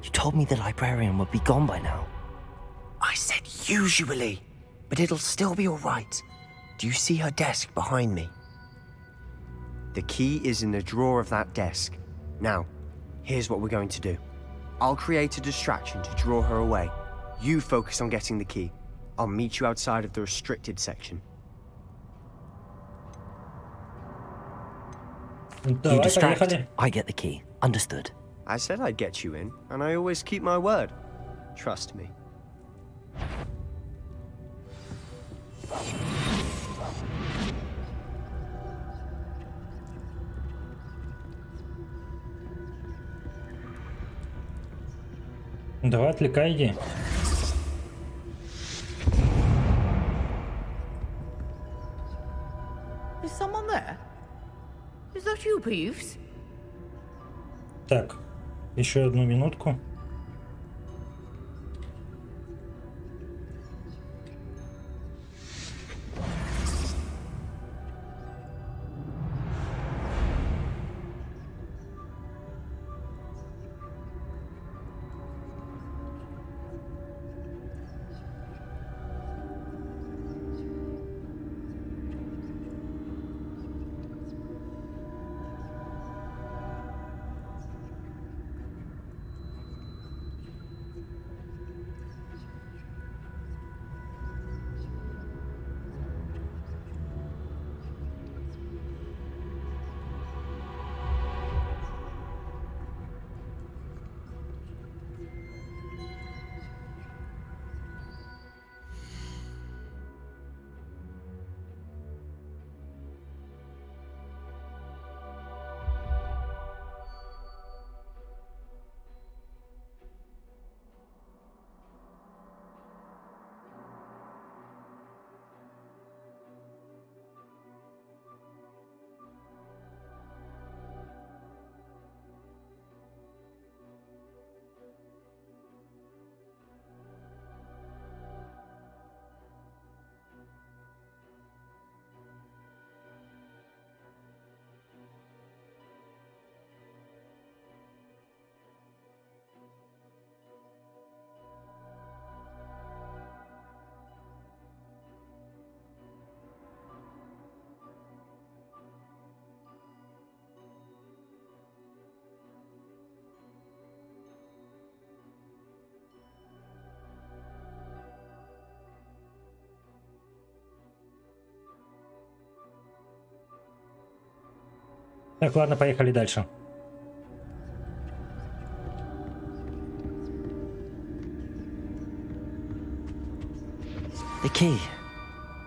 You told me the librarian would be gone by now. I said usually, but it'll still be all right. Do you see her desk behind me? The key is in the drawer of that desk. Now, here's what we're going to do. I'll create a distraction to draw her away. You focus on getting the key. I'll meet you outside of the restricted section. You Давай, distract, поехали. I get the key. Understood. I said I'd get you in, and I always keep my word. Trust me. Давай, отвлекай, иди. Is someone there? Is that you, Peeves? Так, еще одну минутку. Так, ладно, поехали дальше. The key.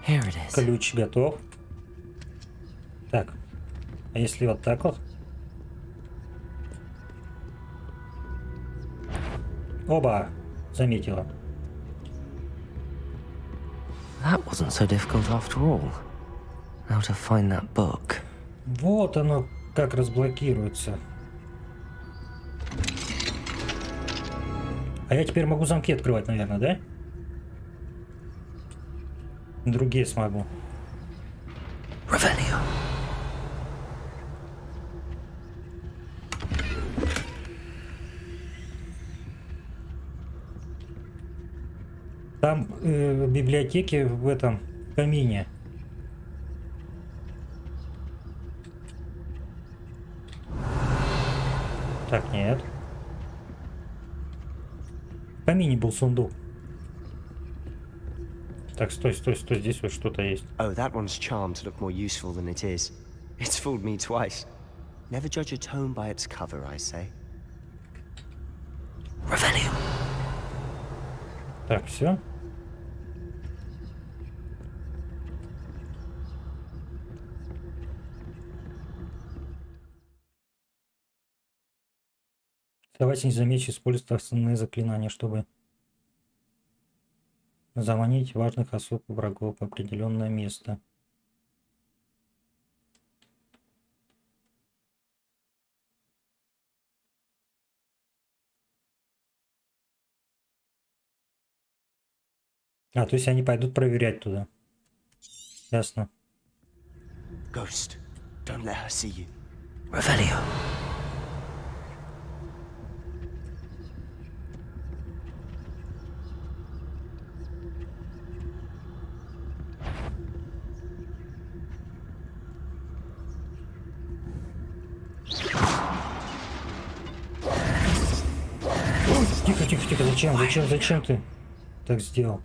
Here it is. Ключ готов. Так, а если вот так вот? Оба, заметила. That wasn't so difficult after all. Now to find that book. Вот оно как разблокируется. А я теперь могу замки открывать, наверное, да? Другие смогу. Там в библиотеке в этом камине. Так, нет. В камине был сундук. Так, стой, стой, стой, здесь вот что-то есть. Oh, that one's charmed to look more useful than it is. It's fooled me twice. Never judge a tome by its cover, I say. Так, все. Давайте не замечь, использовать основные заклинания, чтобы заманить важных особ врагов в определенное место. А, то есть они пойдут проверять туда. Ясно. Ghost, don't let her see you. Revelio. Тихо, тихо, тихо, зачем ты так сделал?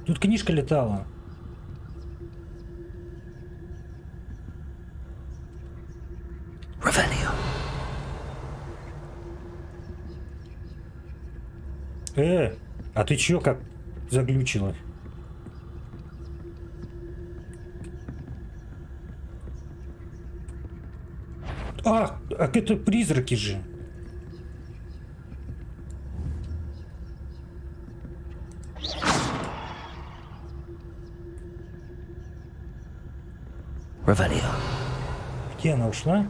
Тут книжка летала. А ты чё как заглючила? А это призраки же. Revelio. Где она ушла?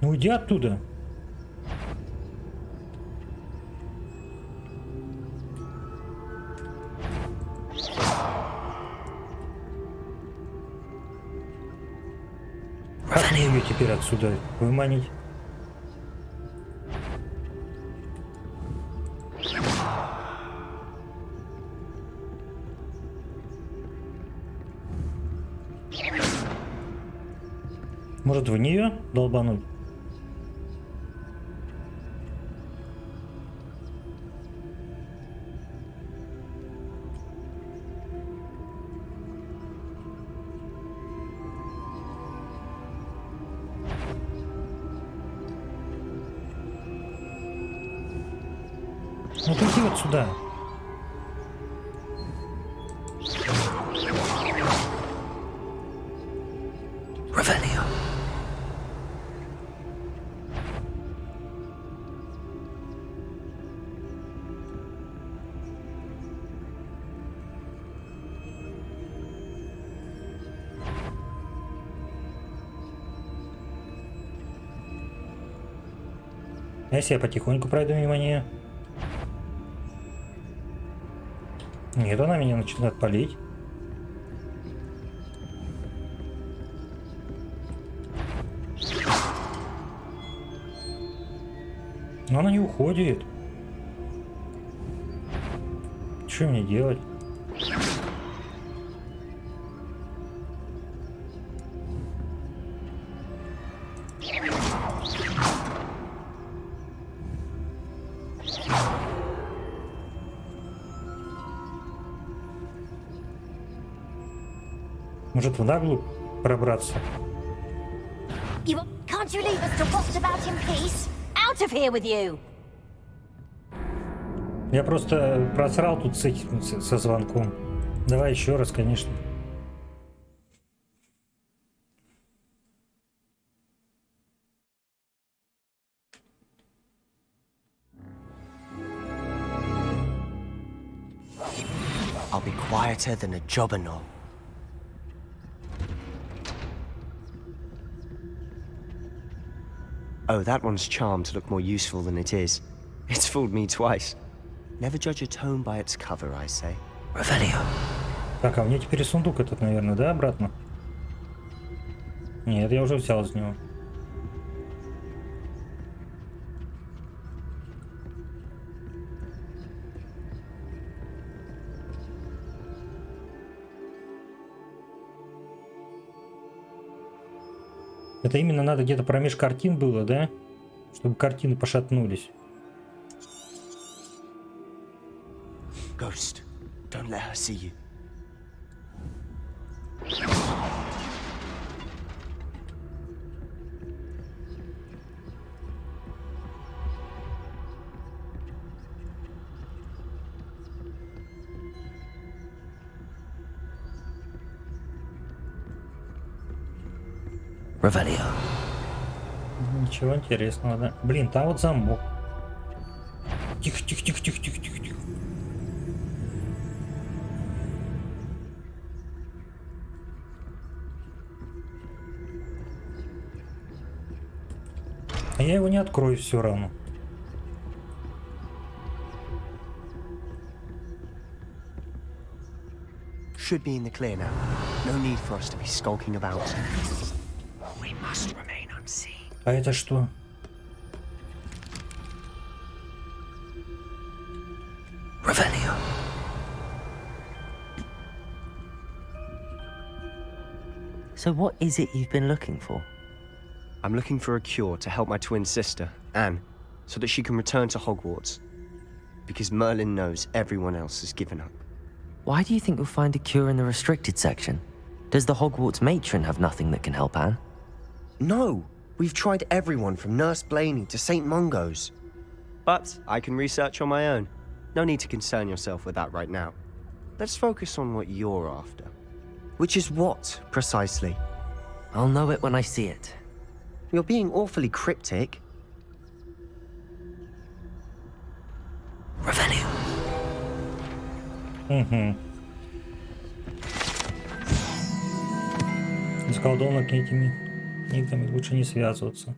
Ну уйди оттуда. Как мне ее теперь отсюда выманить? Может, в нее долбануть? Ну ты иди вот сюда. Revelio. А если я потихоньку пройду мимо нее? Нет, она меня начинает палить. Но она не уходит. Что мне делать? Может, в наглую пробраться? Can't you leave us to rot about in peace? Out of here with you! Я просто просрал тут с этим, со звонком. Давай еще раз, конечно. I'll be quieter than a jobberknoll. Oh, that one's charmed to look more useful than it is. It's fooled me twice. Never judge a tome by its cover, I say. Revelio. Так, а мне теперь сундук этот, наверное, да, обратно? Нет, я уже взял из него. Это именно надо где-то промеж картин было, да? Чтобы картины пошатнулись. Ghost, don't let her see you. Revelio. Ничего интересного, да? Блин, там вот замок. Тихо, тихо, тихо, тихо, тихо, тихо, тихо. А я его не открою все равно. Should be in the clear now. No need for us to be skulking about. We must remain unseen. А это что? Revelio. So what is it you've been looking for? I'm looking for a cure to help my twin sister, Anne, so that she can return to Hogwarts. Because Merlin knows everyone else has given up. Why do you think you'll find a cure in the restricted section? Does the Hogwarts matron have nothing that can help Anne? No! We've tried everyone from Nurse Blaney to St. Mungo's. But I can research on my own. No need to concern yourself with that right now. Let's focus on what you're after. Which is what, precisely? I'll know it when I see it. You're being awfully cryptic. Revelio. Угу. С колдунок этими никами лучше не связываться.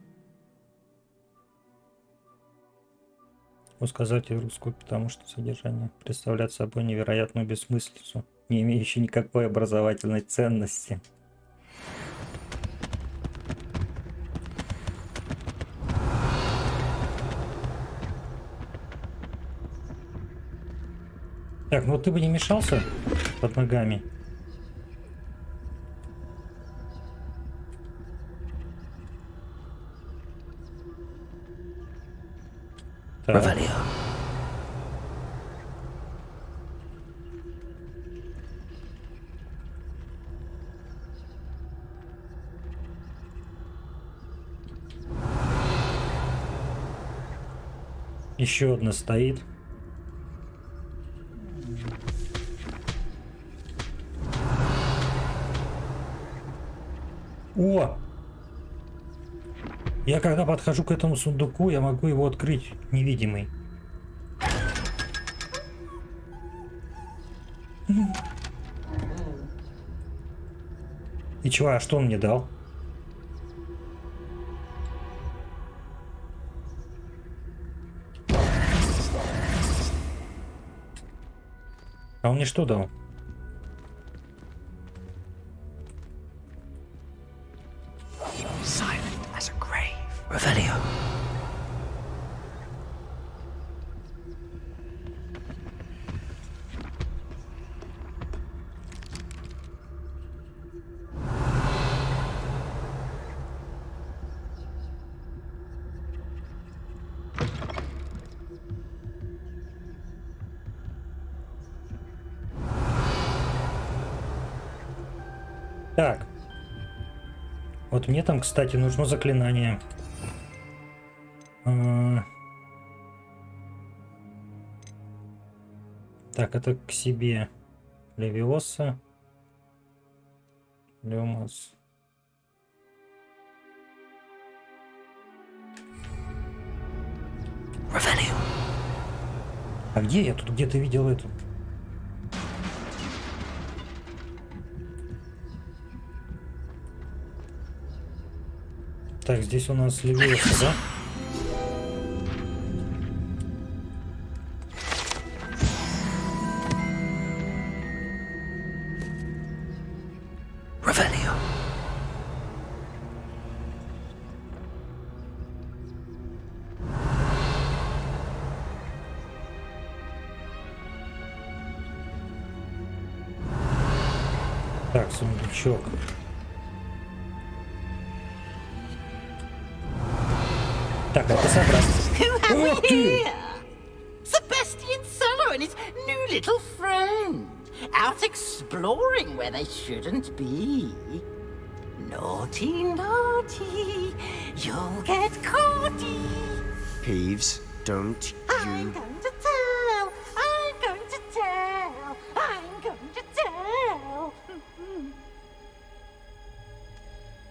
Сказать русскую, потому что содержание представляет собой невероятную бессмыслицу, не имеющую никакой образовательной ценности. Так, ну ты бы не мешался под ногами. Revelio. Еще одна стоит. О! Я когда подхожу к этому сундуку, я могу его открыть невидимый. И чего, а что он мне дал? А он мне что дал? Revelio. Так. Вот мне там, кстати, нужно заклинание. Так, это к себе. Левиоса. Люмос. Revelio. А где я тут где-то видел эту? Так, здесь у нас левиоса, да? Revelio. Так, сундучок. Так, это собрать. Who have Ух we ты! here? Sebastian Solo and his new little friend. Out exploring where they shouldn't be. Naughty, naughty. You'll get caughty. Peeves, don't I'm you... going to tell. I'm going to tell. I'm going to tell.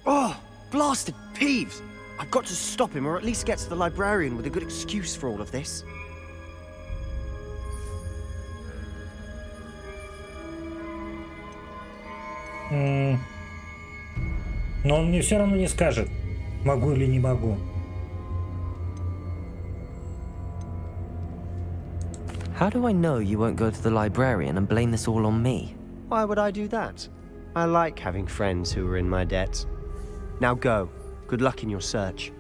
Oh, blasted Peeves! I've got to stop him, or at least get to the librarian with a good excuse for all of this. Но он мне все равно не скажет, могу или не могу. How do I know you won't go to the librarian and blame this all on me? Why would I do that? I like having friends who are in my debt. Now go. Good luck in your search.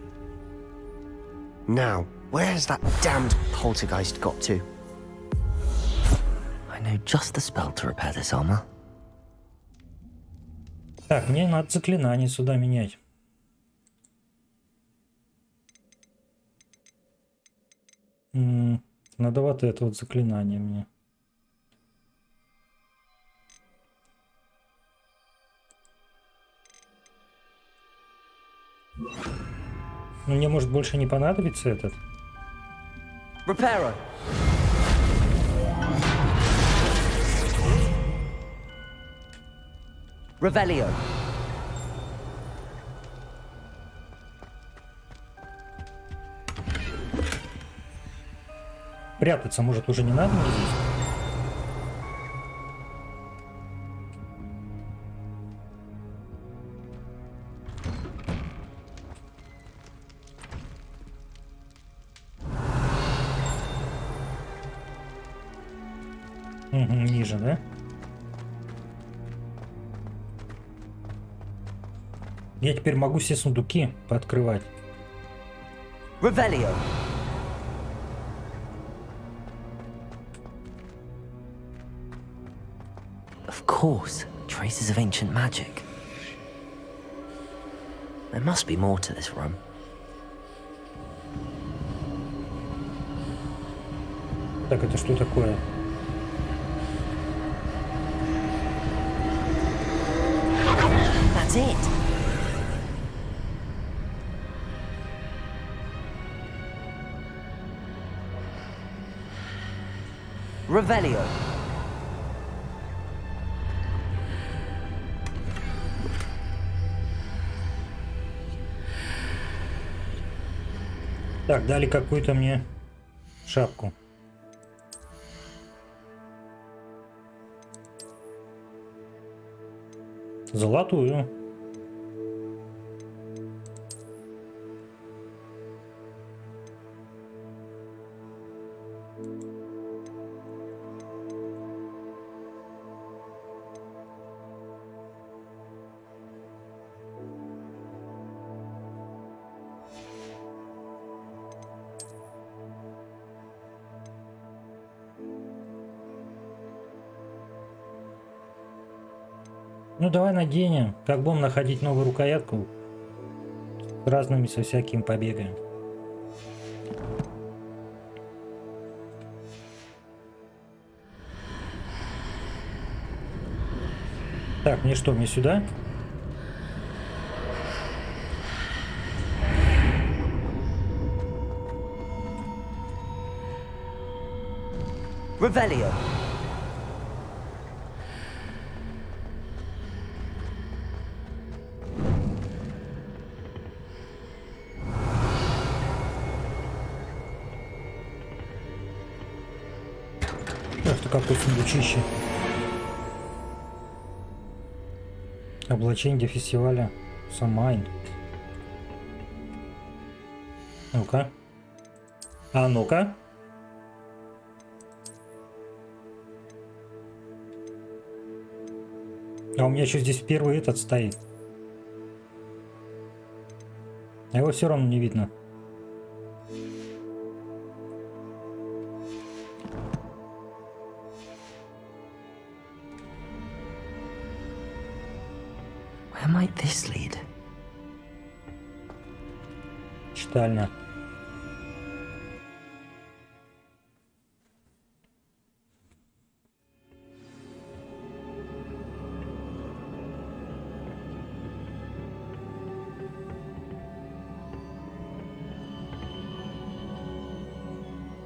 Now, where's that damned poltergeist got to? I know just the spell to repair this armor. Так, мне надо заклинание сюда менять. Надо вот это вот заклинание мне. Ну, мне, может, больше не понадобится этот? Reparo. Revelio. Прятаться, может, уже не надо мне здесь? Угу, ниже, да? Я теперь могу все сундуки пооткрывать. Revelio. Of course, traces of ancient magic. There must be more to this room. Так, это что такое? That's it. Revelio. Так, дали какую-то мне шапку. Золотую. Ну давай наденем, как будем находить новую рукоятку, с разными со всякими побегаем. Так, мне что, мне сюда? Revelio. Ах ты, какой сундучище. Облачение для фестиваля Самайн. Ну-ка. А ну-ка. А у меня еще здесь впервые этот стоит. А его все равно не видно. Where might this lead? Читальня.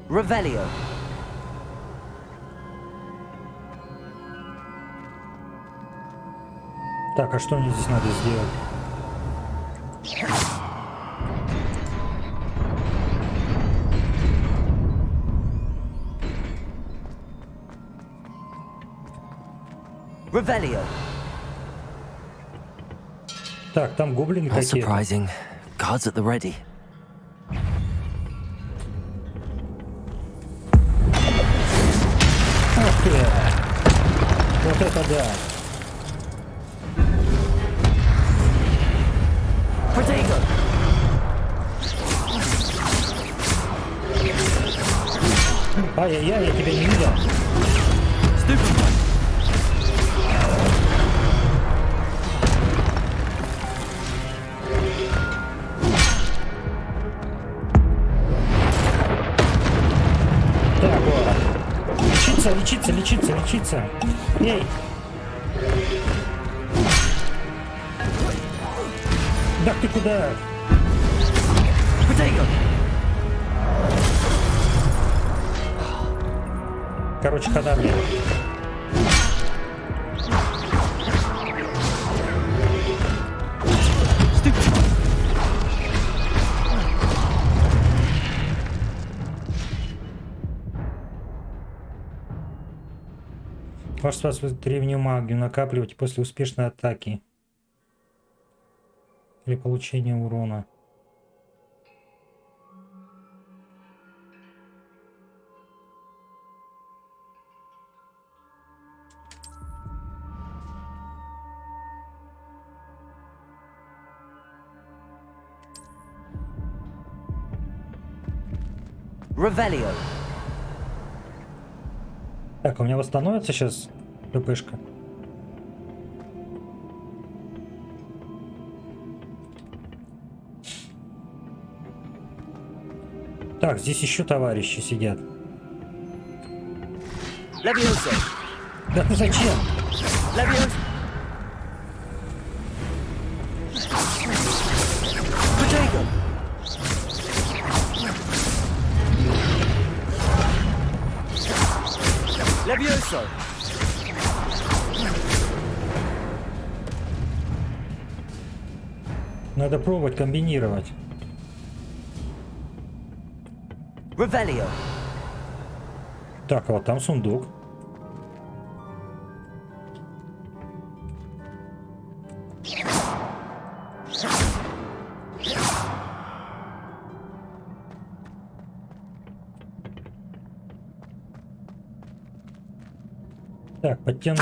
Revelio. Так, а что мне здесь надо сделать? Revelio. Так, там гоблины Not какие-то. surprising. Guards at the ready. Ах ты! Вот это да! Protego. Ай-яй-яй, я тебя не видел. Так, вот. Лечиться, лечиться, лечиться, лечиться. Эй! Да ты куда? Короче, хода мне. Может способствовать древнюю магию накапливать после успешной атаки или получения урона. Revelio. Так, у меня восстановится сейчас ППшка. Так, здесь еще товарищи сидят. Levioso. Да ты зачем? Levioso. Protego. Levioso. Надо пробовать комбинировать. Revelio. Так, а вот там сундук. Так, подтянуть.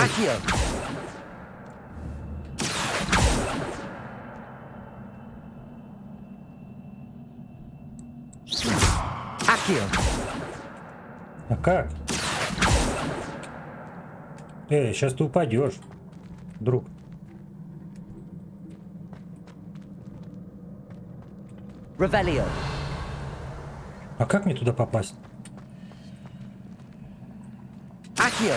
А как? Сейчас ты упадешь, друг. Revelio. А как мне туда попасть? Accio.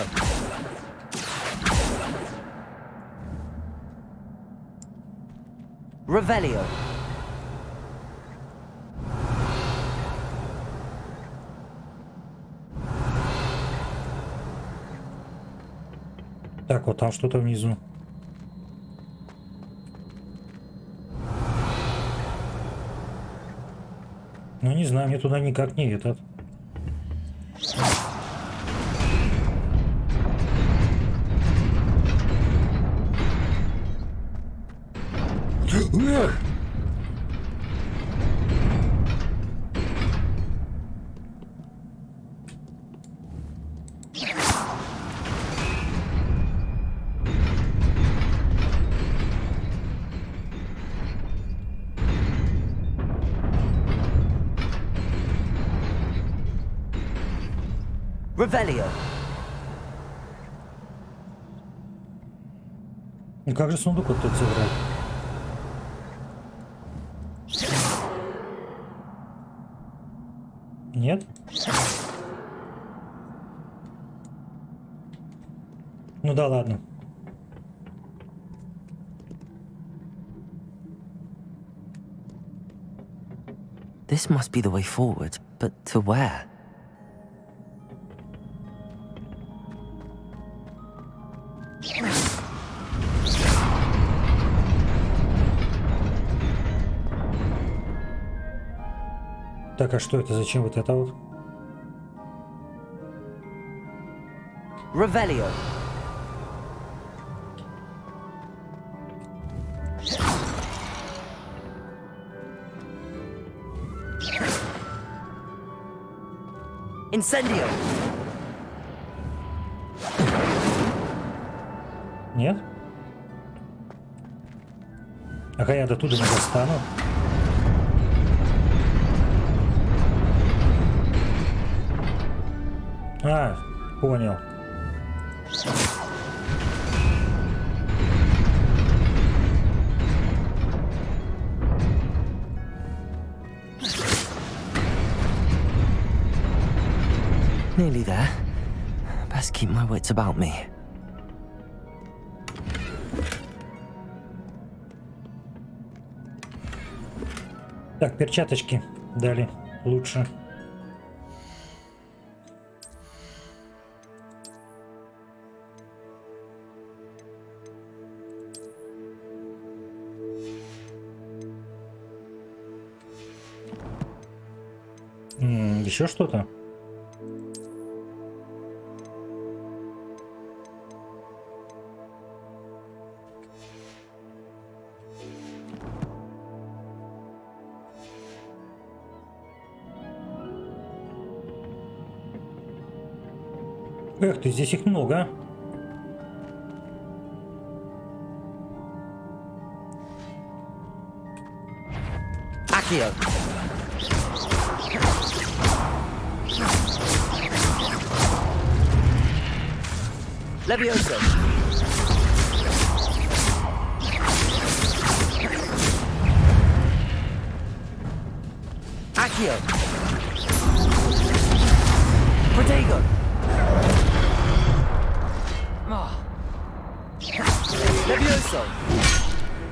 Revelio. Так, вот там что-то внизу. Ну, не знаю, мне туда никак не этот. Revelio. Ну как же сундук вот тут забрать? Нет? Ну да ладно. This must be the way forward, but to where? Так, а что это? Зачем вот это вот? Revelio. Incendio. Нет? Ага, я до туда не достану. А, понял. Nearly there. Best keep my wits about me. Так, перчаточки дали лучше. Еще что-то? Эх ты, здесь их много. Accio. Levioso. Accio. Protego. Levioso.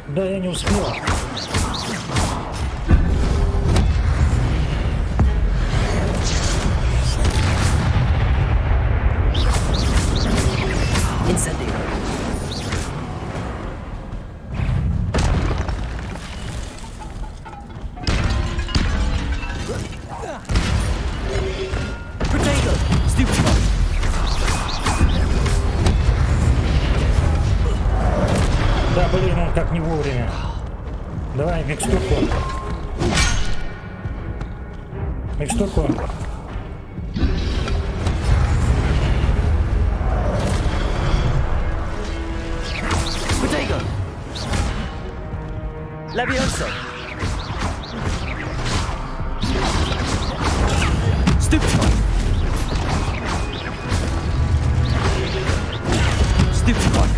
Да, я не успел. Incendio. Protego. Stupefy. Да, блин, он как не вовремя. Давай, микстурку. Микстурку. Protego. Levioso. Stupefy. Stupefy.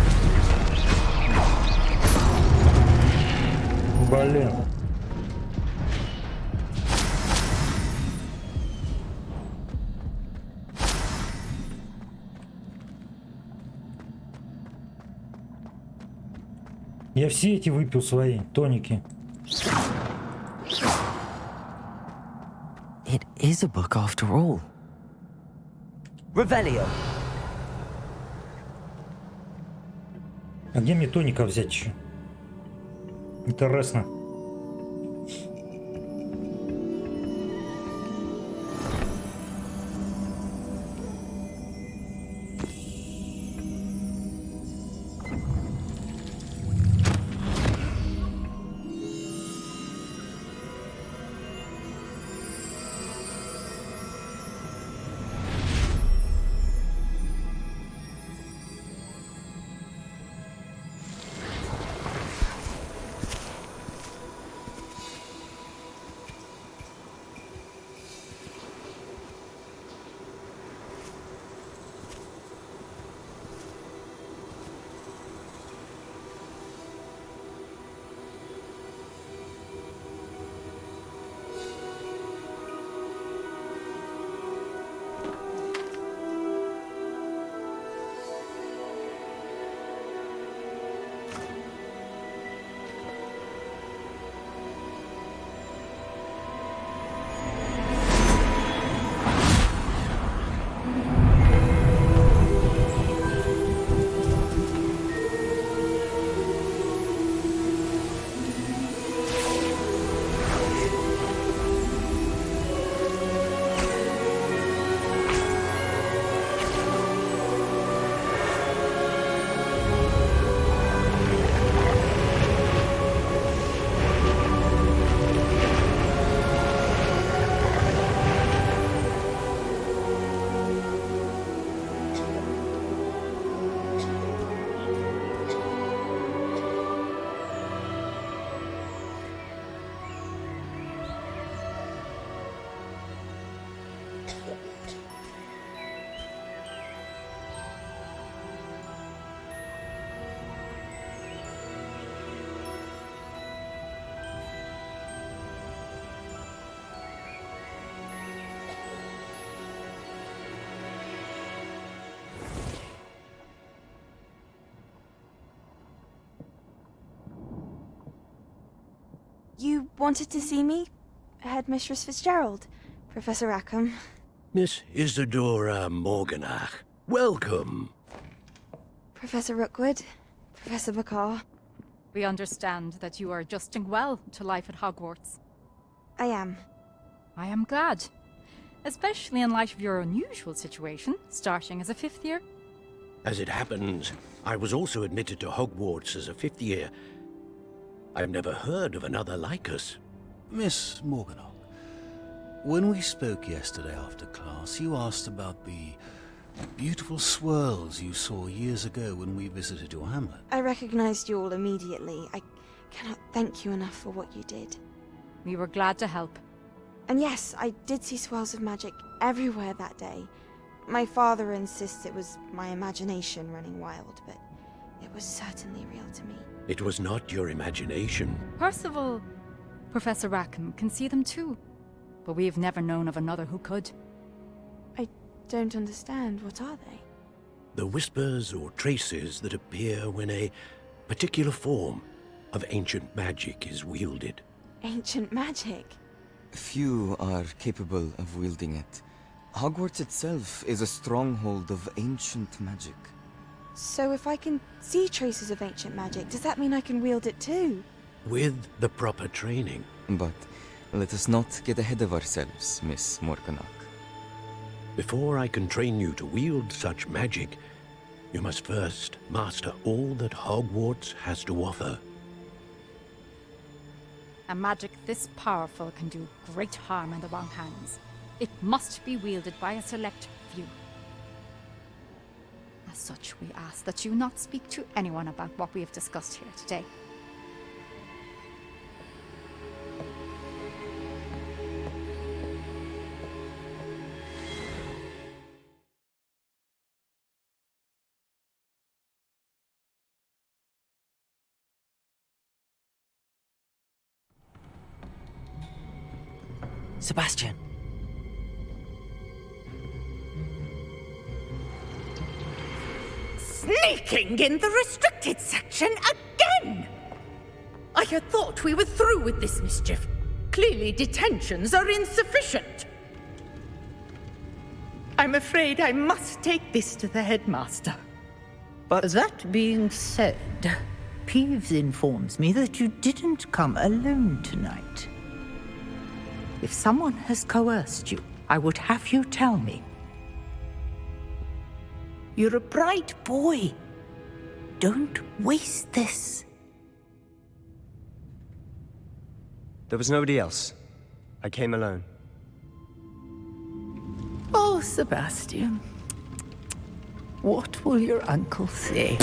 Блин. Я все эти выпил свои тоники. It is a book after all. Revelio. А где мне тоника взять еще? Интересно. You wanted to see me? Headmistress Fitzgerald, Professor Rackham. Miss Isadora Morganach, welcome. Professor Rookwood, Professor Bakar. We understand that you are adjusting well to life at Hogwarts. I am. I am glad. Especially in light of your unusual situation, starting as a 5th year. As it happens, I was also admitted to Hogwarts as a 5th year. I've never heard of another like us. Miss Morganach, when we spoke yesterday after class, you asked about the beautiful swirls you saw years ago when we visited your hamlet. I recognized you all immediately. I cannot thank you enough for what you did. We were glad to help. And yes, I did see swirls of magic everywhere that day. My father insists it was my imagination running wild, but it was certainly real to me. It was not your imagination. Percival, Professor Rackham can see them too. But we have never known of another who could. I don't understand. What are they? The whispers or traces that appear when a particular form of ancient magic is wielded. Ancient magic? Few are capable of wielding it. Hogwarts itself is a stronghold of ancient magic. So if I can see traces of ancient magic, does that mean I can wield it too? With the proper training. But let us not get ahead of ourselves, Miss Morganach. Before I can train you to wield such magic, you must first master all that Hogwarts has to offer. A magic this powerful can do great harm in the wrong hands. It must be wielded by a select few. As such, we ask that you not speak to anyone about what we have discussed here today. Sebastian. Sneaking in the restricted section again! I had thought we were through with this mischief. Clearly detentions are insufficient. I'm afraid I must take this to the headmaster. But that being said, Peeves informs me that you didn't come alone tonight. If someone has coerced you, I would have you tell me. You're a bright boy. Don't waste this. There was nobody else. I came alone. Oh, Sebastian. What will your uncle say?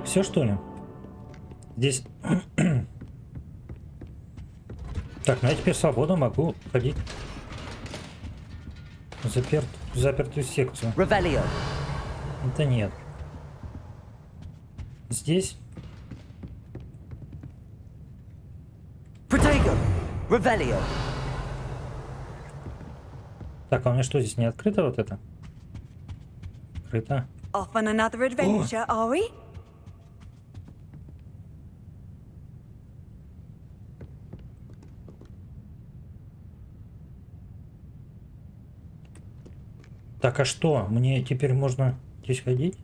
Все, что ли? Здесь... Так, ну я теперь свободно могу ходить в запертую секцию. Revelio. Это нет. Здесь... Protego. Revelio. Так, а у меня что, здесь не открыто вот это? Открыто. Off on another adventure, are we? Так, а что? Мне теперь можно здесь ходить?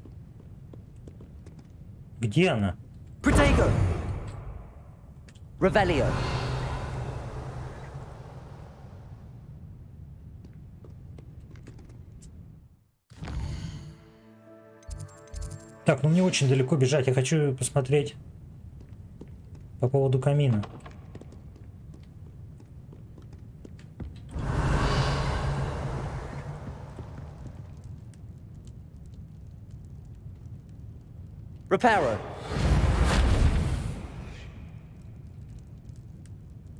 Где она? Protego. Revelio. Так, ну мне очень далеко бежать. Я хочу посмотреть по поводу камина. Reparo.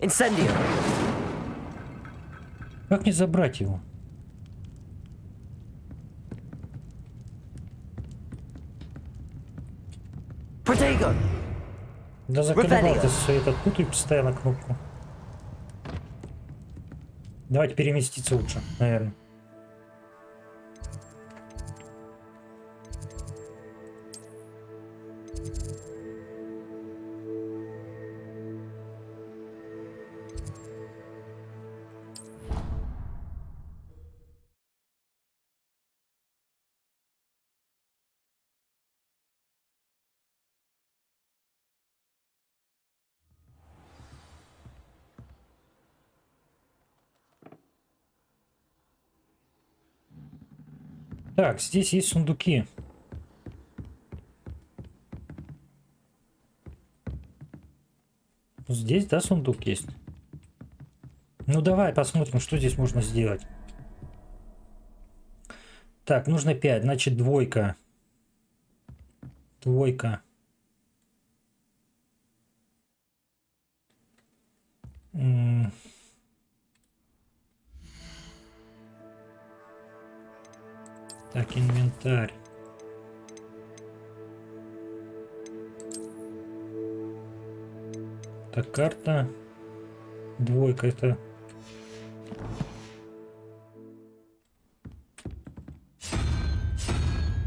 Incendio. Как мне забрать его? Reveligo. Да заколебал ты свою этот путь и постоянно кнопку. Давайте переместиться лучше, наверное. Так, здесь есть сундуки. Здесь, да, сундук есть? Ну, давай посмотрим, что здесь можно сделать. Так, нужно 5, значит, двойка. Двойка. Так, инвентарь. Так, карта. Двойка это...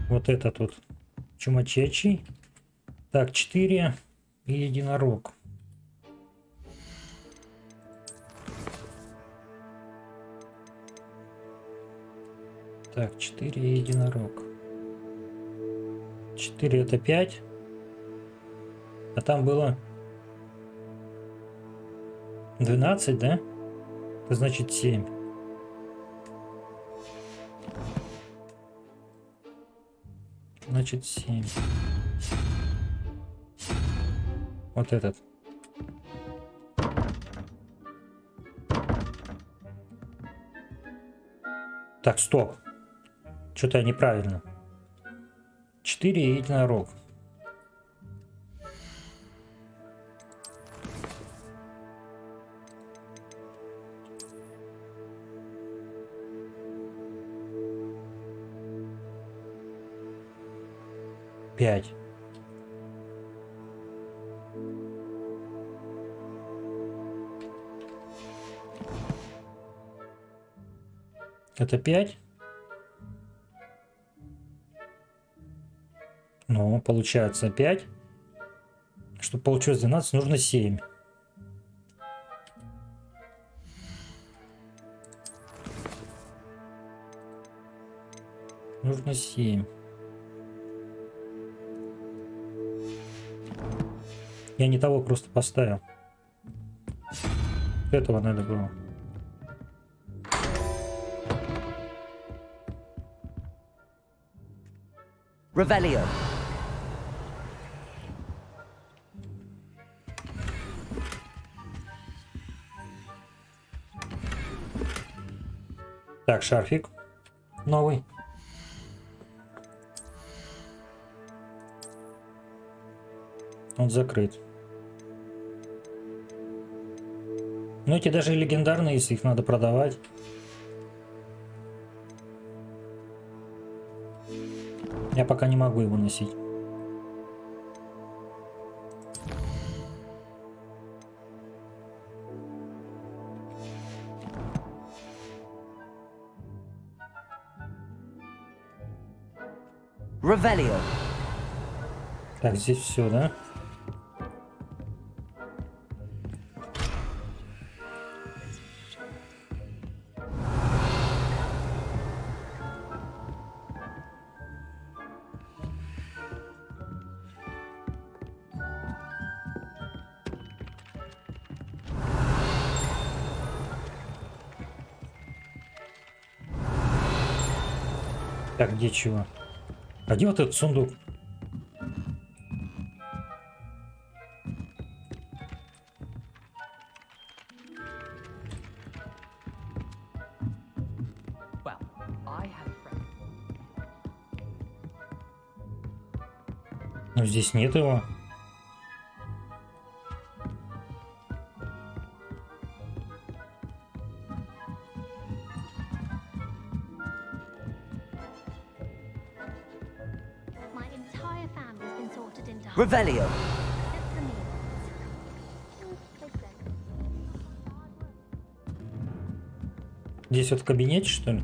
Вот это тут. Чумачечий. Так, 4 и единорог. Так, 4 и единорог. 4 это 5. А там было 12, да? Это значит 7. Значит 7. Вот этот. Так, стоп. Что-то я неправильно. 4 и единорог. Пять. Это 5. Ну, получается 5. Чтобы получилось 12, нужно 7. Нужно 7. Я не того просто поставил. Этого надо было. Revelio. Так, шарфик новый. Он закрыт. Ну, эти даже легендарные, если их надо продавать. Я пока не могу его носить. Revelio. Так, здесь все, да? Так, где чего? А где вот этот сундук? Ну, здесь нет его. My entire family's been sorted into Revelio. Здесь вот в кабинете, что ли?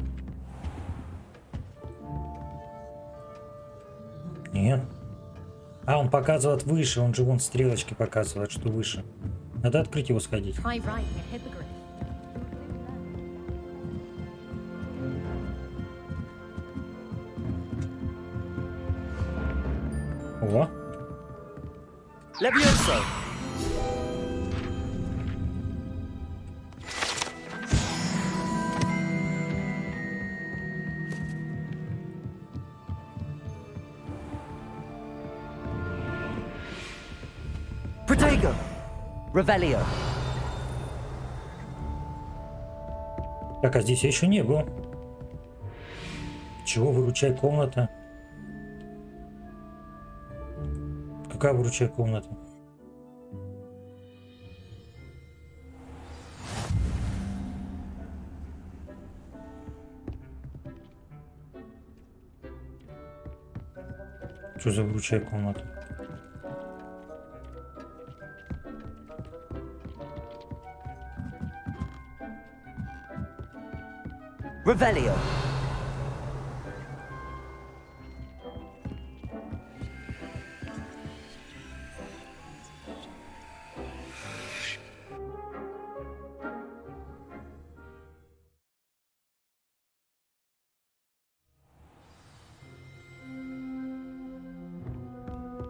Нет. А, он показывает выше, он же вон стрелочки показывает, что выше. Надо открыть его, сходить. О. Levioso. Protego. Revelio. Так, а здесь я еще не был. Чего, выручай комната? Какая выручай комната? Что за выручай комната? Revelio.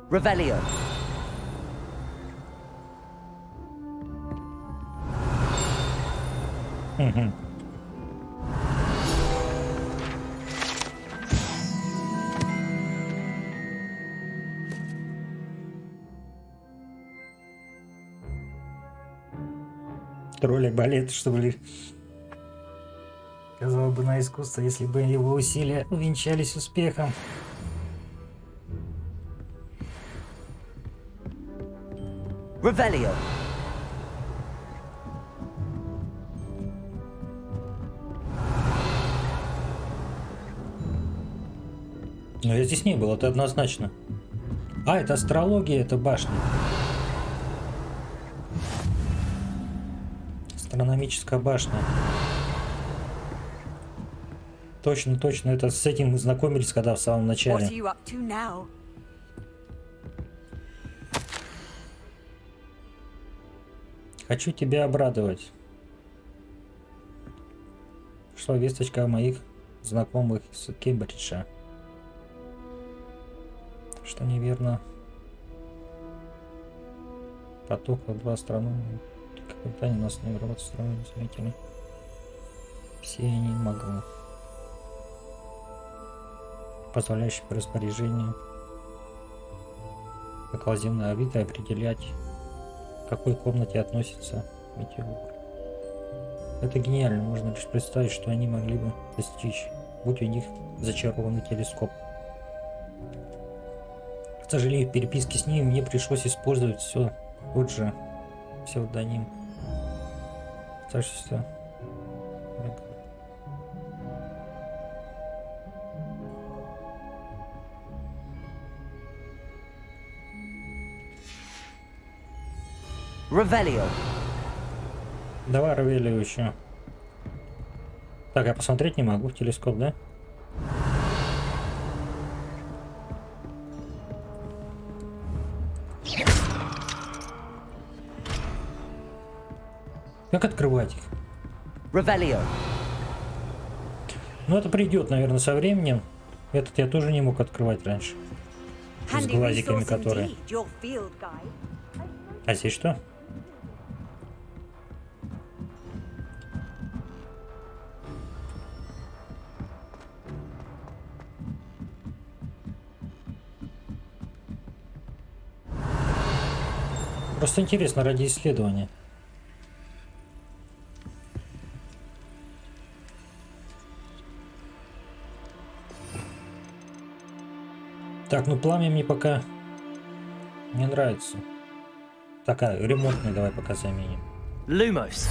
Revelio. Угу. Троллик балет, что ли? Казалось бы, на искусство, если бы его усилия увенчались успехом. Revelio. Но я здесь не был, это однозначно. А, это астрология, это башня. Астрономическая башня. Точно, точно, это с этим мы знакомились, когда в самом начале. What are you up to now? Хочу тебя обрадовать. Пришла весточка о моих знакомых из Кембриджа. Что неверно. Поток в 2 астрономии. Когда они нас не работают, строят, заметили. Все они могут. Позволяющие по распоряжению околоземной орбиты определять, к какой комнате относится метеор. Это гениально, можно лишь представить, что они могли бы достичь, будь у них зачарованный телескоп. К сожалению, в переписке с ними мне пришлось использовать все тот же псевдоним. Старшество. Revelio. Давай Ревелио еще. Так, я посмотреть не могу в телескоп, да? Как открывать их? Revelio. Ну, это придет, наверное, со временем. Этот я тоже не мог открывать раньше. С глазиками, которые. А здесь что? Просто интересно ради исследования. Так, ну пламя мне пока не нравится. Такая, ремонтный давай пока заменим. Lumos.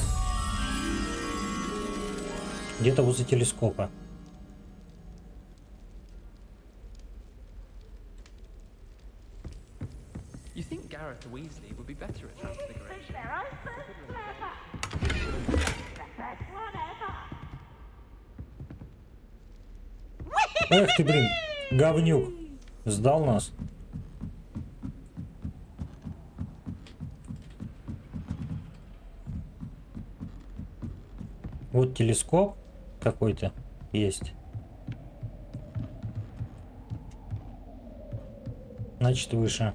Где-то возле телескопа. Dr. Weasley would be better at transfiguration. Эх ты, блин, говнюк. Сдал нас. Вот телескоп какой-то есть. Значит, выше.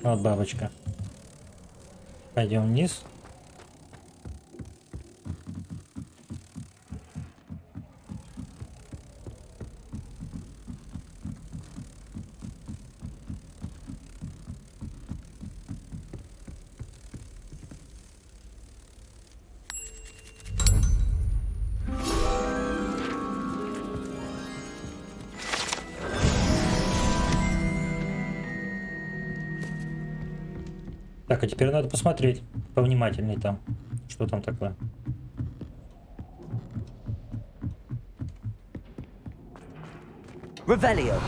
Вот бабочка. Пойдем вниз. Так, а теперь надо посмотреть повнимательней там, что там такое. Revelio.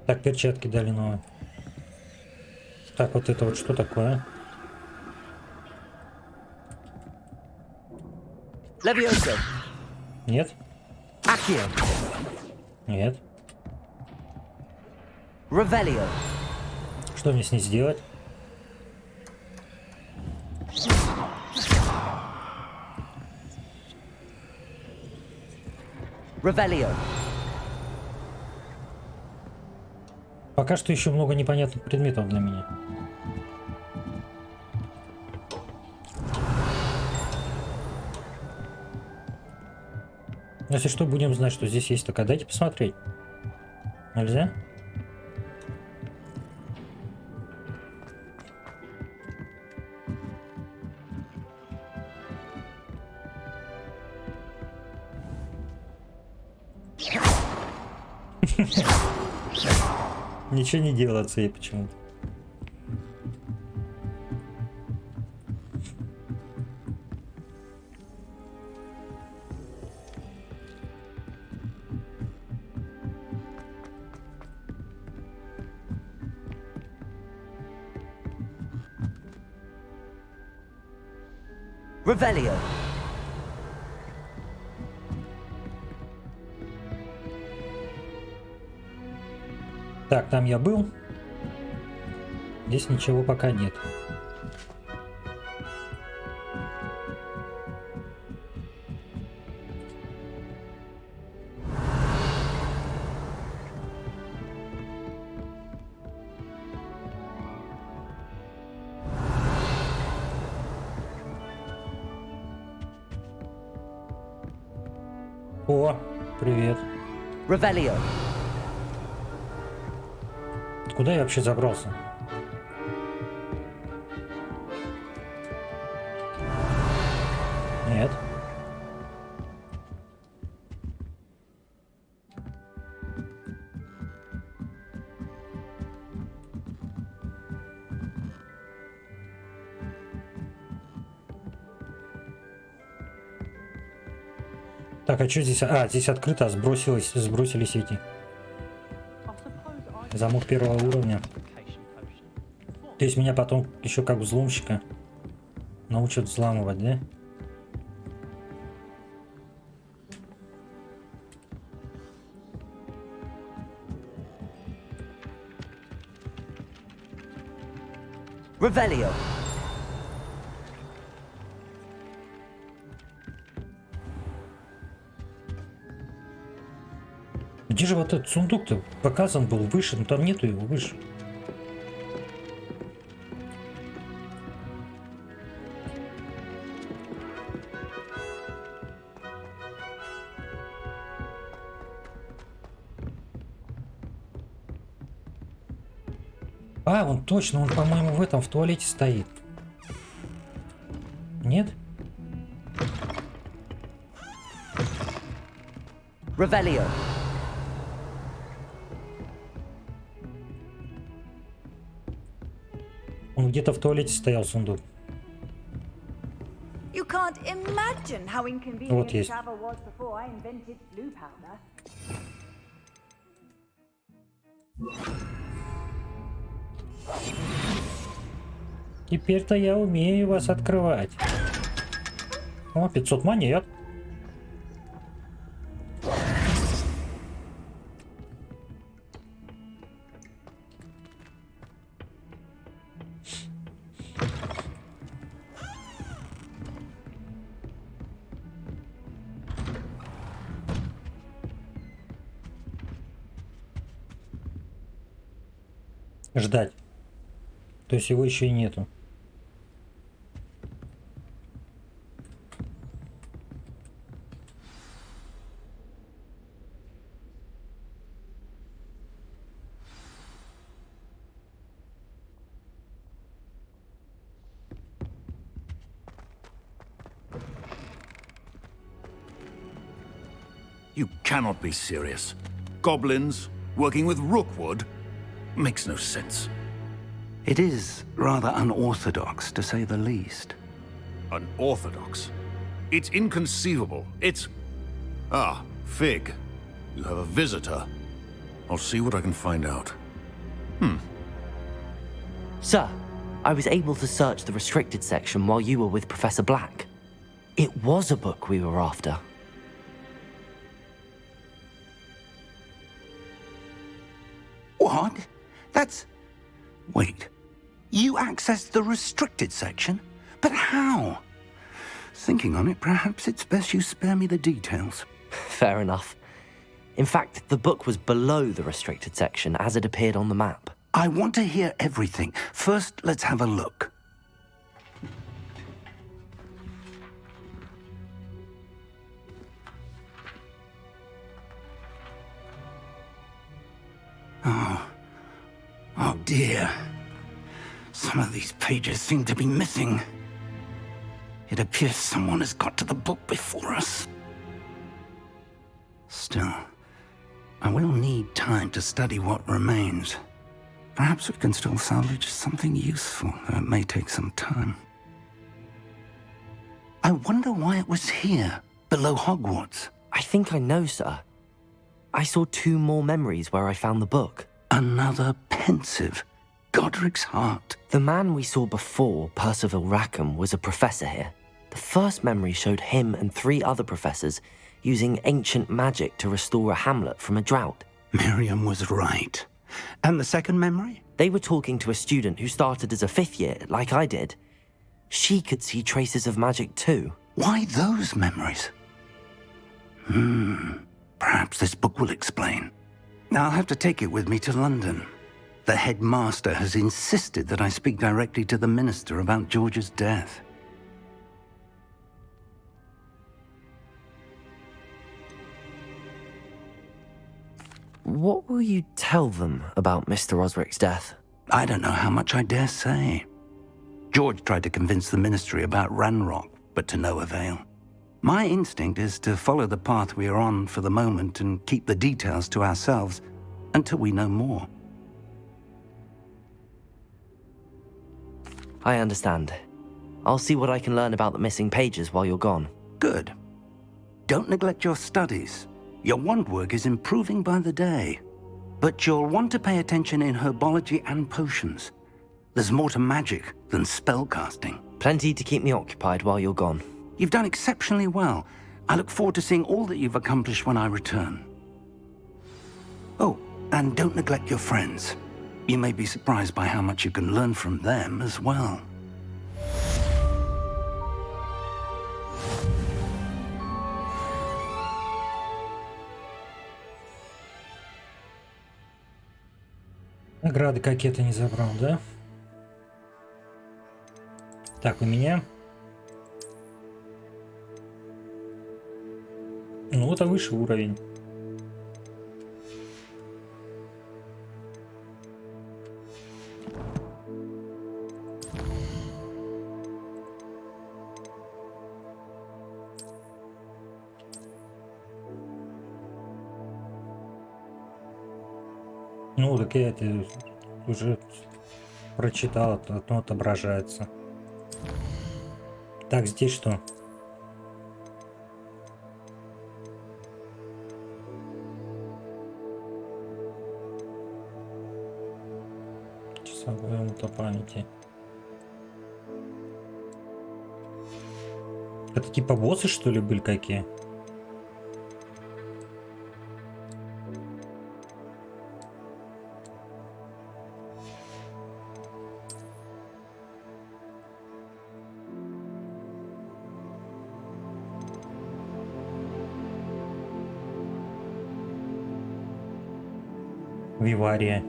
Так, перчатки дали новые. Так, вот это вот что такое? Levioso. Нет? Accio. Нет. Revelio. Что мне с ней сделать? Revelio. Пока что еще много непонятных предметов для меня. Если что, будем знать, что здесь есть. Так, а дайте посмотреть. Нельзя? Ничего не делается ей почему-то. Revelio. Так, там я был. Здесь ничего пока нет. О, привет. Revelio. Куда я вообще забрался? Нет. Так, а что здесь? А, здесь открыто, сбросились эти. Замок первого уровня. То есть меня потом еще как взломщика научат взламывать, да? Revelio. Где же вот этот сундук-то показан был выше, но там нету его выше. А, он точно, он, по-моему, в этом, в туалете стоит. Нет? Revelio. Где-то в туалете стоял сундук. You can't imagine how Вот inconvenient есть. travel was before I invented blue powder. Теперь-то я умею вас открывать. О, 500 монет. Ждать. То есть его еще и нету. You cannot be serious. Goblins working with Rookwood makes no sense. It is rather unorthodox, to say the least. Unorthodox? It's inconceivable. It's... Ah, Fig. You have a visitor. I'll see what I can find out. Sir, I was able to search the restricted section while you were with Professor Black. It was a book we were after. What? That's... Wait. You accessed the restricted section? But how? Thinking on it, perhaps it's best you spare me the details. Fair enough. In fact, the book was below the restricted section as it appeared on the map. I want to hear everything. First, let's have a look. Oh dear. Some of these pages seem to be missing. It appears someone has got to the book before us. Still, I will need time to study what remains. Perhaps we can still salvage something useful, though it may take some time. I wonder why it was here, below Hogwarts. I think I know, sir. I saw 2 more memories where I found the book. Another pensive. Godric's heart. The man we saw before, Percival Rackham, was a professor here. The first memory showed him and 3 other professors using ancient magic to restore a hamlet from a drought. Miriam was right. And the second memory? They were talking to a student who started as a 5th year, like I did. She could see traces of magic too. Why those memories? Perhaps this book will explain. I'll have to take it with me to London. The headmaster has insisted that I speak directly to the minister about George's death. What will you tell them about Mr. Osric's death? I don't know how much I dare say. George tried to convince the ministry about Ranrock, but to no avail. My instinct is to follow the path we are on for the moment and keep the details to ourselves until we know more. I understand. I'll see what I can learn about the missing pages while you're gone. Good. Don't neglect your studies. Your wand work is improving by the day. But you'll want to pay attention in herbology and potions. There's more to magic than spellcasting. Plenty to keep me occupied while you're gone. You've done exceptionally well. I look forward to seeing all that you've accomplished when I return. Oh, and don't neglect your friends. You may be surprised by how much you can learn from them as well. Награды какие-то не забрал, да? Так, у меня... Ну, это высший уровень. Ну, так я это уже прочитал, оно отображается. Так, здесь что? Часовая минута памяти. Это типа боссы, что ли, были какие? Вивария.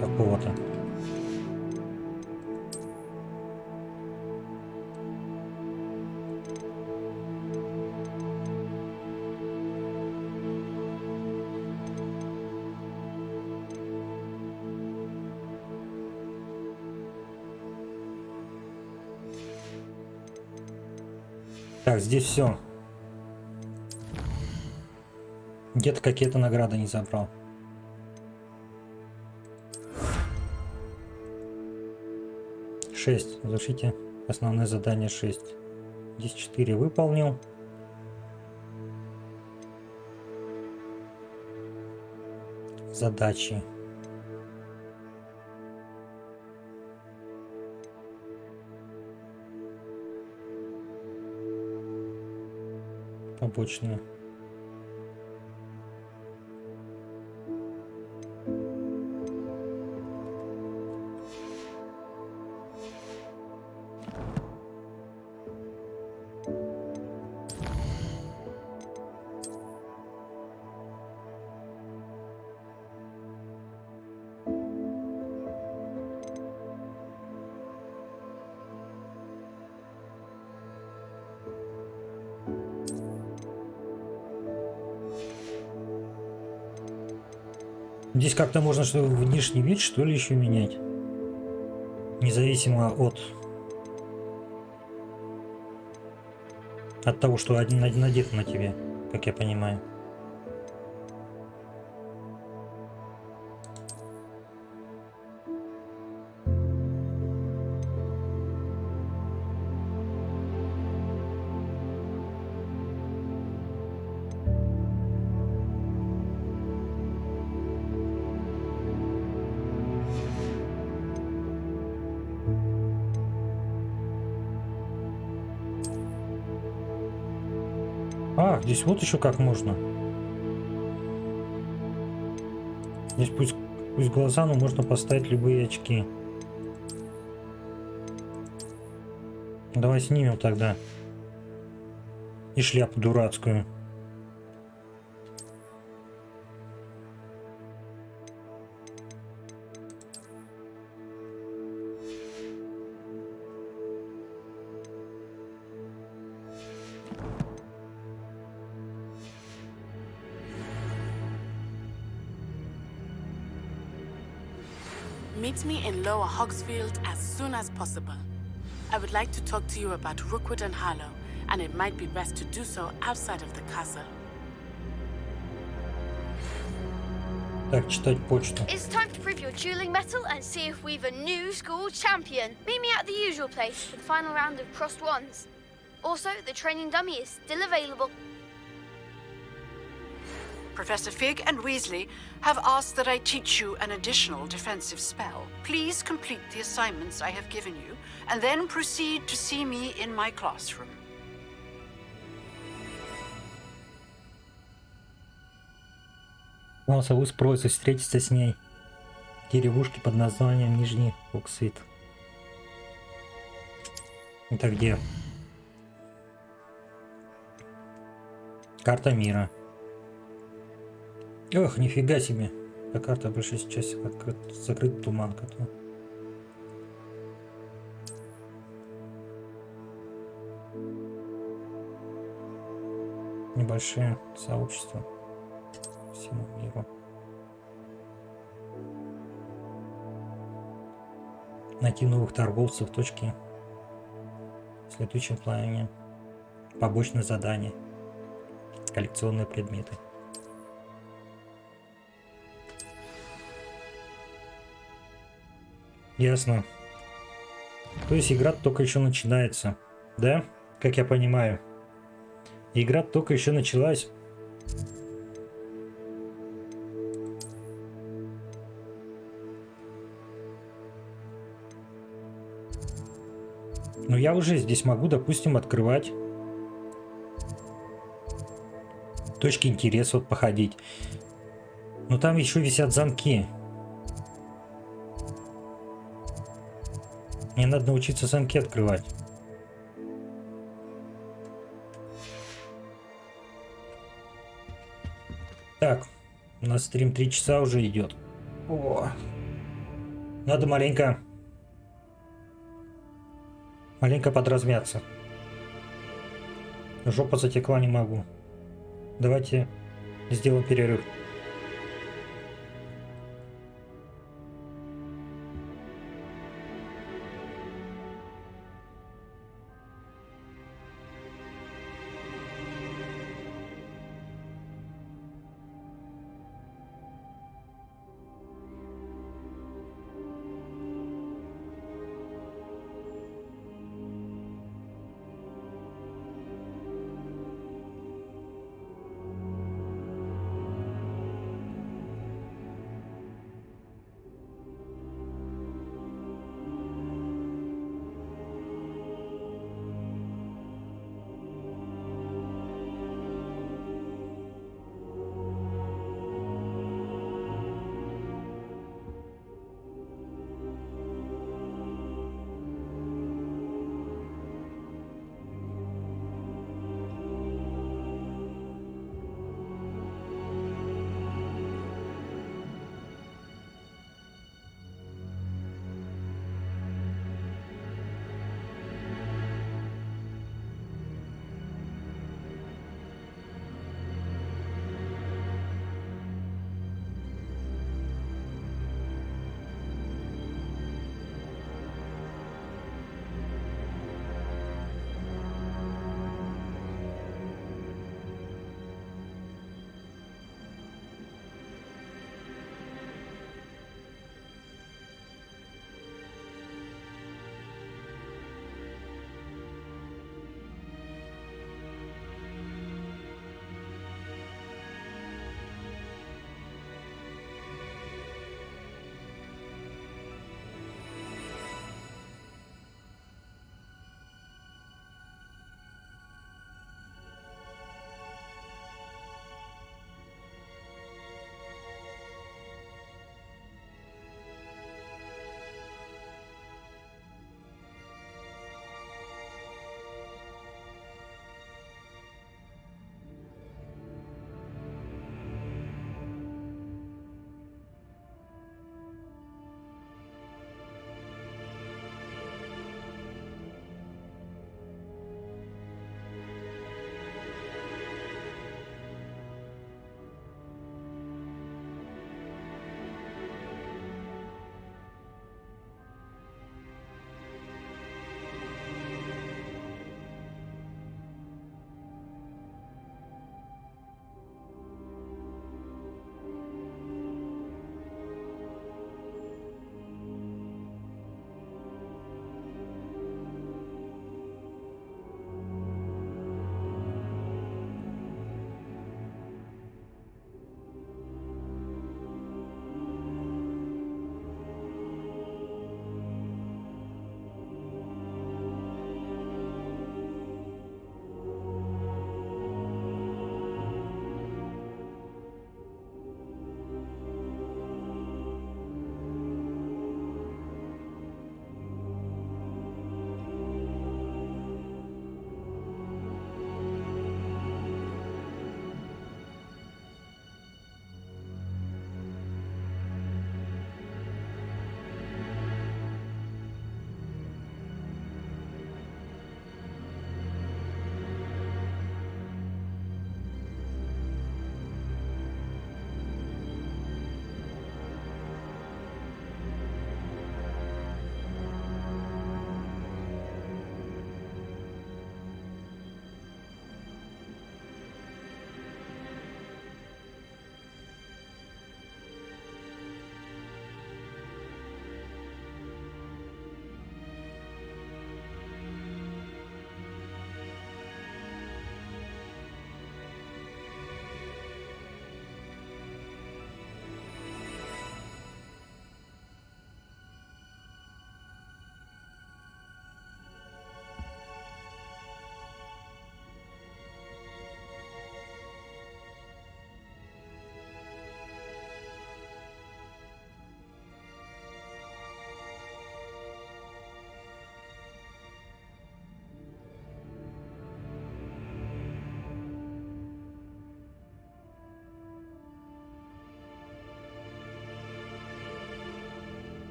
Какого-то. Так, здесь все. Где-то какие-то награды не забрал. Шесть. Завершите основное задание 6. Здесь 4 выполнил. Задачи. Побочные. Здесь как-то можно что внешний вид, что ли, еще менять. Независимо от того, что надето на тебе, как я понимаю. А, здесь вот еще как можно. Здесь пусть глаза, но можно поставить любые очки. Давай снимем тогда. И шляпу дурацкую. Meet me in Lower Hogsfield as soon as possible. I would like to talk to you about Rookwood and Harlow, and it might be best to do so outside of the castle. Так, читать почту. It's time to prove your dueling mettle and see if we've a new school champion. Meet me at the usual place for the final round of crossed wands. Also, the training dummy is still available. Professor Fig and Weasley have asked that I teach you an additional defensive spell. Please complete the assignments I have given you, and then proceed to see me in my classroom. Голосовую с просьбой встретиться с ней в деревушке под названием Нижний Оксид. Это где? Карта мира. Ох, нифига себе. Эта карта большей части закрыт туман. Небольшие сообщества всему миру. Найти новых торговцев в точке в следующем плане. Побочное задание. Коллекционные предметы. Ясно. То есть игра только еще начинается, да? Как я понимаю. Игра только еще началась. Но я уже здесь могу, допустим, открывать точки интереса, вот походить. Но там еще висят замки. Мне надо научиться замки открывать. Так, у нас стрим 3 часа уже идет. О, надо маленько подразмяться. Жопа затекла, не могу. Давайте сделаем перерыв.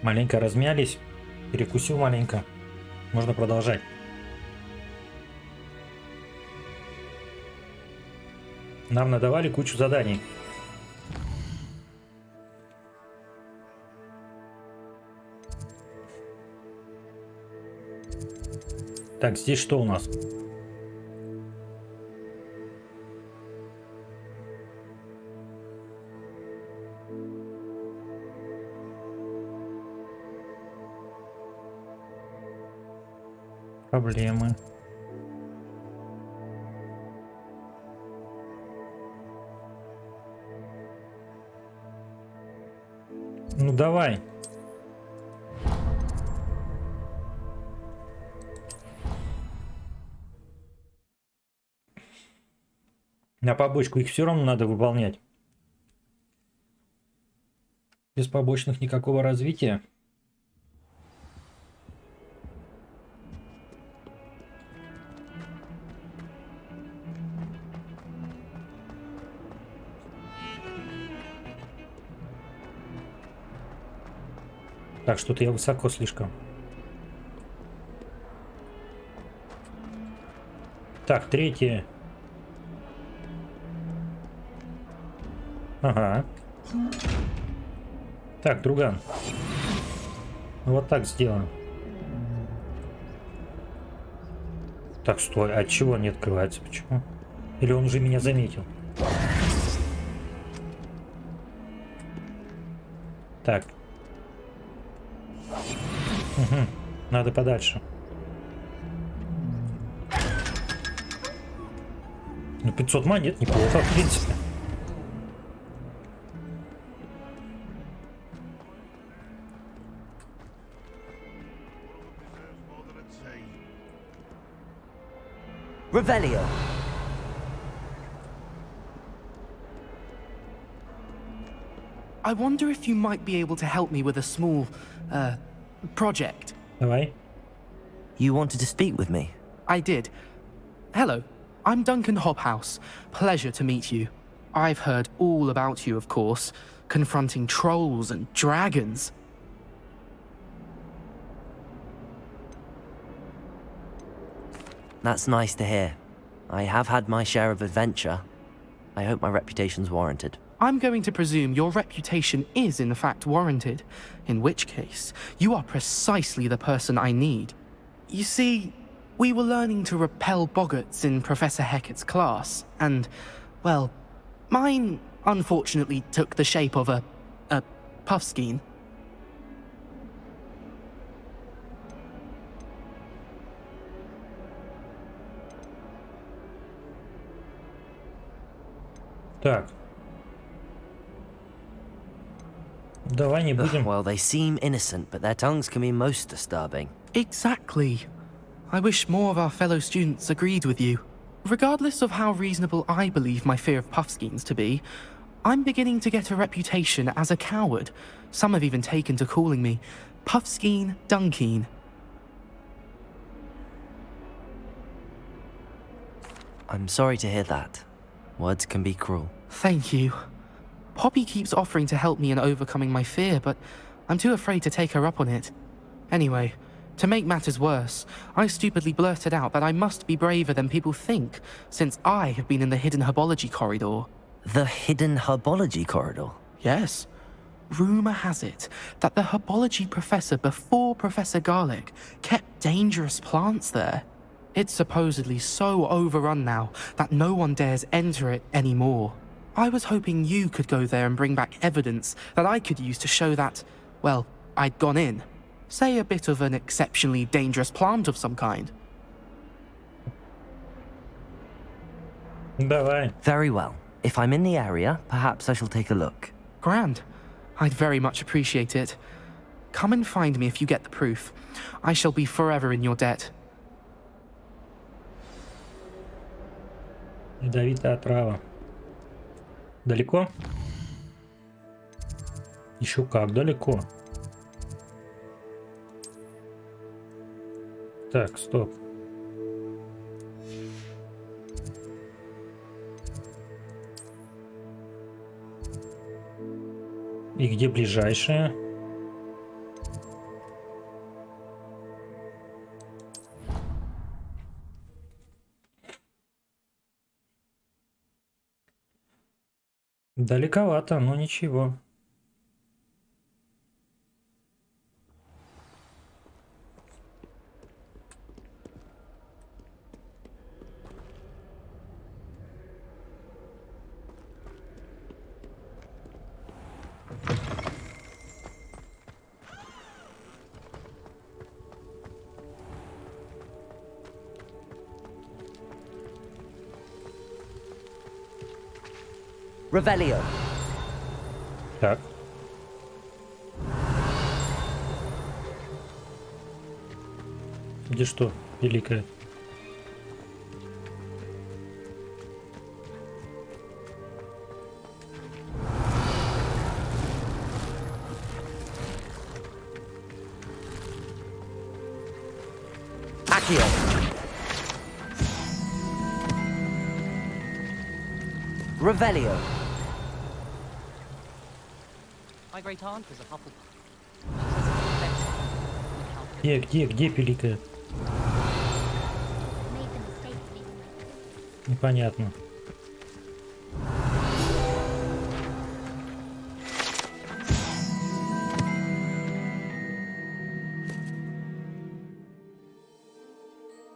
Маленько размялись. Перекусил маленько. Можно продолжать. Нам надавали кучу заданий. Так, здесь что у нас? Проблемы. Ну давай. На побочку их все равно надо выполнять. Без побочных никакого развития. Так, что-то я высоко слишком. Так, третье. Ага. Так, друган. Вот так сделаем. Так, стой. А чего не открывается? Почему? Или он уже меня заметил? Так. Угу. Надо подальше. Ну, 500 монет неплохо, в принципе. Revelio. I wonder if you might be able to help me with a small, project. Давай. You wanted to speak with me? I did. Hello, I'm Duncan Hobhouse. Pleasure to meet you. I've heard all about you, of course, confronting trolls and dragons. That's nice to hear. I have had my share of adventure. I hope my reputation's warranted. I'm going to presume your reputation is in fact warranted, in which case, you are precisely the person I need. You see, we were learning to repel boggarts in Professor Hecat's class, and, well, mine unfortunately took the shape of a puffskein. Так. Давай не будем. Well, they seem innocent, but their tongues can be most disturbing. Exactly. I wish more of our fellow students agreed with you. Regardless of how reasonable I believe my fear of puffskeins to be, I'm beginning to get a reputation as a coward. Some have even taken to calling me Puffskein Dunkeen. I'm sorry to hear that. Words can be cruel. Thank you. Poppy keeps offering to help me in overcoming my fear, but I'm too afraid to take her up on it. Anyway, to make matters worse, I stupidly blurted out that I must be braver than people think, since I have been in the hidden herbology corridor. The hidden herbology corridor? Yes. Rumour has it that the herbology professor before Professor Garlic kept dangerous plants there. It's supposedly so overrun now that no one dares enter it anymore. I was hoping you could go there and bring back evidence that I could use to show that, well, I'd gone in. Say a bit of an exceptionally dangerous plant of some kind. Давай. Very well. If I'm in the area, perhaps I shall take a look. Grand. I'd very much appreciate it. Come and find me if you get the proof. I shall be forever in your debt. Ядовитая отрава. Далеко? Еще как далеко. Так, стоп. И где ближайшая? Далековато, но ничего. Revelio. Так. Где что, великая? Accio. Revelio. My great aunt was a Hufflepuff. Где великая? Непонятно.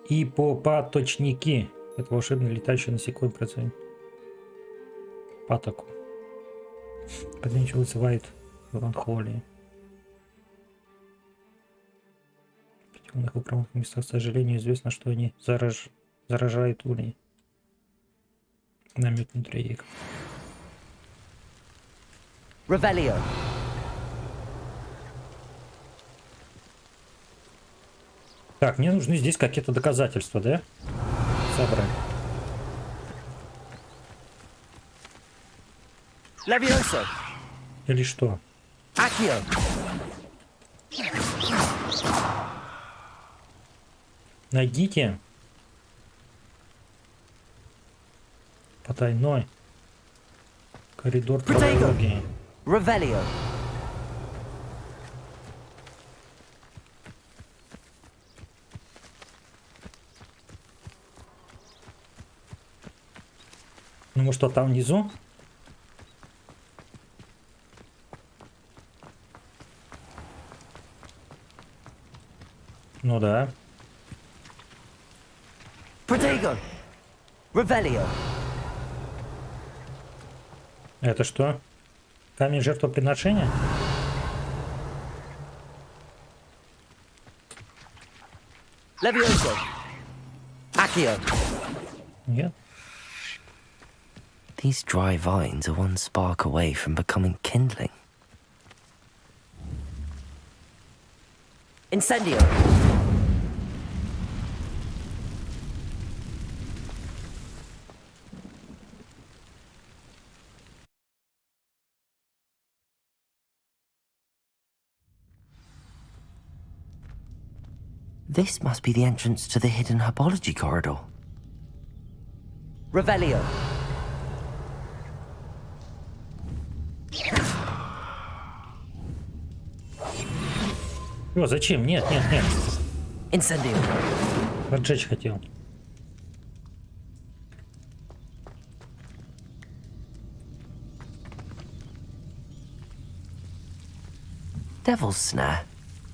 Ипопаточники. Это волшебные летающие насекомые процент. Патоку. Подменчиво вызывает меланхолии. В темных укромных местах, к сожалению, известно, что они заражают улей. Намек внутри их. Revelio. Так, мне нужны здесь какие-то доказательства, да? Собрать. Levioso. Или что? Accio. Найдите потайной коридор прологии. Revelio. Ну, может, что там внизу? Ну да. Protego. Revelio. Это что? Камень жертвоприношения? Levioso. Accio. Нет. These dry vines are one spark away from becoming kindling. Incendio. This must be the entrance to the hidden herbology corridor. Revelio. О, зачем? Нет. Incendio. Поджечь хотел. Devil's Snare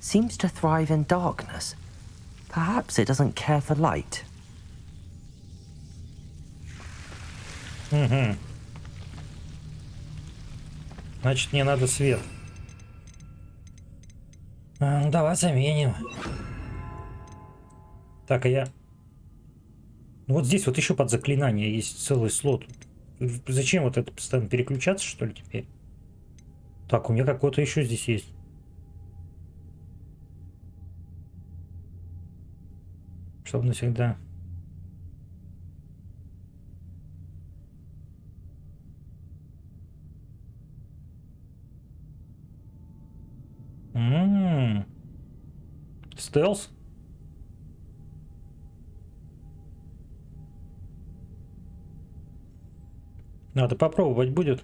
seems to thrive in darkness. Perhaps it doesn't care for light. Угу. Значит, мне надо свет. Ну, давай заменим. Так, а я... Ну, вот здесь вот еще под заклинание есть целый слот. Зачем вот это постоянно переключаться, что ли, теперь? Так, у меня какой-то еще здесь есть. Чтобы навсегда. Стелс? Надо попробовать будет.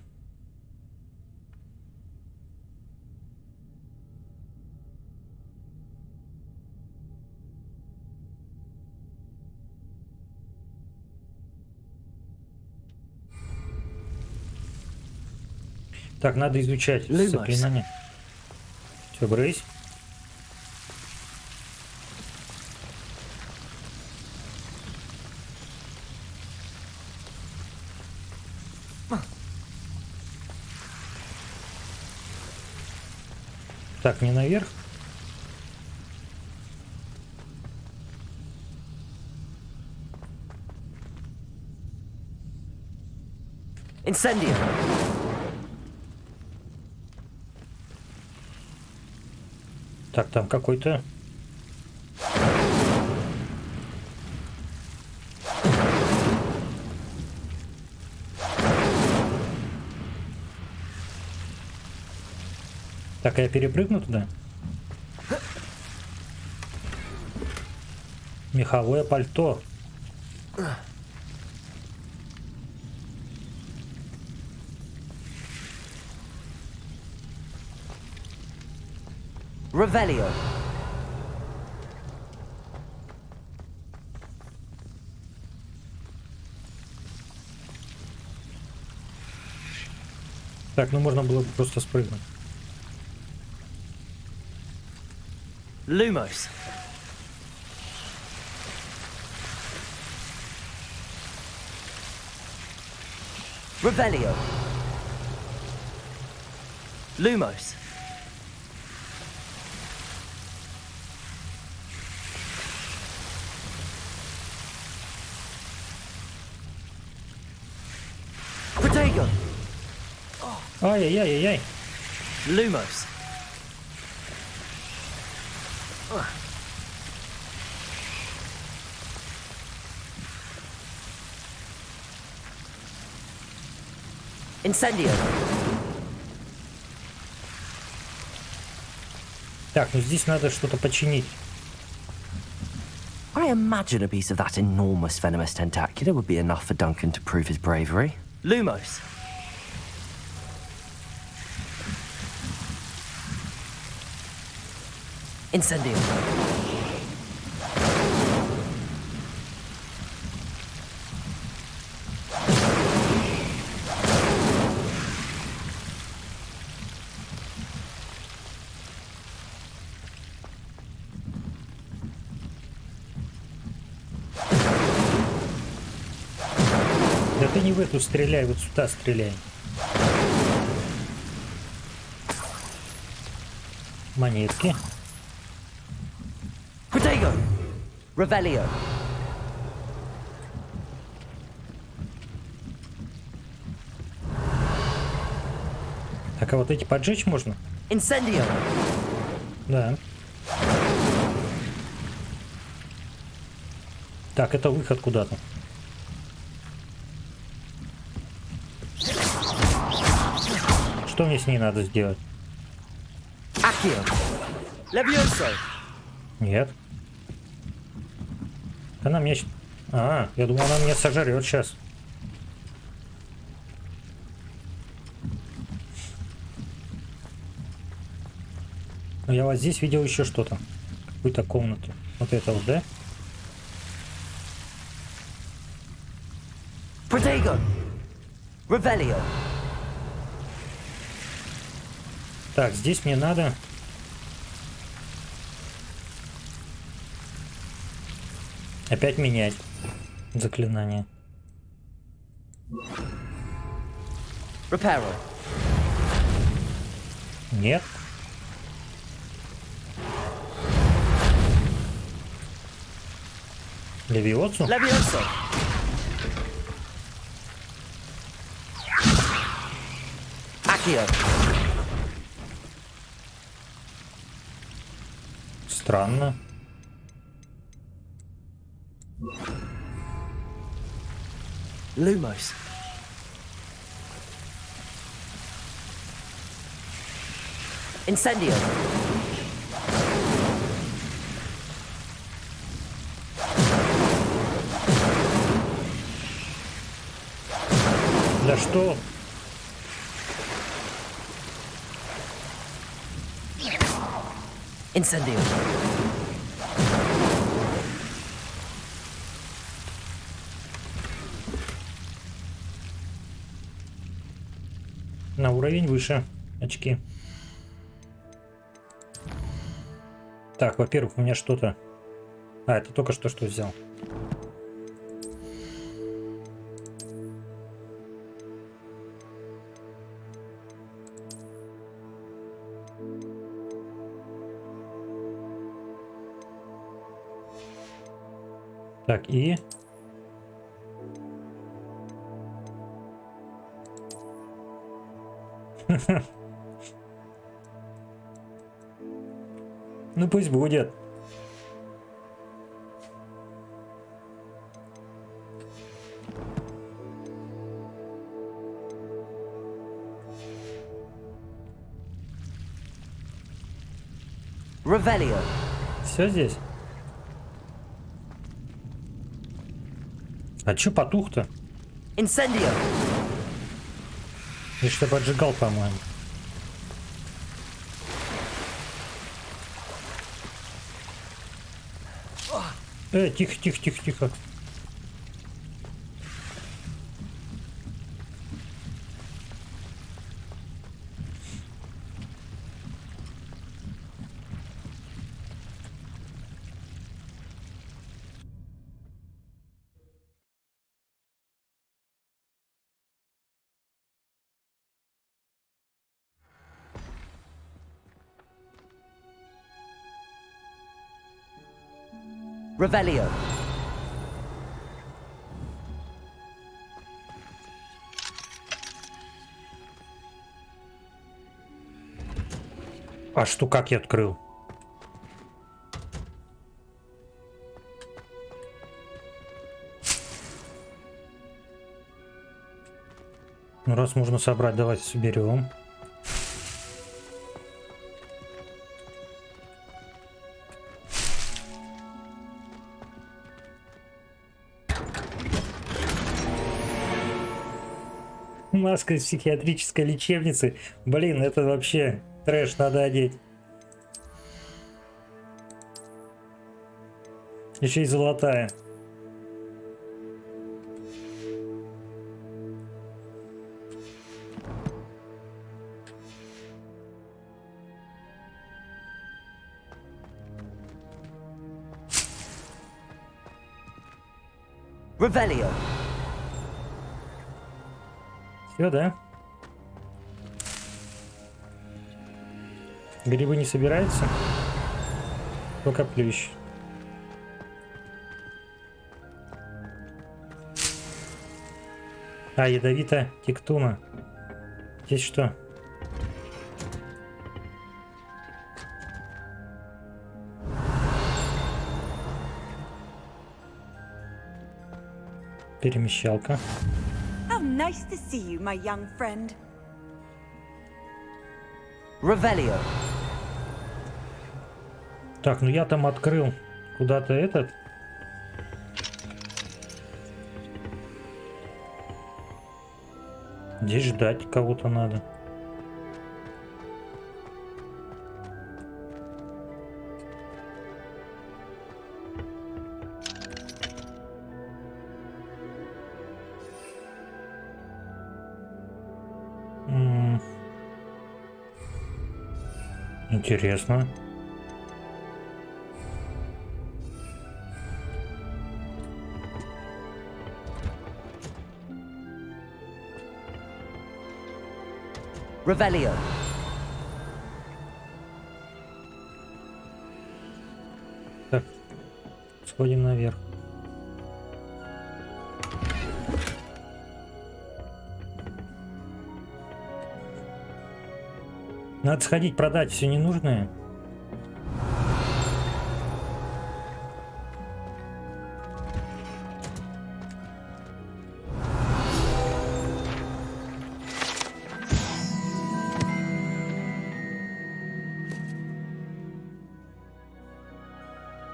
Так, надо изучать заклинания. Все, брысь. Так, не наверх. Incendio. Так, там какой-то... Так, я перепрыгну туда? Меховое пальто. Revelio. Так, ну можно было бы просто спрыгнуть. Lumos. Revelio. Lumos. Protego. Ай-яй-яй-яй-яй. Lumos. Incendio. Так, ну здесь надо что-то починить. I imagine a piece of that enormous venomous tentacular would be enough for Duncan to prove his bravery. Lumos. Incendio. Да ты не в эту стреляй, вот сюда стреляй. Монетки. Protego. Revelio. Так, а вот эти поджечь можно? Incendio. Да. Так, это выход куда-то. Что мне с ней надо сделать? Accio. Levioso. Нет. Она меня... А, я думал, она меня сожрет сейчас. Но я вот здесь видел еще что-то. Какую-то комнату. Вот это вот, да? Protego. Revelio. Так, здесь мне надо... Опять менять заклинание. Reparo. Нет. Левиоцу? Levioso. Accio. Странно. Lumos. Incendio. Да что? Incendio. На уровень выше. Очки. Так, во-первых, у меня что-то... А, это только что взял. Так, и... Ну пусть будет. Revelio. Все здесь? А чё потух-то? Incendio. Я что поджигал, по-моему. Тихо, тихо, тихо, тихо. Revelio. А что, как я открыл? Ну, раз можно собрать, давайте соберем. Маска из психиатрической лечебницы. Блин, это вообще трэш, надо одеть. Еще и золотая. Revelio. Все, да? Грибы не собираются? Только плющ. А, ядовитая тектуна. Здесь что? Перемещалка. How nice to see you, my young friend. Revelio. Так, ну я там открыл куда-то этот. Здесь ждать кого-то надо. Интересно. Revelio. Так, сходим наверх. Надо сходить продать все ненужное.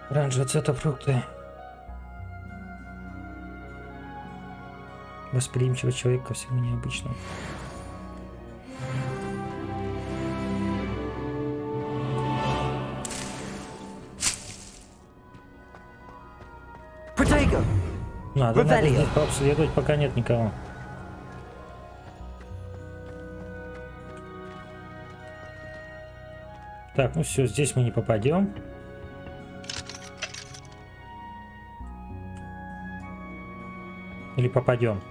Оранжевый цвет, фрукты. Восприимчивый человек ко всему необычному. Надо здесь пообследовать, пока нет никого. Так, ну все, здесь мы не попадем. Или попадем?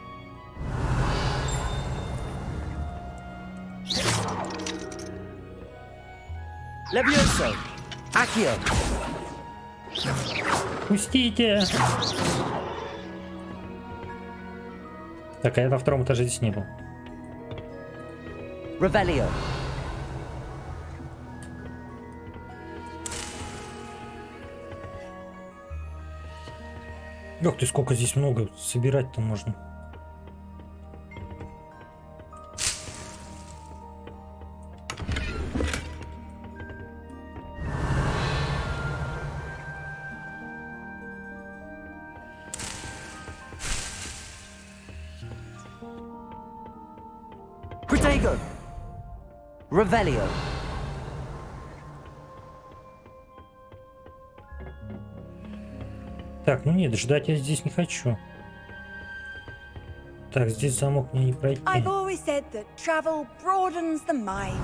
Levioso! Accio! Пустите! Так, а я на втором этаже здесь не был. Revelio! Ох ты, сколько здесь много собирать-то можно. Protego! Revelio! Так, ну нет, ждать я здесь не хочу. Так, здесь замок мне не пройти. I've always said that travel broadens the mind.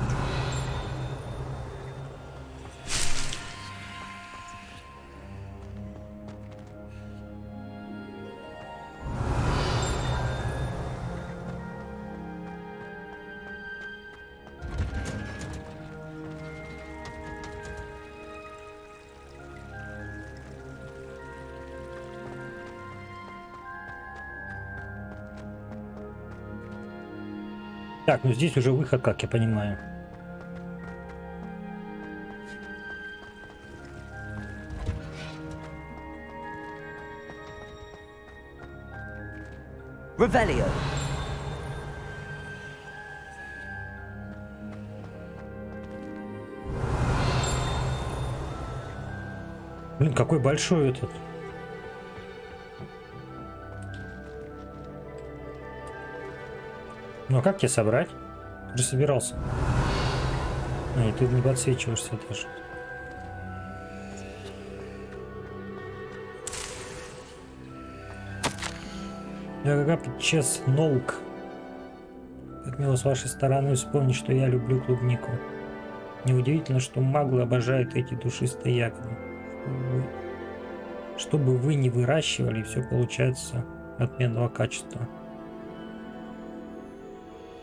Так, ну здесь уже выход, как я понимаю. Revelio! Блин, какой большой этот. Ну а как тебе собрать? Ты же собирался. А, и ты не подсвечиваешься даже. Я как час ноук. Как мило с вашей стороны вспомнить, что я люблю клубнику. Неудивительно, что маглы обожают эти душистые ягоды. Что бы вы ни выращивали, все получается отменного качества.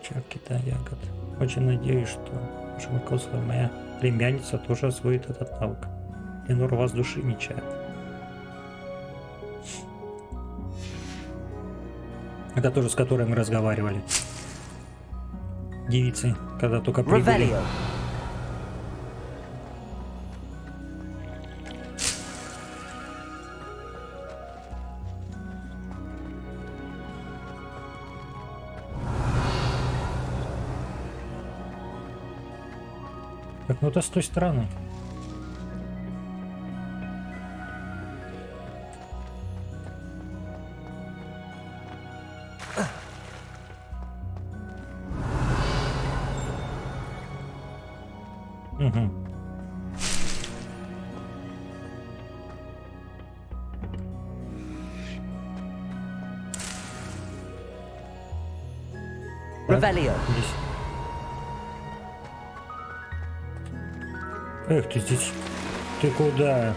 Чапки, да, ягод. Очень надеюсь, что моя племянница тоже освоит этот навык. Ленор вас души не чает. Это тоже, с которой мы разговаривали. Девицы, когда только прибыли. Так, ну это с той стороны. Угу. Revelio. Эх ты здесь. Ты куда?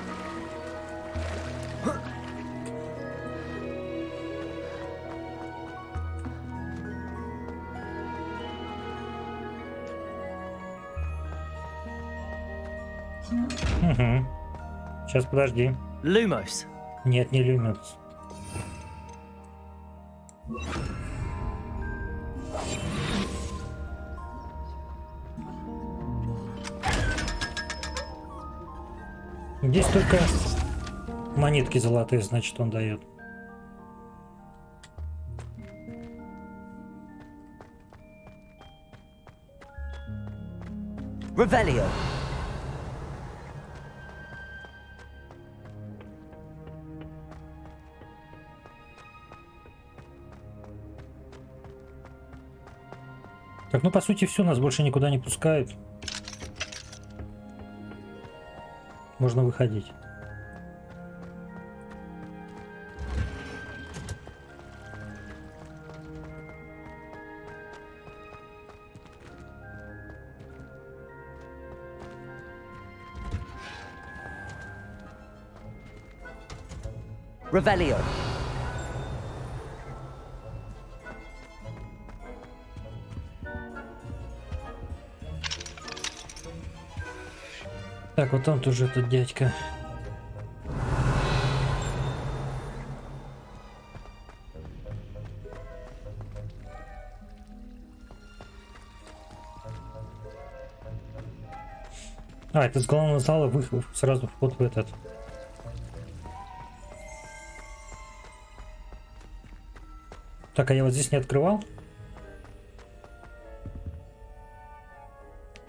Угу. Сейчас подожди. Lumos. Нет, не Lumos. Здесь только монетки золотые, значит, он дает. Revelio. Так, ну по сути все, нас больше никуда не пускают. Можно выходить. Revelio. Так, вот там тоже этот дядька. А, это с главного зала выход сразу вход в этот. Так, а я вот здесь не открывал?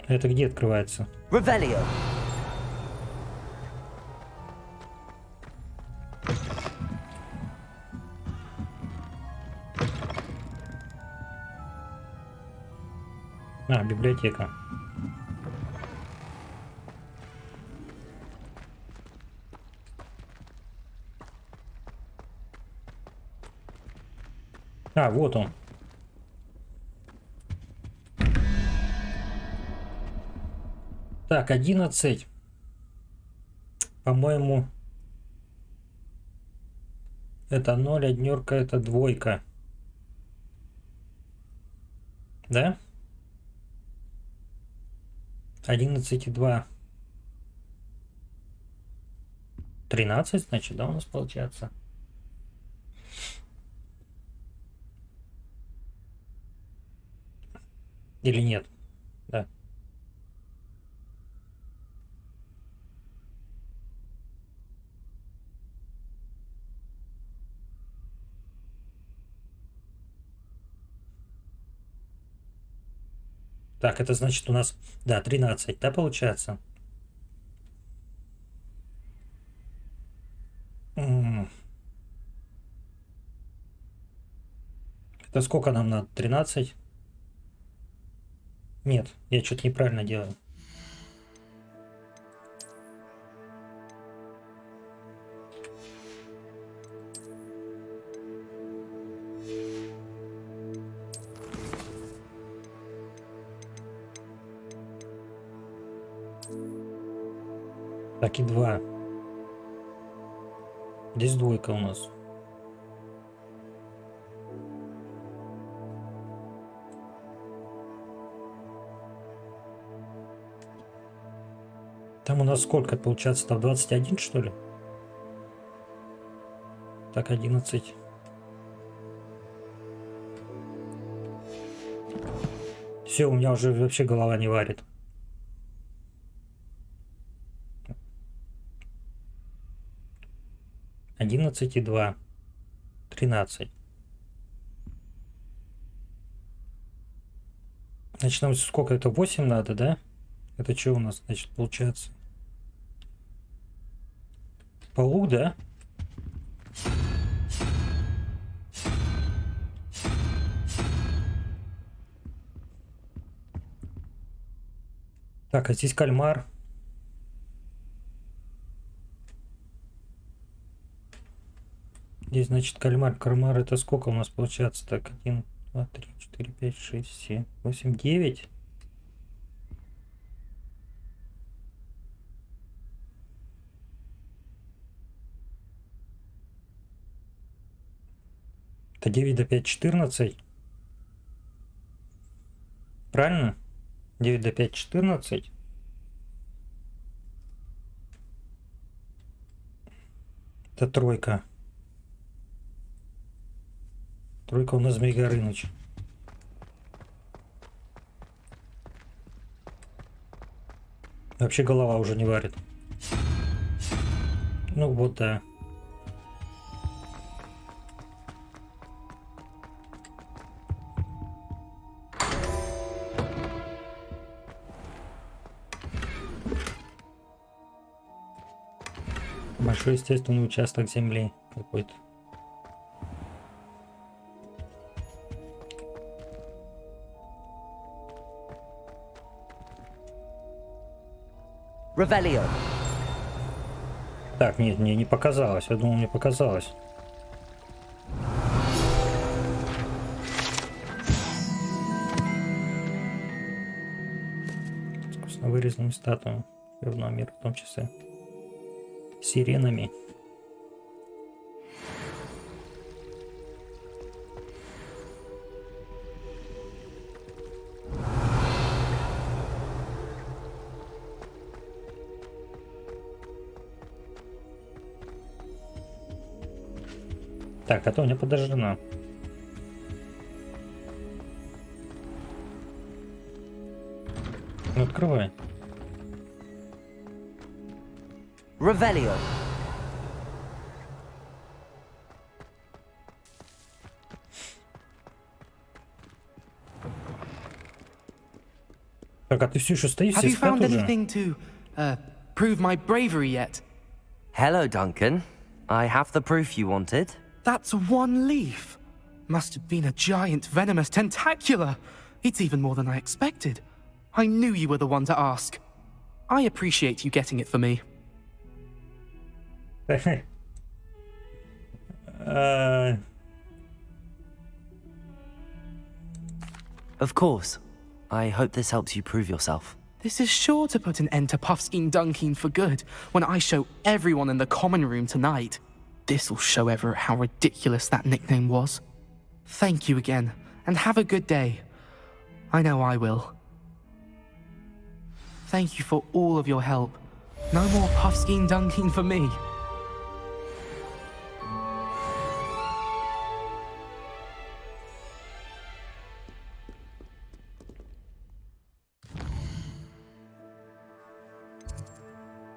Это где открывается? Revelio. А, библиотека. А, вот он. Так, 11. По-моему, это 0, однерка, это двойка. Да? 11,2. 13, значит, да, у нас получается? Или нет? Да. Так, это значит у нас, да, 13, да, получается? Это сколько нам надо? 13? Нет, я что-то неправильно делаю. Так, и 2. Здесь двойка у нас. Там у нас сколько получается? Там 21, что ли? Так, 11. Все, у меня уже вообще голова не варит. Одиннадцать и 2. 13. Значит, нам сколько это? 8 надо, да? Это что у нас, значит, получается? Полу, да? Так, а здесь кальмар. Здесь, значит, кальмар. Кальмар это сколько у нас получается? Так, 1, 2, 3, 4, 5, 6, 7, 8, 9. Это 9 до 5, 14. Правильно? 9 до 5, 14. Это тройка. Тройка у нас Змей Горыныч. Вообще голова уже не варит. Ну вот, да. Большой естественный участок земли какой-то. Revelio. Так, нет, мне не показалось. Я думал, мне показалось. Искусно вырезанными статуями мира, в том числе сиренами. Так, а то у меня подожжена. Ну, открывай. Revelio. Так, а ты все еще стоишь, Have все you спят found уже? anything to prove my bravery yet? Hello, Duncan. I have the proof you wanted. That's one leaf. Must have been a giant venomous tentacula. It's even more than I expected. I knew you were the one to ask. I appreciate you getting it for me. Of course. I hope this helps you prove yourself. This is sure to put an end to Puffskein Dunkin for good when I show everyone in the common room tonight. This'll show Everett how ridiculous that nickname was. Thank you again, and have a good day. I know I will. Thank you for all of your help. No more Puffskein Dunkin for me.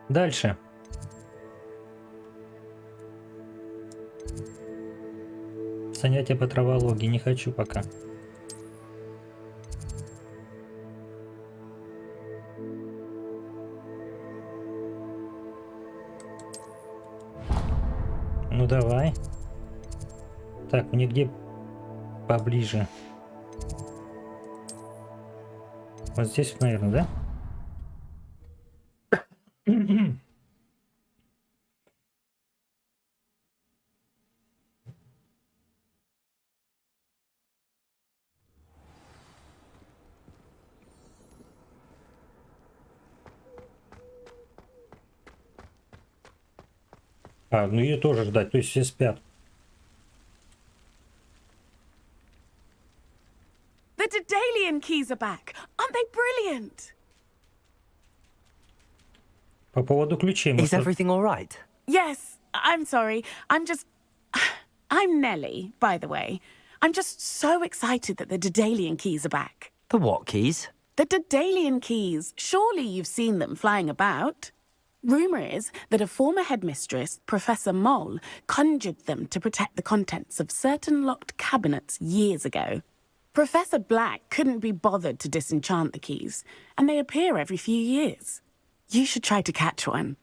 Дальше. Занятия по травологии не хочу пока. Ну давай. Так, мне где поближе? Вот здесь, наверное, да? А, ну ее тоже ждать, то есть все спят. The Daedalian keys are back. Aren't they brilliant? По поводу ключей. Is everything all right? Yes, I'm sorry. I'm Nellie, by the way. I'm just so excited that the Daedalian keys are back. The what keys? The Daedalian keys. Surely you've seen them flying about. Rumour is that a former headmistress, Professor Mole, conjured them to protect the contents of certain locked cabinets years ago. Professor Black couldn't be bothered to disenchant the keys, and they appear every few years. You should try to catch one.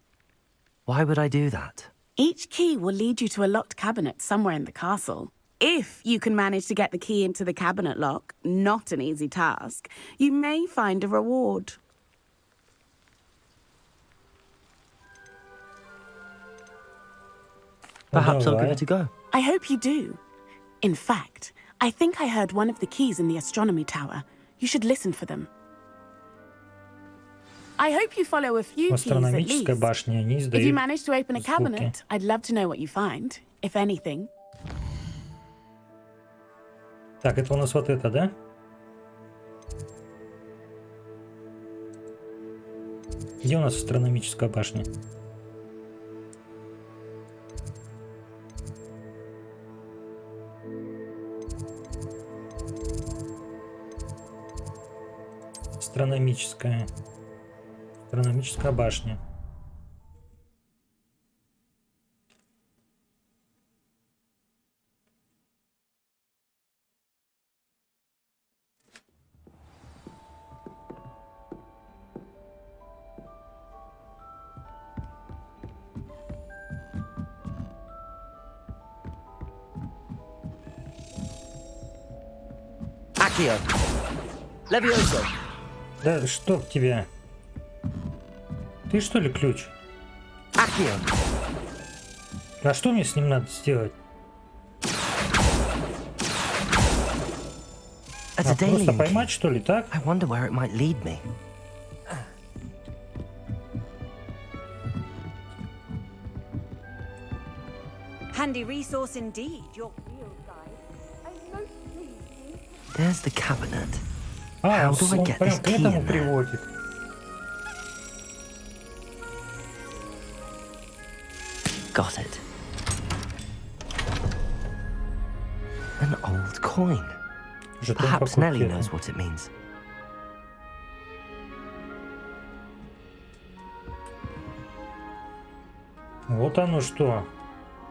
Why would I do that? Each key will lead you to a locked cabinet somewhere in the castle. If you can manage to get the key into the cabinet lock, not an easy task, you may find a reward. Perhaps I'll give it a go. I hope you do. In fact, I think I heard one of the keys in the astronomy tower. You should listen for them. I hope you follow a few В keys at астрономической least. башне они If you издают manage to open a звуки. cabinet, I'd love to know what you find, if anything. Так, это у нас вот это, да? Где у нас астрономическая башня? Астрономическая башня. Accio. Levioso. Да чтоб тебя. Ты что ли ключ? Accio. А что мне с ним надо сделать? A Просто Daedalian поймать, key. что ли, так? I wonder where it might lead me. Handy resource indeed, your field guide. I'm most pleased. There's the cabinet. А, How do I он get прям this к key этому in there? приводит. Got it. An old coin. Perhaps Nellie knows what it means. Вот оно что.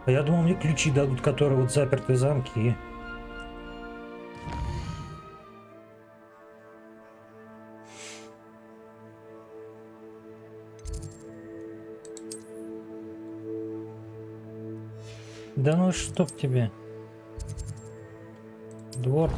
А я думал, мне ключи дадут, которые вот заперты замки. Да ну чтоб тебе. Двор.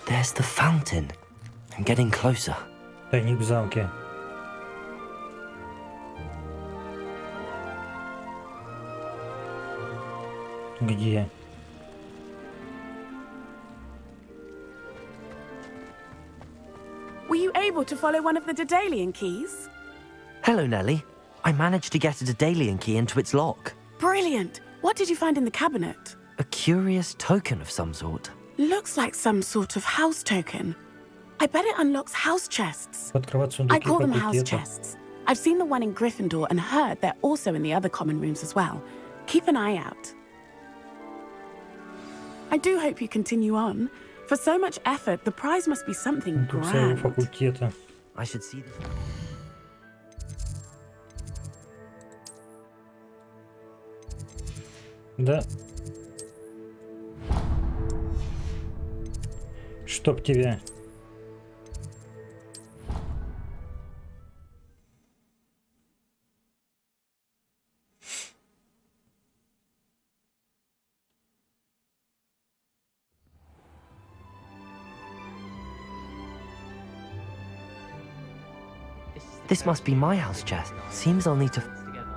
There's the fountain. I'm getting closer. Тайник в замке. Где? Were you able to follow one of the Daedalian keys? Hello, Nellie. I managed to get a Daedalian key into its lock. Brilliant! What did you find in the cabinet? A curious token of some sort. Looks like some sort of house token. I bet it unlocks house chests. Открывать I сундуки call them house факультета. chests. I've seen the one in Gryffindor and heard they're also in the other common rooms as well. Keep an eye out. I do hope you continue on. For so much effort, the prize must be something Сундук своего grand. факультета. I should see this. Да. Чтоб тебя. This must be my house chest. Seems I'll need to...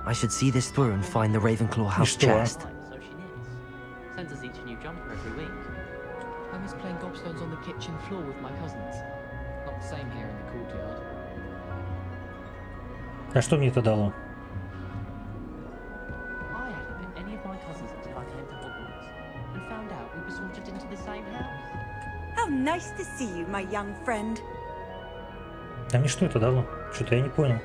I should see this through and find the Ravenclaw house что? chest. So she knits. Sends us each a new jumper every week. I miss playing gobstones on the kitchen floor with my cousins. Not the same here in the courtyard. А что мне это дало? I hadn't met any of my cousins until I came to Hogwarts and found out we were sorted into the same house. How nice to see you, my young friend. А мне что это дало? Что-то я не понял.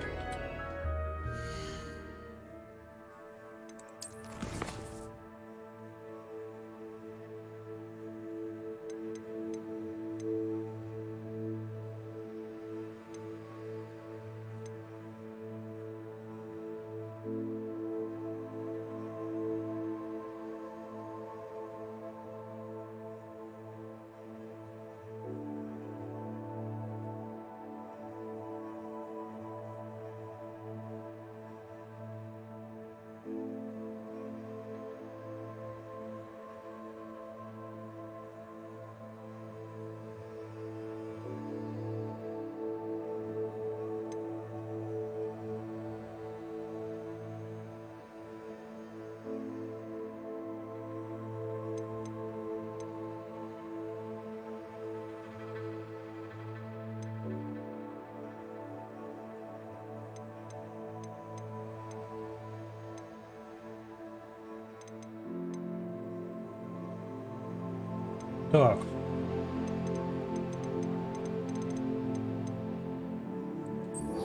Так.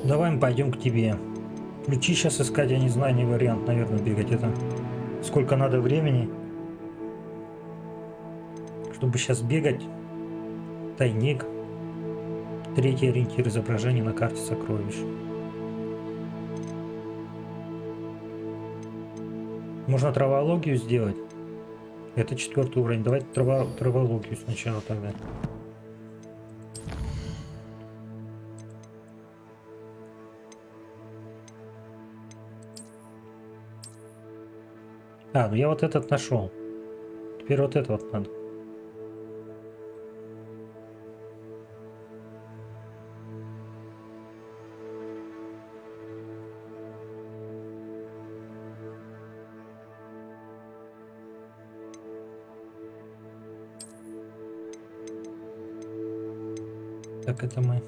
Давай мы пойдем к тебе. Ключи сейчас искать, я не знаю, не вариант, наверное, бегать. Это сколько надо времени, чтобы сейчас бегать. Тайник. Третий ориентир изображения на карте сокровищ. Можно травологию сделать. Это 4-й уровень. Давайте травологию сначала тогда. А, ну я вот этот нашел. Теперь вот это вот надо. Так, это мы.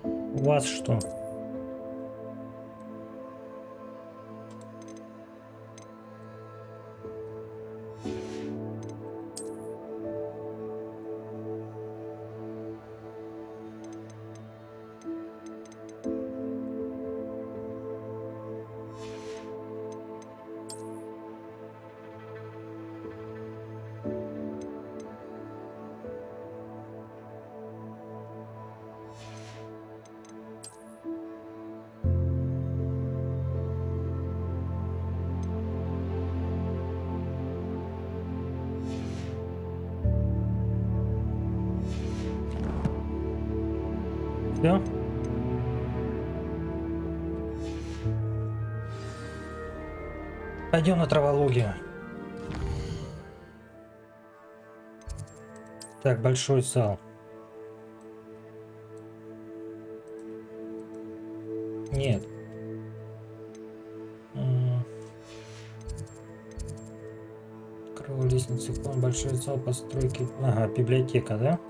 У вас что? Все? Пойдем на травологию. Так, большой зал. Нет. Крыло лестницы, большой зал постройки. Ага, библиотека, да?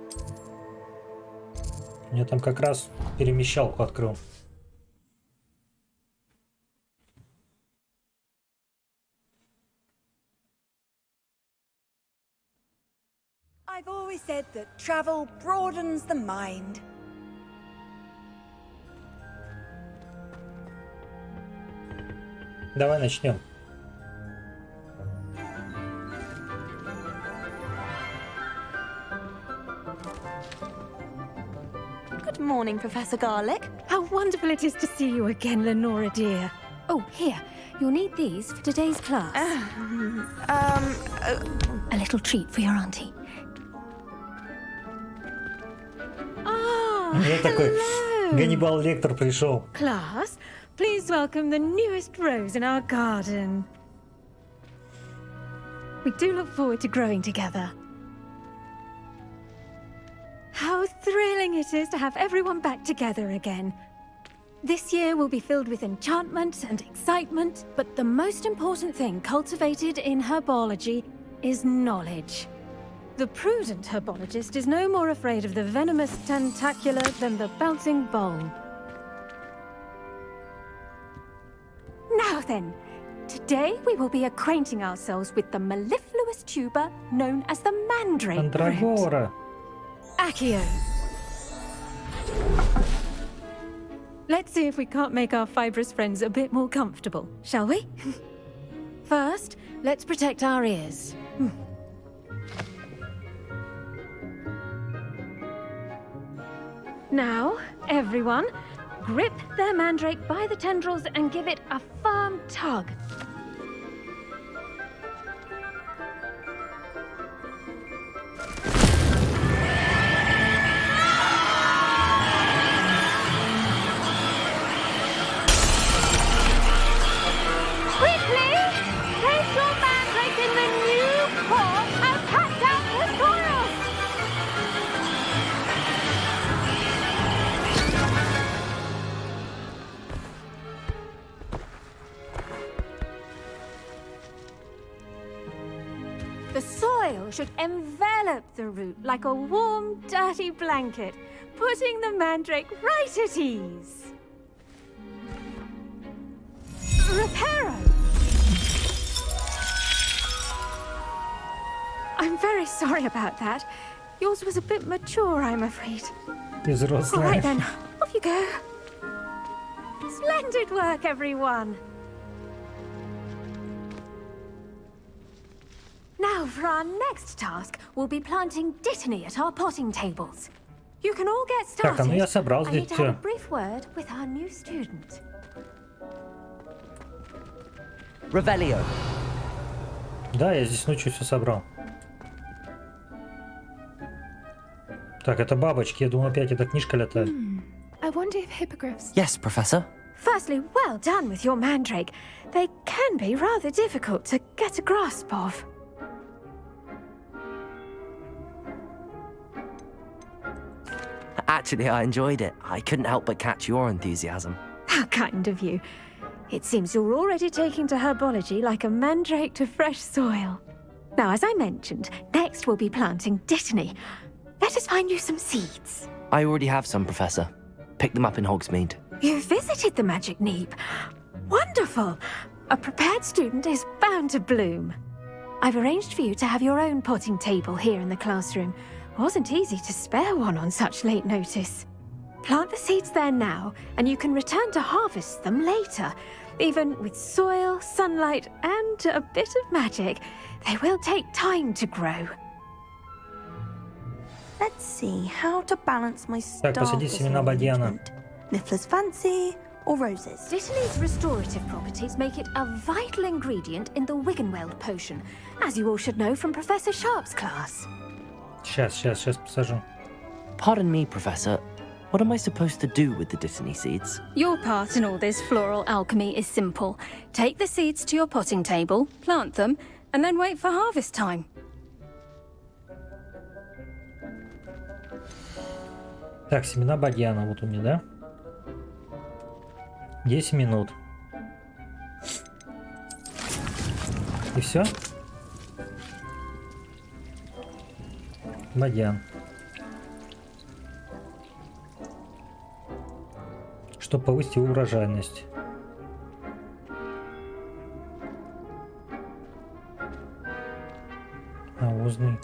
Я там как раз перемещалку открыл. I've always said that travel broadens the mind. Давай начнем. Good morning, Professor Garlick. How wonderful it is to see you again, Lenora dear. Oh, here. You'll need these for today's class. A little treat for your auntie. Я такой, Ганнибал Лектор пришел. Class, please welcome the newest rose in our garden. We do look forward to growing together. How thrilling it is to have everyone back together again. This year will be filled with enchantment and excitement, but the most important thing cultivated in herbology is knowledge. The prudent herbologist is no more afraid of the venomous tentacula than the bouncing bulb. Now then, today we will be acquainting ourselves with the mellifluous tuber known as the mandrake root. Mandragora. Accio. Let's see if we can't make our fibrous friends a bit more comfortable, shall we? First, let's protect our ears. Now, everyone, grip their mandrake by the tendrils and give it a firm tug. Quickly! Place your mandrake in the new pot and pat down the soil! The soil should envelop the root like a warm, dirty blanket, putting the mandrake right at ease. Reparo! I'm very sorry about that. Yours was a bit mature, I'm afraid. All right then, off you go. Splendid work, everyone. Now, for our next task, we'll be planting dittany at our potting tables. You can all get started. Так, а ну я собрал I здесь need to have a всё. brief word with our new student. Revelio. Да, я здесь ночью все собрал. Так, это бабочки. Я думал, опять эта книжка летает. I wonder if hippogriffs... Yes, Professor. Firstly, well done with your mandrake. They can be rather difficult to get a grasp of. Actually, I enjoyed it. I couldn't help but catch your enthusiasm. How kind of you. It seems you're already taking to herbology like a mandrake to fresh soil. Now, as I mentioned, next we'll be planting dittany. Let us find you some seeds. I already have some, Professor. Pick them up in Hogsmeade. You visited the Magic Neep. Wonderful. A prepared student is bound to bloom. I've arranged for you to have your own potting table here in the classroom. Wasn't easy to spare one on such late notice. Plant the seeds there now, and you can return to harvest them later. Even with soil, sunlight, and a bit of magic, they will take time to grow. Let's see how to balance my Так, посади семена бадьяна. Niffler's fancy or roses. Dittany's restorative properties make it a vital ingredient in the Wiggenweld potion, as you all should know from Professor Sharp's class. Сейчас посажу. Pardon me, Professor. What am I supposed to do with the Dittany seeds? Your part in all this floral alchemy is simple. Take the seeds to your potting table, plant them, and then wait for harvest time. Так, семена бадьяна вот у меня, да? 10 минут. И все? Бадьян. Чтобы повысить его урожайность. Навозный.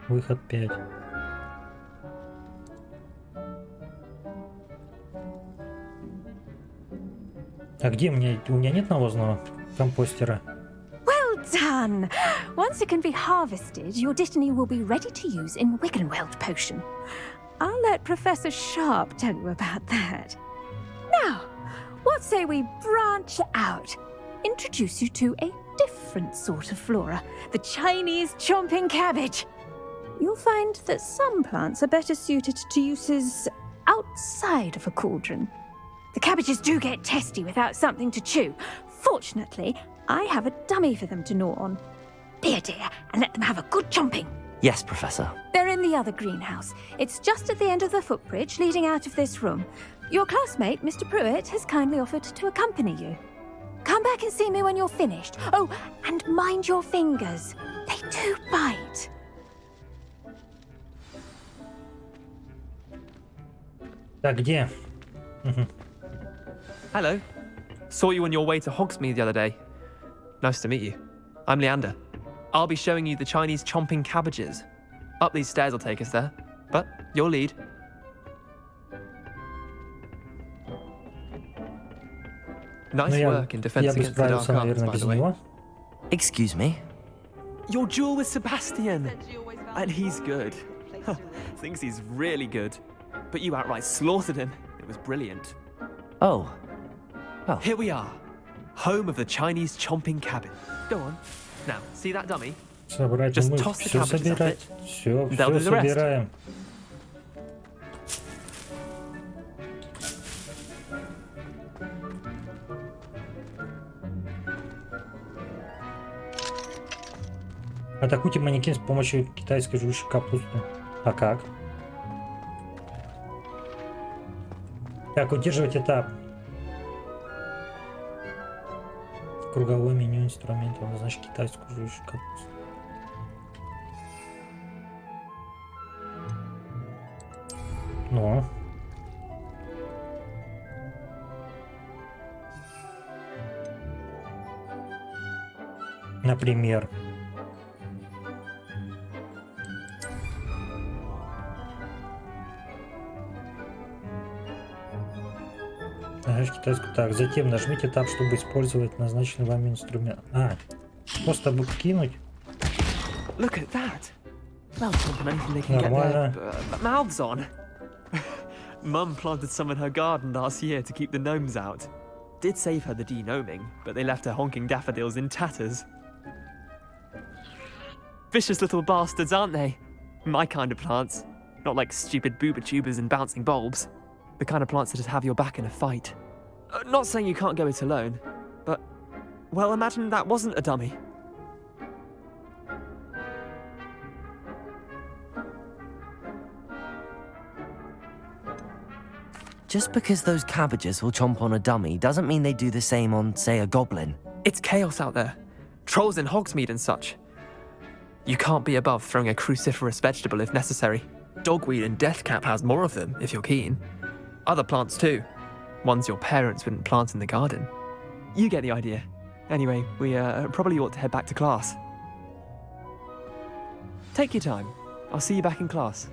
Выход 5. А где у меня нет навозного компостера? Well done! Once it can be harvested, your Dittany will be ready to use in Wiggenweld potion. I'll let Professor Sharp tell you about that. Now, what say we branch out? Introduce you to a different sort of flora, the Chinese chomping cabbage. You'll find that some plants are better suited to uses outside of a cauldron. The cabbages do get testy without something to chew. Fortunately, I have a dummy for them to gnaw on. Be a dear and let them have a good chomping. Yes, Professor. They're in the other greenhouse. It's just at the end of the footbridge leading out of this room. Your classmate, Mr. Pruitt, has kindly offered to accompany you. Come back and see me when you're finished. Oh, and mind your fingers. They do bite. Так, где? Hello. Saw you on your way to Hogsmeade the other day. Nice to meet you. I'm Leander. I'll be showing you the Chinese chomping cabbages. Up these stairs will take us there. But your lead. Nice work in defense against the dark arts, by the way. Excuse me? Your duel with Sebastian. And he's good. Thinks he's really good. But you outright slaughtered him. It was brilliant. Oh. Well. Here we are. Home of the Chinese chomping cabbage. Go on. Now, see that dummy? Собрать Just мы toss the все cabbages at собирать. it. Все They'll do the rest. собираем. Атакуйте манекен с помощью китайской жующей капусты. А как? Так, удерживать этап. Круговое меню инструментов. Назначь китайскую жующую капусту. Ну. Например. Нажмите китайскую. Так, затем нажмите Tab, чтобы использовать назначенный вами инструмент. Просто кинуть. Look at that. Well, chomping anything they can get their mouths on. Mum planted some in her garden last year to keep the gnomes out. Did save her the de-gnoming, but they left her honking daffodils in tatters. Vicious little bastards, aren't they? My kind of plants. Not like stupid booba tubers and bouncing bulbs. The kind of plants that just have your back in a fight. Not saying you can't go it alone, but, well, imagine that wasn't a dummy. Just because those cabbages will chomp on a dummy doesn't mean they do the same on, say, a goblin. It's chaos out there. Trolls in Hogsmeade and such. You can't be above throwing a cruciferous vegetable if necessary. Dogweed and deathcap has more of them, if you're keen. Other plants too. Ones your parents wouldn't plant in the garden. You get the idea. Anyway, we probably ought to head back to class. Take your time. I'll see you back in class.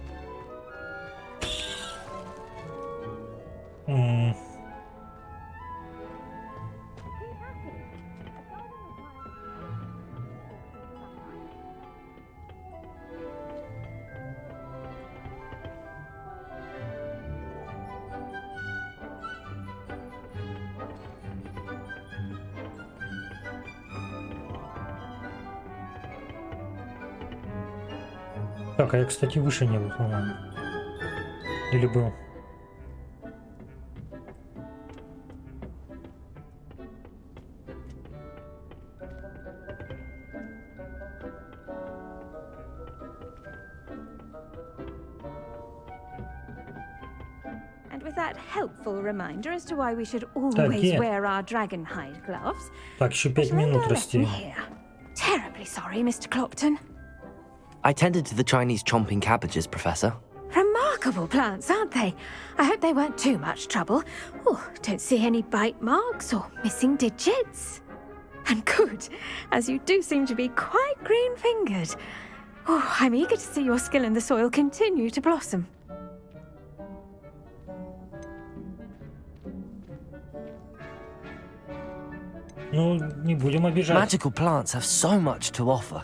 Так, а я, кстати, выше не был, по-моему. Или был? And with that helpful reminder as to why we should always wear our dragon hide gloves. Так, еще 5 минут расти. Terribly sorry, Mr. Clopton. I tended to the Chinese chomping cabbages, Professor. Remarkable plants, aren't they? I hope they weren't too much trouble. Oh, don't see any bite marks or missing digits. And good, as you do seem to be quite green-fingered. Oh, I'm eager to see your skill in the soil continue to blossom. Ну, не будем обижать. Magical plants have so much to offer.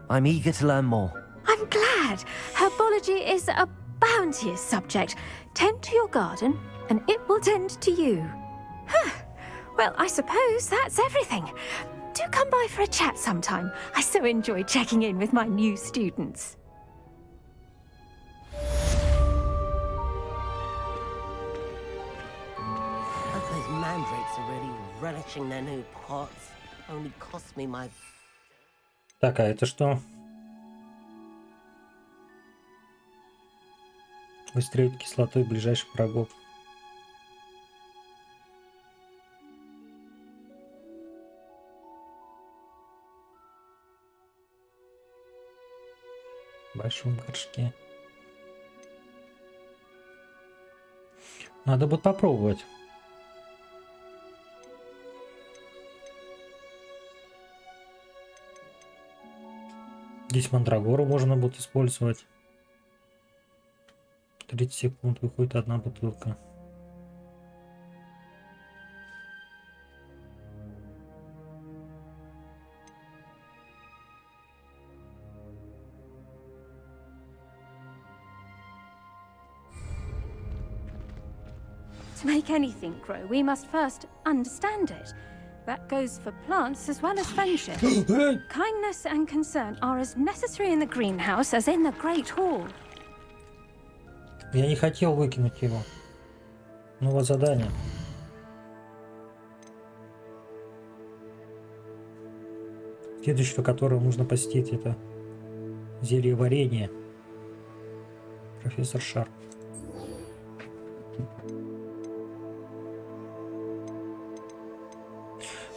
I'm eager to learn more. I'm glad. Herbology is a bounteous subject. Tend to your garden, and it will tend to you. Huh. Well, I suppose that's everything. Do come by for a chat sometime. I so enjoy checking in with my new students. Those mandrakes are really relishing their new pots. Only cost me my... Так, а это что? Выстреливать кислотой ближайших врагов. В большом горшке. Надо будет попробовать. Здесь мандрагору можно будет использовать. 30 секунд, выходит одна бутылка. To make anything grow, we must first understand it. That goes for plants as well as friendship. Kindness and concern are as necessary in the greenhouse as in the Great Hall. Я не хотел выкинуть его. Ну вот задание. Следующее, которое нужно посетить, это зелье варенья. Профессор Шарп.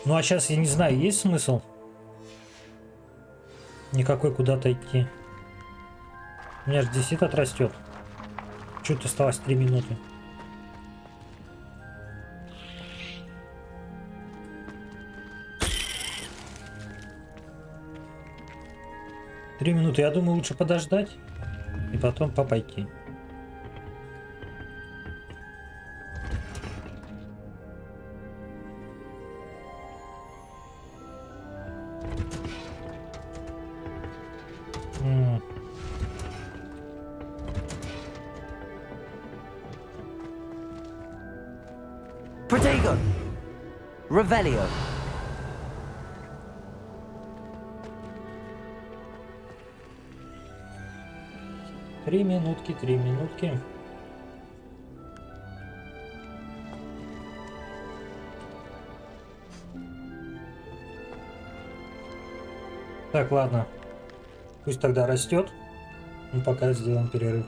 Ну а сейчас я не знаю, есть смысл никакой куда-то идти. У меня же здесь этот растет. Чуть осталось 3 минуты. Три минуты. Я думаю, лучше подождать и потом пойти. Protego! Revelio! Три минутки, 3 минутки. Так, ладно. Пусть тогда растет. Мы пока сделаем перерыв.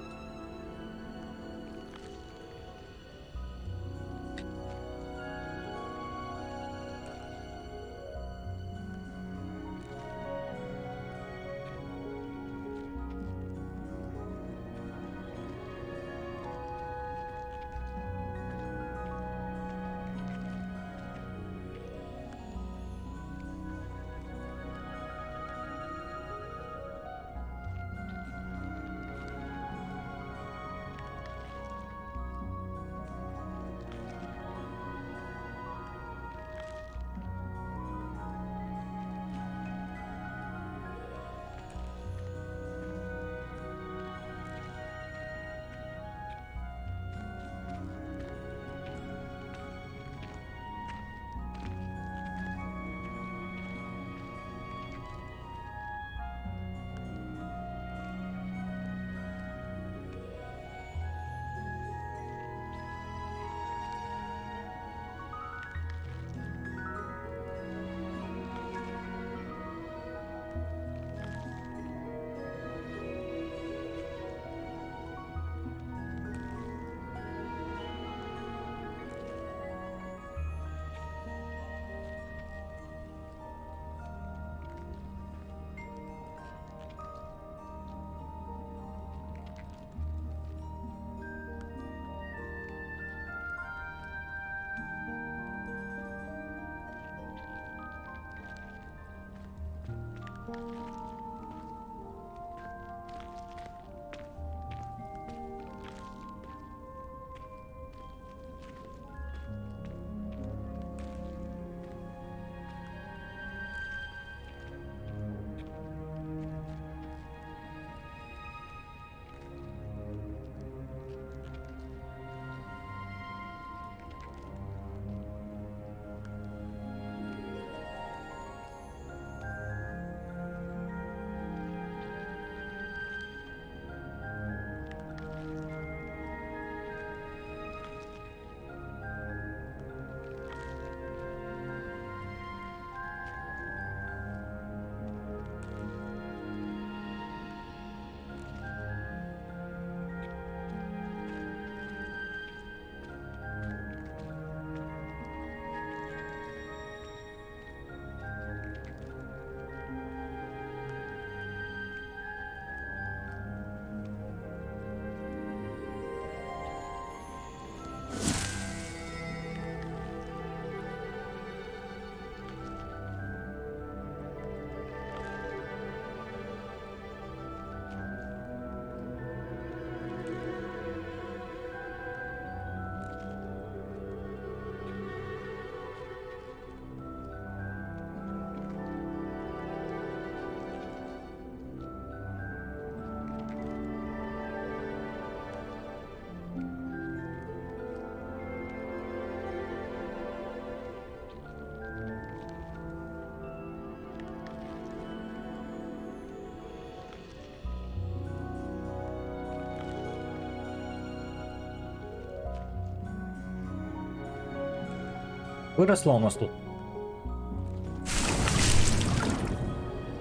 Выросла у нас тут.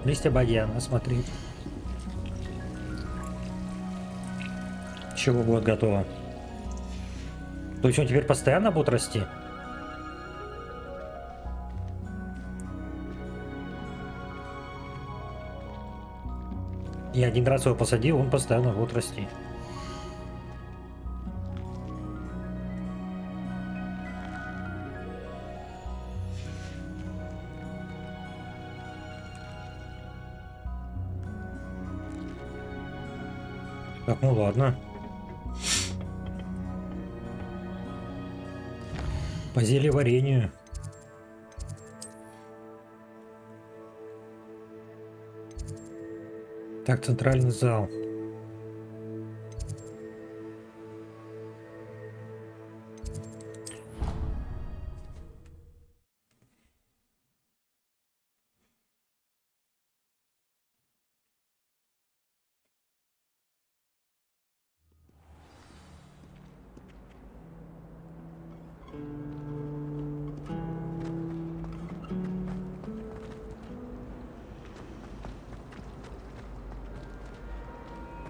Листья бадьяна, смотри. Чего будет готово? То есть он теперь постоянно будет расти? Я один раз его посадил, он постоянно будет расти. Так, ну ладно. По зельеварению. Так, центральный зал.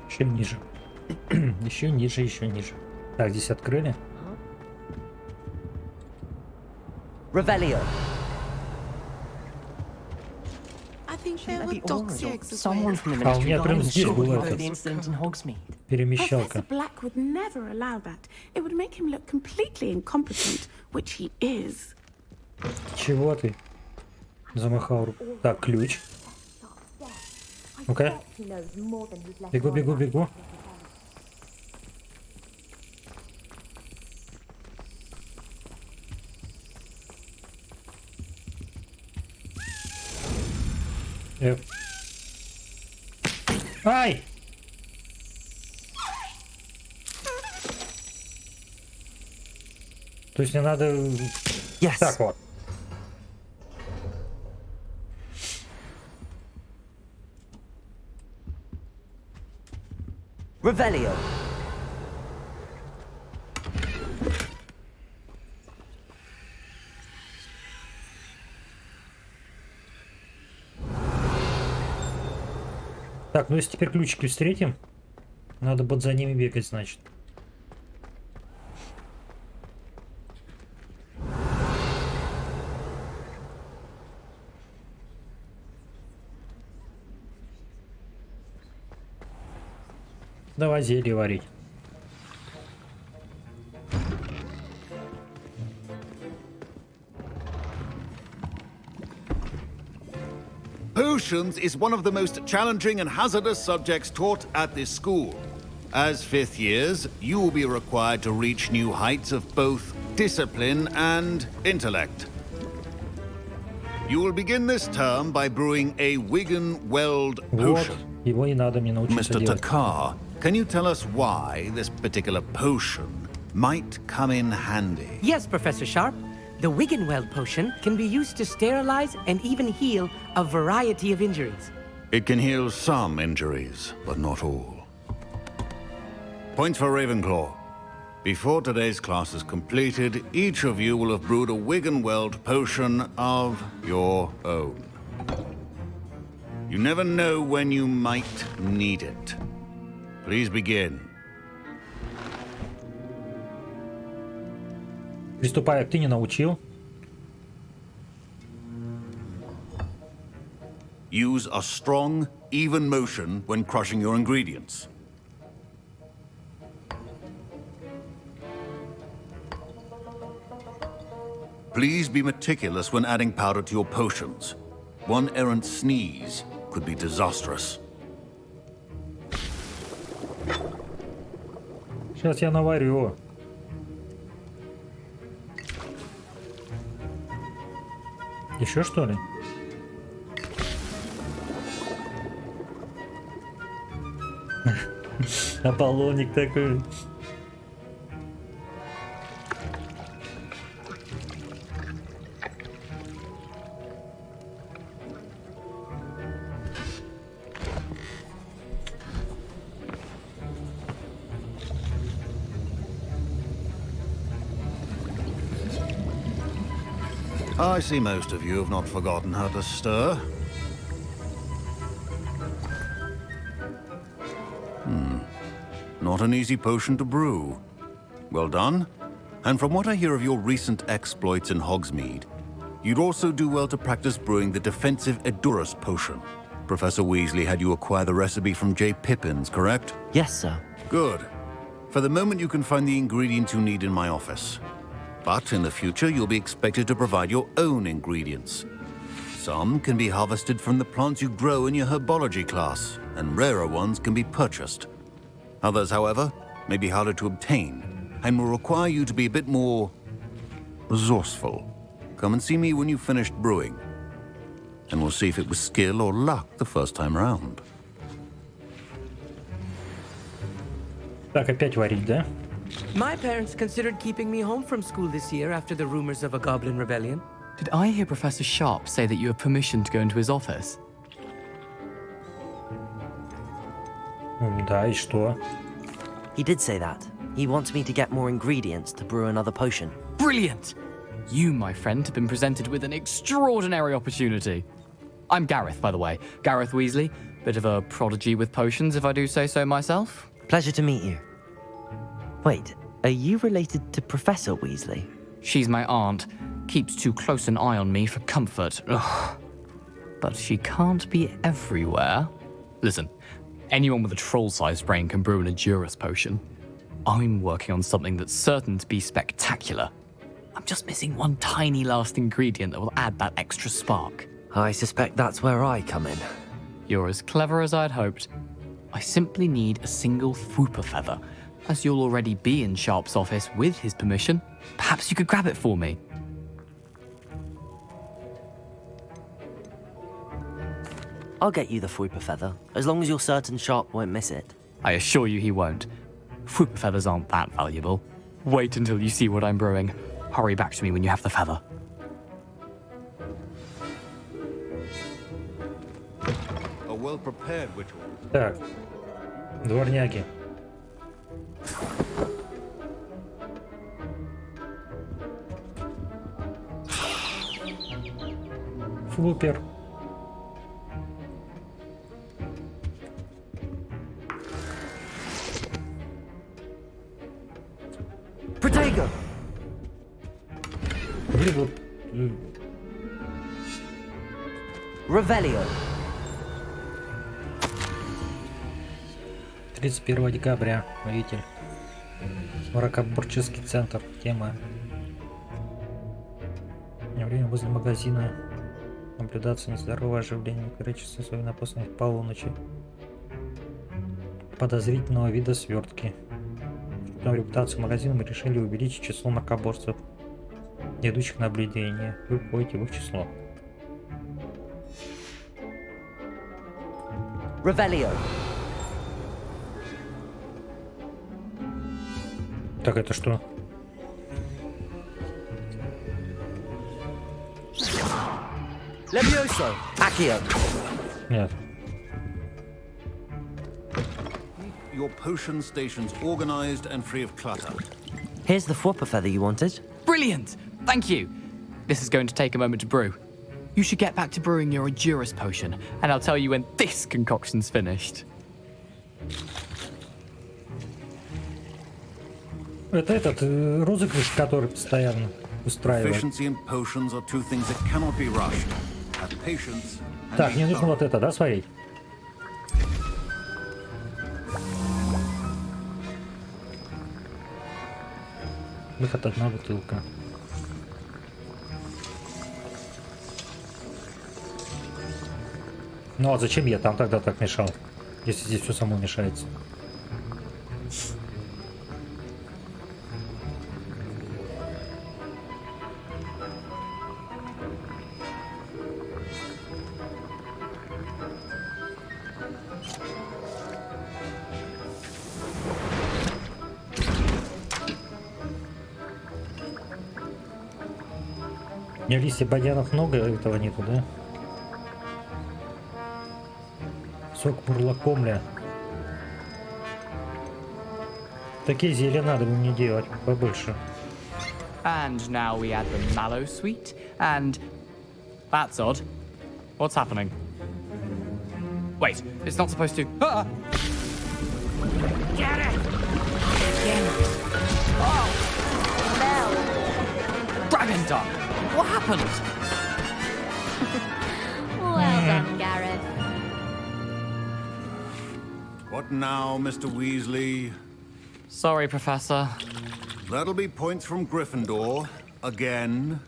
Еще ниже. Еще ниже, еще ниже. Так, здесь открыли. Revelio. I think there were dogs eggs as Someone well. from the А у ministry меня got прям in здесь short был about этот the incident in Hogsmeade. перемещалка. Professor Black would never allow that. It would make him look completely incompetent, which he is. Чего ты? Замахал руку. Так, ключ. Ну-ка. Бегу, бегу, бегу. Ай! То есть мне надо... Yes. Так вот. Revelio. Так, ну если теперь ключики встретим, надо будет за ними бегать, значит. Давай зелье варить. Potions is one of the most challenging and hazardous subjects taught at this school. As fifth years, you will be required to reach new heights of both discipline and intellect. You will begin this term by brewing a Wigan-Weld potion. Его и надо мне научиться Mr. делать. Takar, can you tell us why this particular potion might come in handy? Yes, Professor Sharp. The Wigan-Weld potion can be used to sterilize and even heal a variety of injuries. It can heal some injuries, but not all. Points for Ravenclaw. Before today's class is completed, each of you will have brewed a Wigan-Weld potion of your own. You never know when you might need it. Please begin. Приступаю, ты не научил. Use a strong, even motion when crushing your ingredients. Please be meticulous when adding powder to your potions. One errant sneeze could be disastrous. Сейчас я наварю. Еще что ли? Аполлоник такой. I see most of you have not forgotten how to stir. Not an easy potion to brew. Well done. And from what I hear of your recent exploits in Hogsmeade, you'd also do well to practice brewing the defensive Edurus potion. Professor Weasley had you acquire the recipe from J. Pippins, correct? Yes, sir. Good. For the moment, you can find the ingredients you need in my office. But in the future, you'll be expected to provide your own ingredients. Some can be harvested from the plants you grow in your herbology class, and rarer ones can be purchased. Others, however, may be harder to obtain, and will require you to be a bit more resourceful. Come and see me when you've finished brewing, and we'll see if it was skill or luck the first time round. Так, опять варить, да? My parents considered keeping me home from school this year after the rumors of a goblin rebellion. Did I hear Professor Sharp say that you have permission to go into his office? Да, и что? He did say that. He wants me to get more ingredients to brew another potion. Brilliant! You, my friend, have been presented with an extraordinary opportunity. I'm Gareth, by the way. Gareth Weasley. Bit of a prodigy with potions, if I do say so myself. Pleasure to meet you. Wait, are you related to Professor Weasley? She's my aunt. Keeps too close an eye on me for comfort. Ugh. But she can't be everywhere. Listen, anyone with a troll-sized brain can brew an Edurus potion. I'm working on something that's certain to be spectacular. I'm just missing one tiny last ingredient that will add that extra spark. I suspect that's where I come in. You're as clever as I'd hoped. I simply need a single Fwooper feather. As you'll already be in Sharp's office with his permission, perhaps you could grab it for me. I'll get you the Fwooper feather, as long as you're certain Sharp won't miss it. I assure you he won't. Fwooper feathers aren't that valuable. Wait until you see what I'm brewing. Hurry back to me when you have the feather. A well-prepared ritual. Так, дворняги. Флупер. Protego! Блин, вот... Revelio. 31 декабря, правитель. Мракоборческий центр. Тема. Время возле магазина Наблюдаться нездоровое оживление количества особенно после полуночи. Подозрительного вида свертки. Чтобы репутацию магазина мы решили увеличить число мракоборцев, идущих на наблюдение. Вы входите в их число. Revelio. Так, это что? Levioso. Accio. Нет. Your potion stations organized and free of clutter. Here's the flopper feather you wanted. Brilliant! Thank you! This is going to take a moment to brew. You should get back to brewing your Adurus potion, and I'll tell you when this concoction's finished. Это этот розыгрыш, который постоянно устраивает. Efficiency and potions are two things that cannot be rushed. Have patience. Так, мне нужно вот это, да, сварить? Выход одна бутылка. Ну а зачем я там тогда так мешал, если здесь все само мешается? У меня листья бадьянов много, этого нету, да? Сок мурлакомля. Такие зелья надо бы мне делать побольше. And now we add the mallow sweet, and... That's odd. What's happening? Wait, it's not supposed to... Ah! Get it! Dragon Dung! What happened? Well done, Gareth. What now, Mr. Weasley? Sorry, Professor. That'll be points from Gryffindor. Again.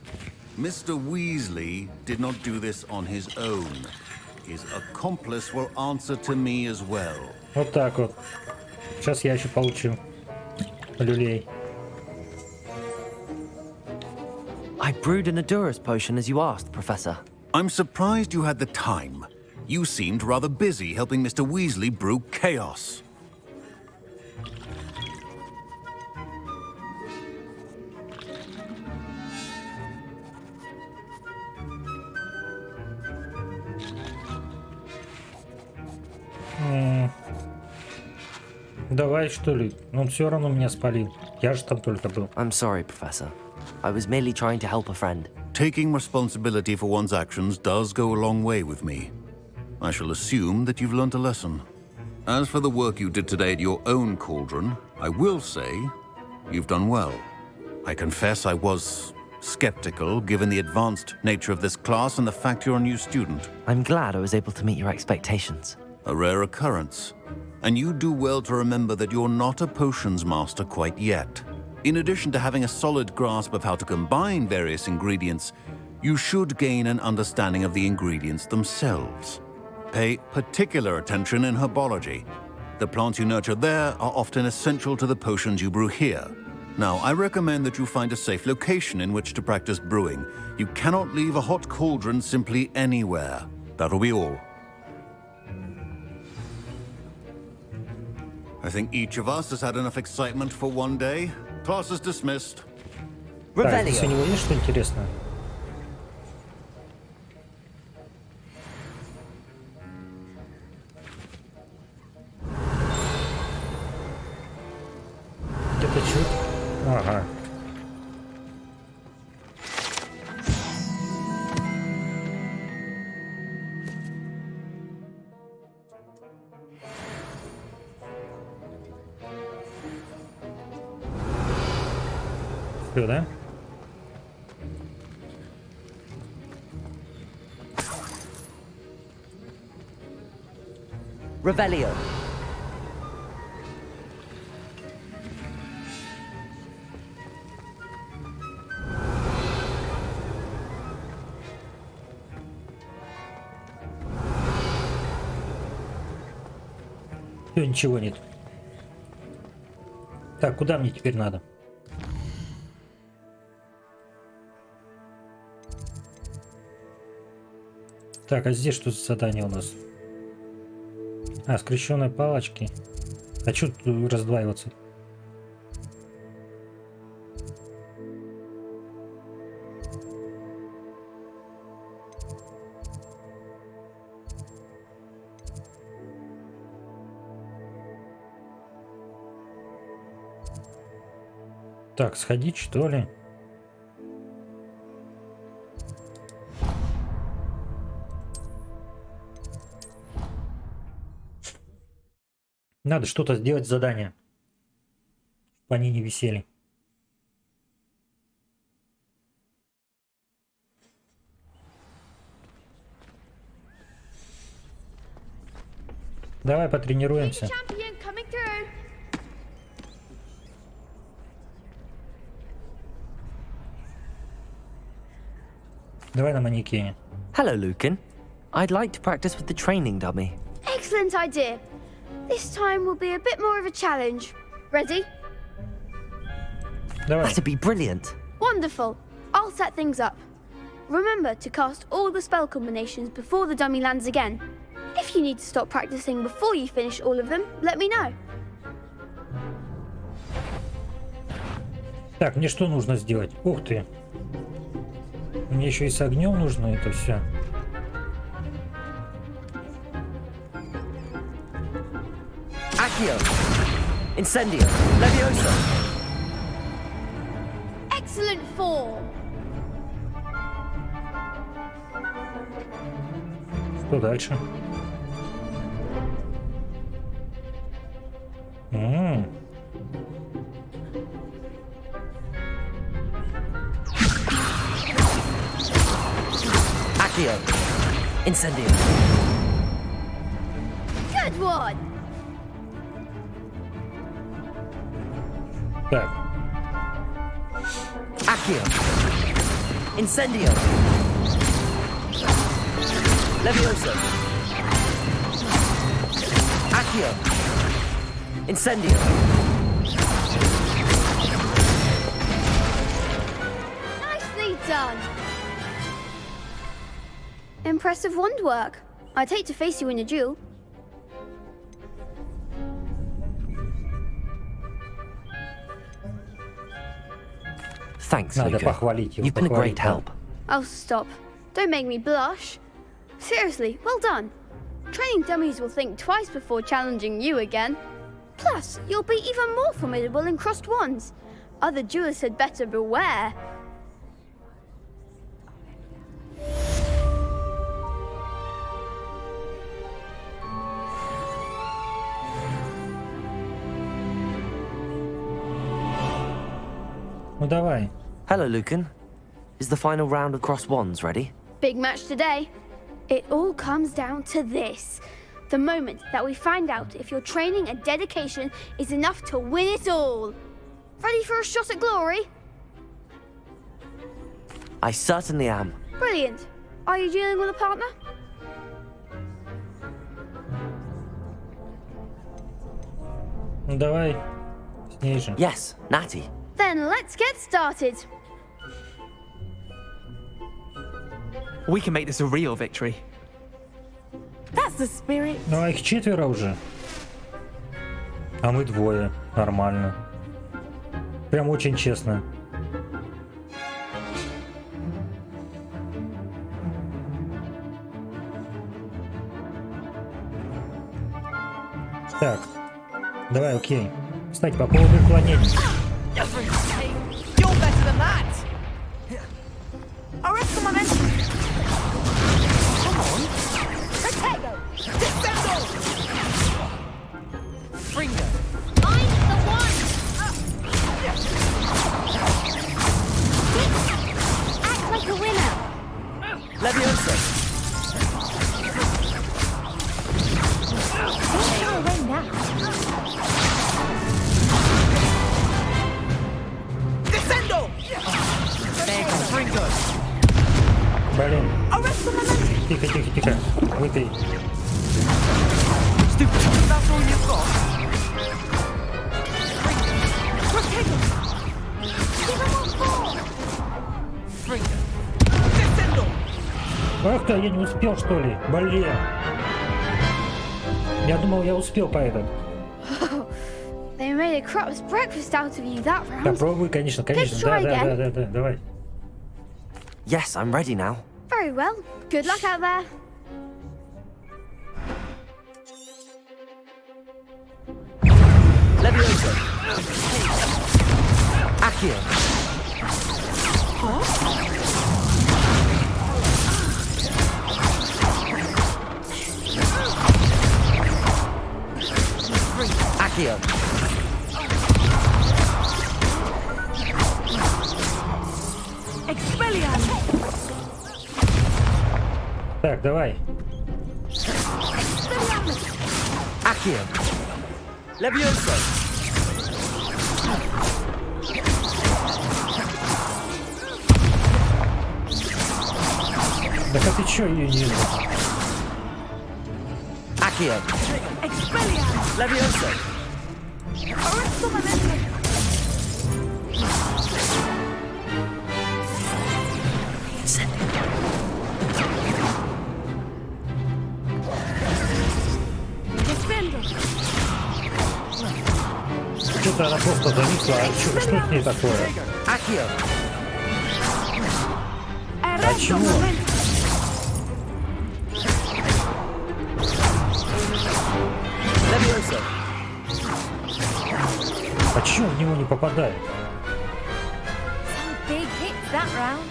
Mr. Weasley did not do this on his own. His accomplice will answer to me as well. Вот так вот. Сейчас я еще получу люлей. I brewed an Adurus potion as you asked, Professor. I'm surprised you had the time. You seemed rather busy helping Mr. Weasley brew chaos. Давай, что ли? Он все равно меня спалил. Я же там только был. I'm sorry, Professor. I was merely trying to help a friend. Taking responsibility for one's actions does go a long way with me. I shall assume that you've learnt a lesson. As for the work you did today at your own cauldron, I will say you've done well. I confess I was skeptical given the advanced nature of this class and the fact you're a new student. I'm glad I was able to meet your expectations. A rare occurrence. And you do well to remember that you're not a potions master quite yet. In addition to having a solid grasp of how to combine various ingredients, you should gain an understanding of the ingredients themselves. Pay particular attention in herbology. The plants you nurture there are often essential to the potions you brew here. Now, I recommend that you find a safe location in which to practice brewing. You cannot leave a hot cauldron simply anywhere. That'll be all. I think each of us has had enough excitement for one day. Class is dismissed. Так, здесь у него есть что интересное? Это чуть... Ага. Всё, да? Revelio. Все, ничего нет. Так, куда мне теперь надо? Так, а здесь что за задание у нас? А, скрещенные палочки. А что тут раздваиваться? Так, сходить что ли? Надо что-то сделать задание. Чтобы они не висели. Давай потренируемся. Давай на манекене. Hello, Lucan. I'd like to practice with the training dummy. Excellent idea. This time will be a bit more of a challenge. Ready? Давай. That'd be brilliant. Wonderful. I'll set things up. Remember to cast all the spell combinations before the dummy lands again. If you need to stop practicing before you finish all of them, let me know. Так, мне что нужно сделать? Ух ты. Мне еще и с огнем нужно это все. Accio. Incendio. Levioso. Excellent form. Что дальше? Accio. Incendio. Good one. Так. Accio. Incendio. Levioso. Accio. Incendio. Nicely done. Impressive wand work. I'd hate to face you in a duel. Thanks, Надо Lucan. похвалить его. You've been a great help. Oh, stop. Don't make me blush. Seriously, well done. Training dummies will think twice before challenging you again. Plus, you'll be even more formidable in crossed wands. Other duelists had better beware. Ну давай. Hello, Lucan. Is the final round of cross wands ready? Big match today. It all comes down to this. The moment that we find out if your training and dedication is enough to win it all. Ready for a shot at glory? I certainly am. Brilliant. Are you dealing with a partner? Ну давай. С ней же. Yes, Natty. Then let's get started. We can make this a real victory. That's the spirit. Ну а их 4 уже. А мы 2. Нормально. Прям очень честно. Так. Давай, окей. Кстати, по поводу уклонений. You're better than that. I reckon my men. Come on. Potato. Descendo. Fringo. I'm the one. Act like a winner. Leviosa. Don't go away now. Descendo. Fringo. Блин. Тихо, тихо, тихо. Выпей. That's all you've got? Ах ты, я не успел, что ли? Блин. Я думал, я успел по этому. They made a crap's breakfast out of you that round. Попробуй, конечно, конечно. Let's try Да, давай. Yes, I'm ready now. Very well. Good luck out there. Leviosa. Accio. Accio. Так, давай. Accio. Leviosa. Так а ты чё ее не видел? Accio. Leviosa. Что-то она просто зависла. А что с ней такое? Accio. А чего? Leviosa. А чего в него не попадает? Some big hits that round.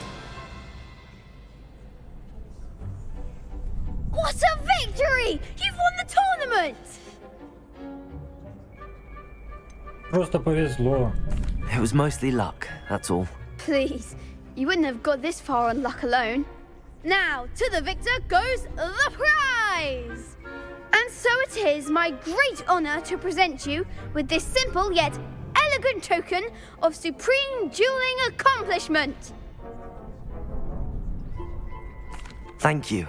What a victory! You've won the tournament! Просто повезло. It was mostly luck, that's all. Please, you wouldn't have got this far on luck alone. Now, to the victor goes the prize! And so it is my great honor to present you with this simple yet elegant token of supreme dueling accomplishment. Thank you.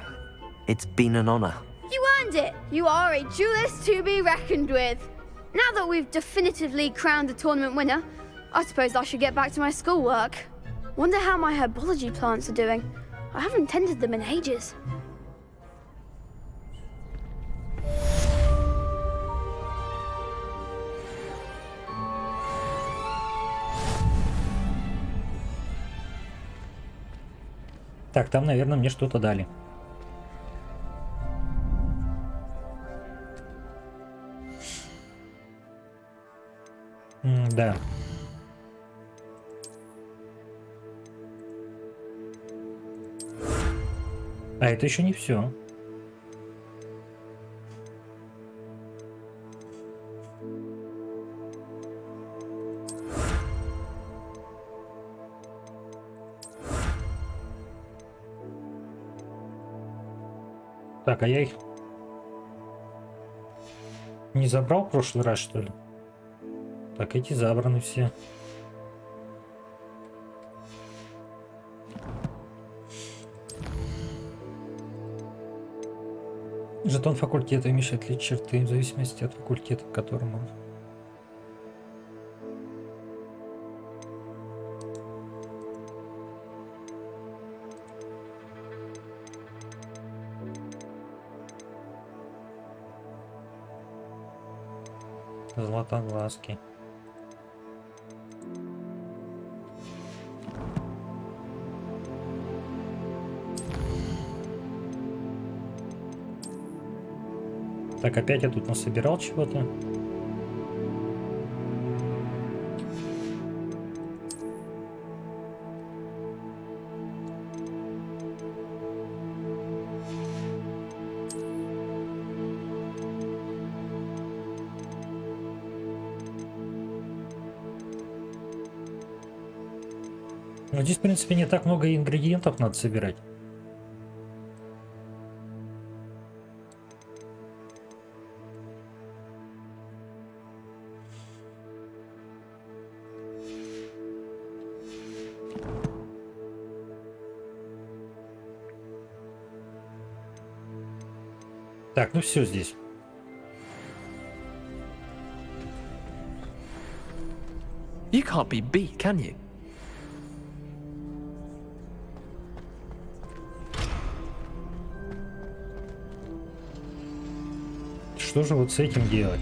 It's been an honor. You earned it. You are a duelist to be reckoned with. Now that we've definitively crowned the tournament winner, I suppose I should get back to my schoolwork. Wonder how my herbology plants are doing. I haven't tended them in ages. Так, там, наверное, мне что-то дали. Да. А это еще не все. Так, а я их не забрал в прошлый раз, что ли? Так, эти забраны все. Жетон факультета имеет отличие черты в зависимости от факультета, к которому он. Златоглазки. Так, опять я тут насобирал чего-то. Но здесь, в принципе, не так много ингредиентов надо собирать. Так, ну все здесь. You can't be beat, can you? Что же вот с этим делать?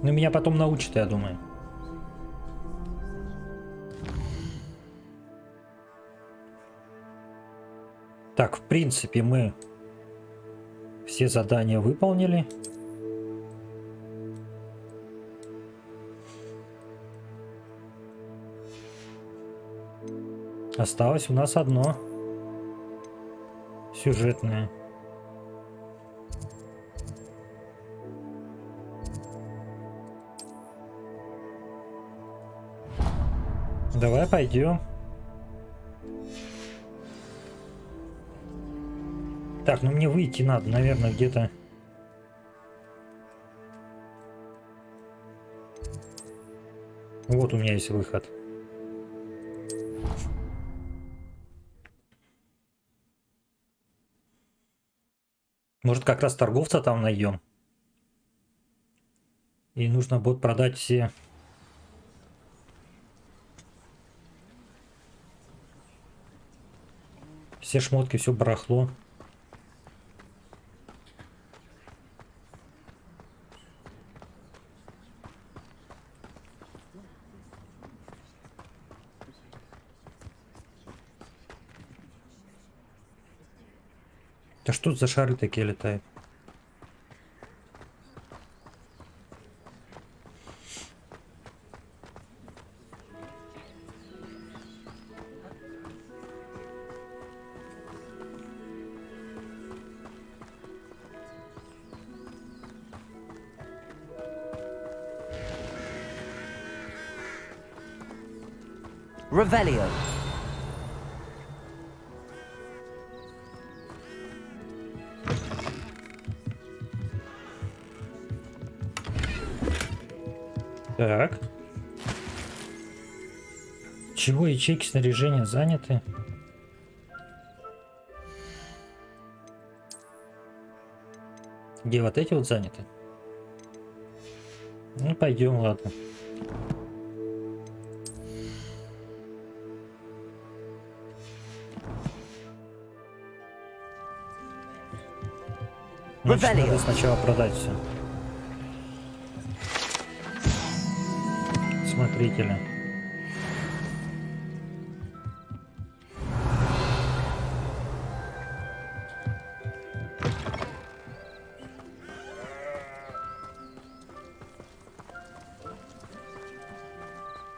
Ну, меня потом научат, я думаю. Так, в принципе, мы все задания выполнили. Осталось у нас одно. Сюжетное. Давай пойдем. Так, ну мне выйти надо, наверное, где-то. Вот у меня есть выход. Может, как раз торговца там найдем. И нужно будет продать все шмотки, все барахло. Да что за шары такие летают? Revelio. Так. Чего ячейки снаряжения заняты? Где вот эти вот заняты? Ну, пойдем, ладно. Значит, надо сначала продать все. Смотрителя.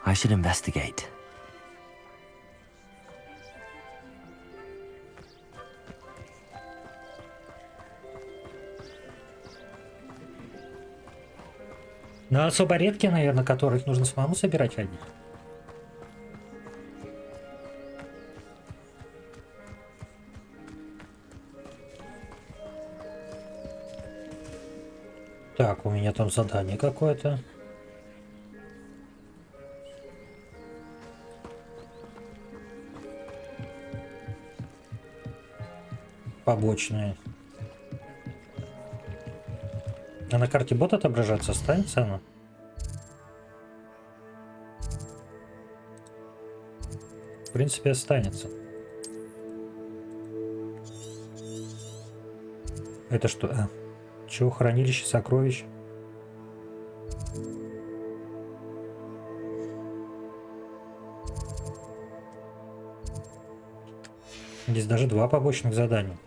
I should investigate. Ну, особо редкие, наверное, которых нужно самому собирать ходить. Так, у меня там задание какое-то. Побочное. А на карте бот отображаться останется оно? В принципе, останется. Это что? А, чего? Хранилище сокровищ? Здесь даже 2 побочных задания.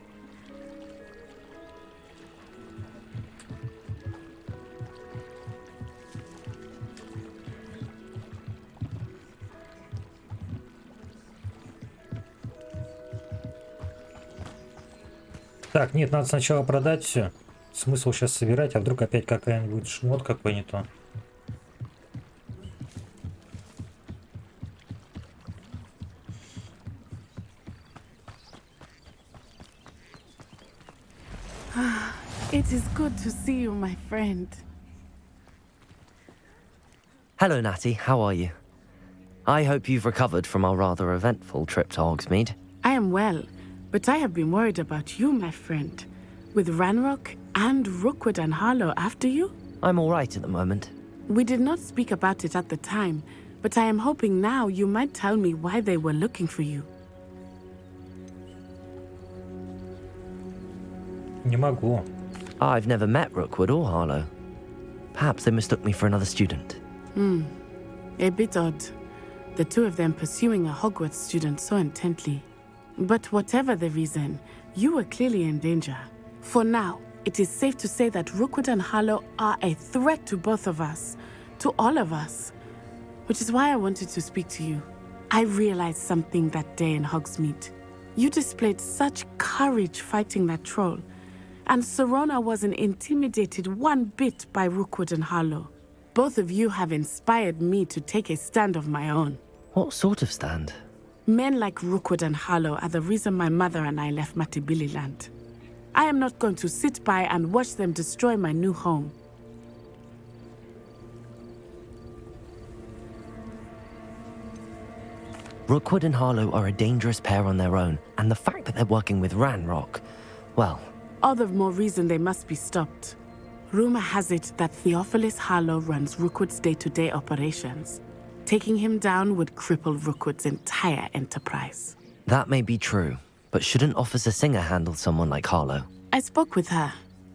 Так, нет, надо сначала продать все. Смысл сейчас собирать, а вдруг опять какая-нибудь шмот какой не то. It is good to see you, my friend. Hello, Natty. How are you? I hope you've recovered from our rather eventful trip to Hogsmeade. I am well, but I have been worried about you, my friend. With Ranrock And Rookwood and Harlow after you? I'm all right at the moment. We did not speak about it at the time, but I am hoping now you might tell me why they were looking for you. Не могу. I've never met Rookwood or Harlow. Perhaps they mistook me for another student. A bit odd. The two of them pursuing a Hogwarts student so intently. But whatever the reason, you were clearly in danger. For now, it is safe to say that Rookwood and Harlow are a threat to both of us, to all of us. Which is why I wanted to speak to you. I realized something that day in Hogsmeade. You displayed such courage fighting that troll, and Serona wasn't intimidated one bit by Rookwood and Harlow. Both of you have inspired me to take a stand of my own. What sort of stand? Men like Rookwood and Harlow are the reason my mother and I left Matibili land. I am not going to sit by and watch them destroy my new home. Rookwood and Harlow are a dangerous pair on their own, and the fact that they're working with Ranrock, well... All the more reason they must be stopped. Rumor has it that Theophilus Harlow runs Rookwood's day-to-day operations. Taking him down would cripple Rookwood's entire enterprise. That may be true, but shouldn't Officer Singer handle someone like Harlow? I spoke with her.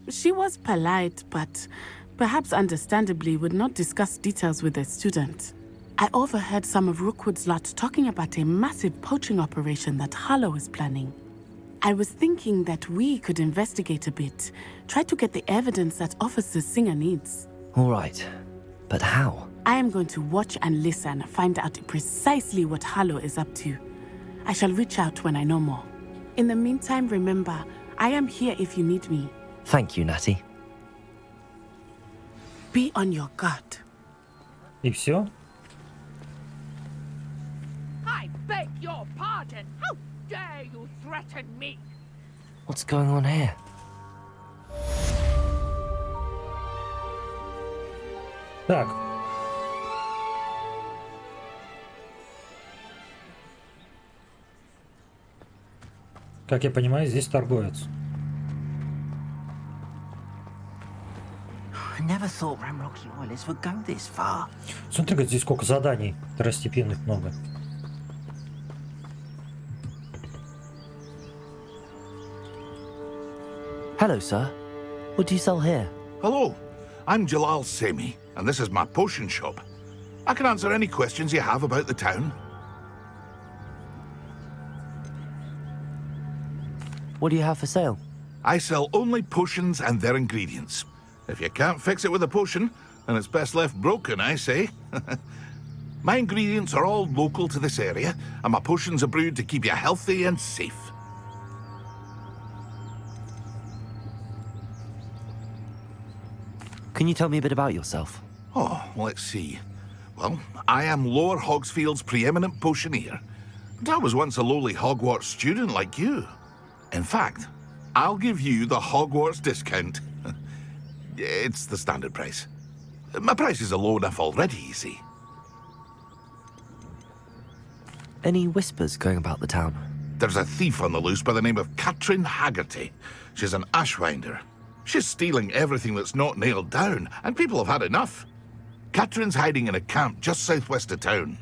She was polite, but perhaps understandably would not discuss details with a student. I overheard some of Rookwood's lot talking about a massive poaching operation that Harlow is planning. I was thinking that we could investigate a bit, try to get the evidence that Officer Singer needs. All right, but how? I am going to watch and listen, find out precisely what Harlow is up to. I shall reach out when I know more. In the meantime, remember, I am here if you need me. Thank you, Natty. Be on your guard. И все? I beg your pardon. How dare you threaten me? What's going on here? Так. Как я понимаю, здесь торговец. I never thought Ranrock's loyalists would go this far. Смотри, здесь сколько заданий второстепенных много. Hello, sir. What do you sell here? Hello, I'm Jalal Semi, and this is my potion shop. I can answer any questions you have about the town. What do you have for sale? I sell only potions and their ingredients. If you can't fix it with a potion, then it's best left broken, I say. My ingredients are all local to this area, and my potions are brewed to keep you healthy and safe. Can you tell me a bit about yourself? Oh, let's see. Well, I am Lower Hogsfield's preeminent potioneer, but I was once a lowly Hogwarts student like you. In fact, I'll give you the Hogwarts discount. It's the standard price. My prices are low enough already, you see. Any whispers going about the town? There's a thief on the loose by the name of Katrin Haggerty. She's an ashwinder. She's stealing everything that's not nailed down, and people have had enough. Katrin's hiding in a camp just southwest of town.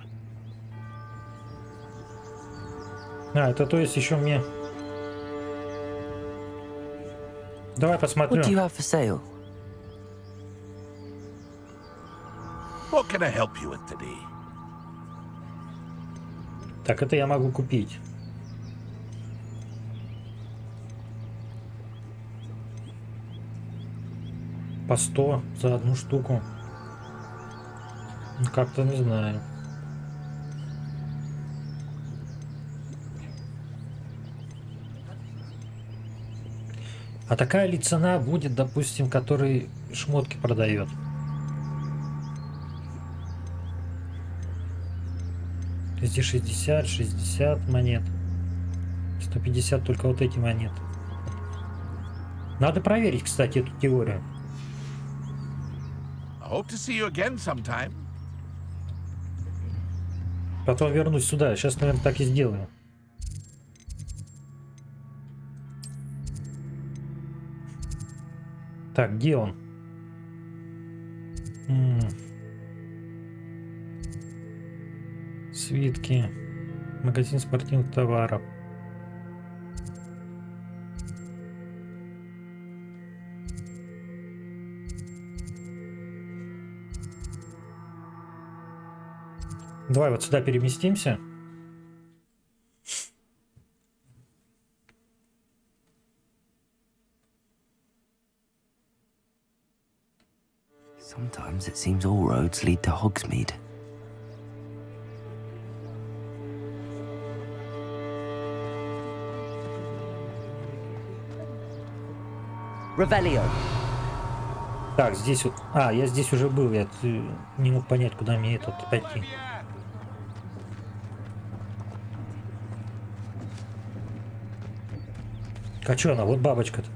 А, это то есть еще мне... Давай посмотрю. What do you have for sale? What can I help you with today? Так, это я могу купить. По 100 за одну штуку. Как-то не знаю. А такая ли цена будет, допустим, который шмотки продает? Здесь 60 монет. 150 только вот эти монеты. Надо проверить, кстати, эту теорию. Hope to see you again sometime. Потом вернусь сюда. Сейчас, наверное, так и сделаю. Так, где он? Свитки. Магазин спортивных товаров. Давай вот сюда переместимся. Sometimes it seems all roads lead to Hogsmeade. Revelio. Так, здесь вот... А, я здесь уже был, я не мог понять, куда мне этот пойти. А чё она? Вот бабочка-то.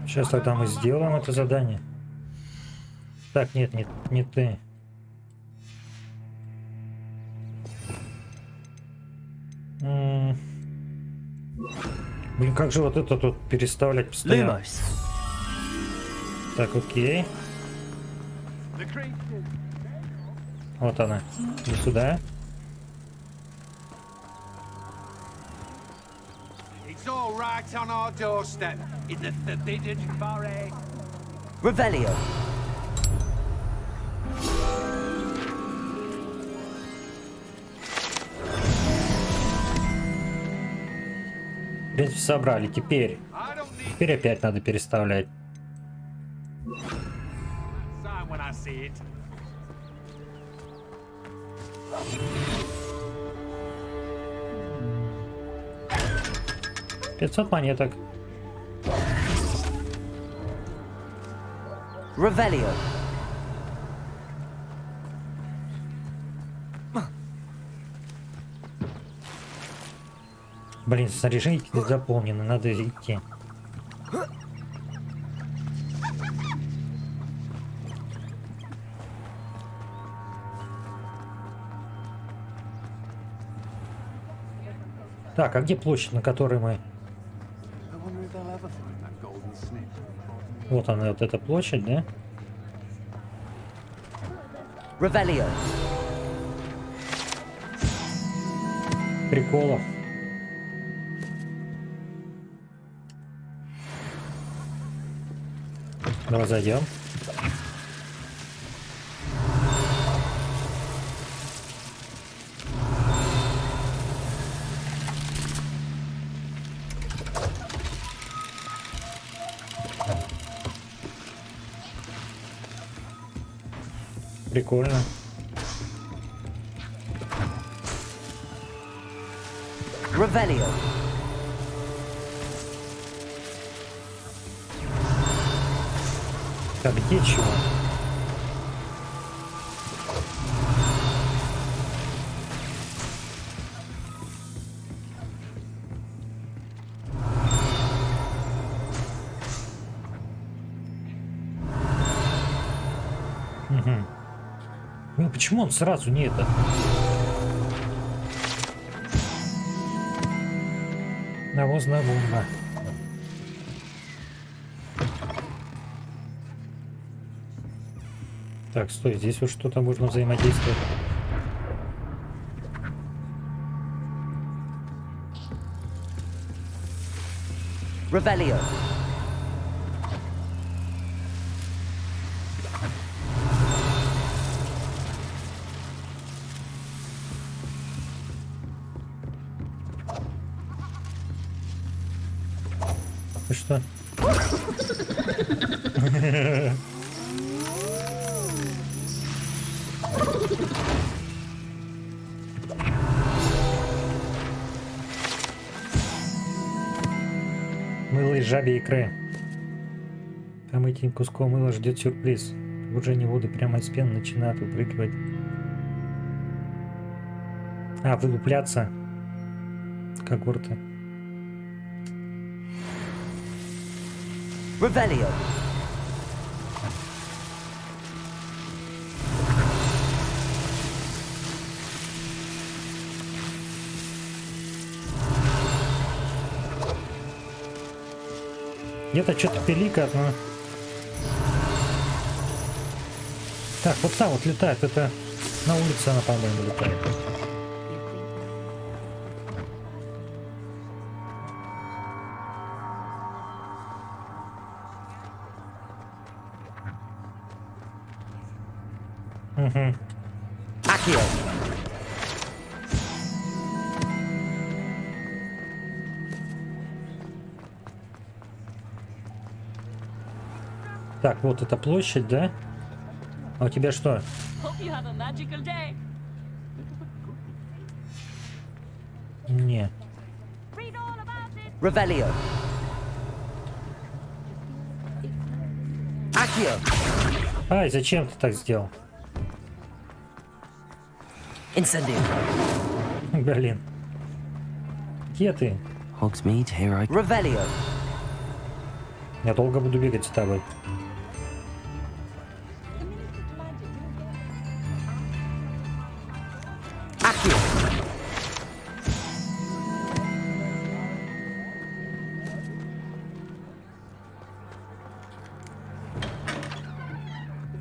Сейчас тогда мы сделаем это задание. Так, нет, не ты. Блин, как же вот это тут переставлять постоянно? Lumos. Так, окей. Вот она. Иди сюда. Revelio. В принципе, собрали. Теперь опять надо переставлять. $500 монеток. Revelio. Блин, снаряжение заполнено, надо идти. Так, а где площадь, на которой мы... Вот она, вот эта площадь, да? Revelio. Приколов. Давай зайдем. Прикольно. Revelio. Так, где чего? Угу. Ну почему он сразу не это? Навозная бомба. Так, стой, здесь вот что-то можно взаимодействовать. Revelio. Ты что? Мыло из жабьей икры. Там этим куском мыла ждет сюрприз. Погружение воды прямо из пены начинает выпрыгивать. А, вылупляться. Когорты. Revelio. Где-то что-то пиликает, но... Так, вот там вот летает. Это на улице она, по-моему, летает. Угу. Так, вот эта площадь, да? А у тебя что? Не. Revelio. Accio. Ай, зачем ты так сделал? Incendio. Блин. Где ты? Hogsmeade, here I... Revelio. Я долго буду бегать с тобой. Accio.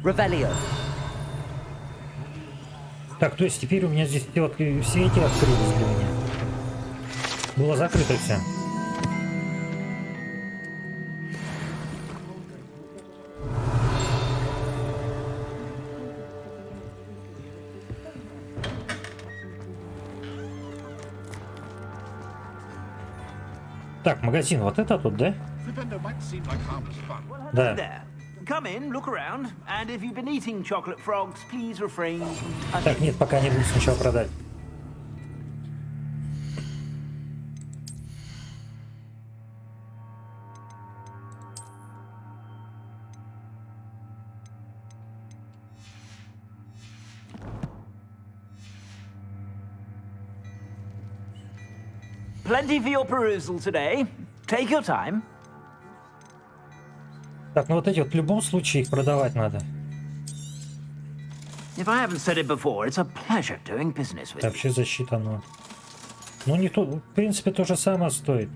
Revelio. Так, то есть теперь у меня здесь все эти открылись для меня. Было закрыто все. Так, магазин, вот это тут, да? Да. Come in, look around, and if you've been eating chocolate frogs, please refrain from... Так, нет, пока не буду ничего продать. Plenty for your perusal today. Take your time. Так, ну вот эти вот в любом случае их продавать надо. If I haven't said it before, it's a pleasure doing business with you. Вообще защита, ну не то, в принципе, то же самое стоит.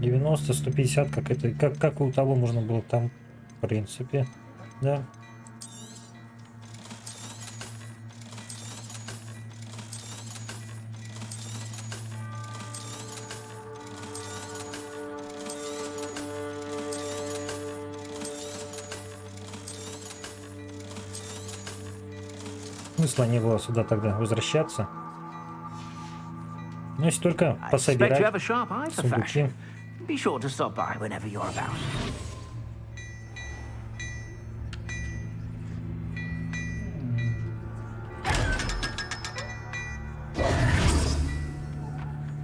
90, 150, как это, как у того можно было там, в принципе, да. Смысла не было сюда тогда возвращаться. Ну, если только пособирать сундуки. Be sure to stop by whenever you're about.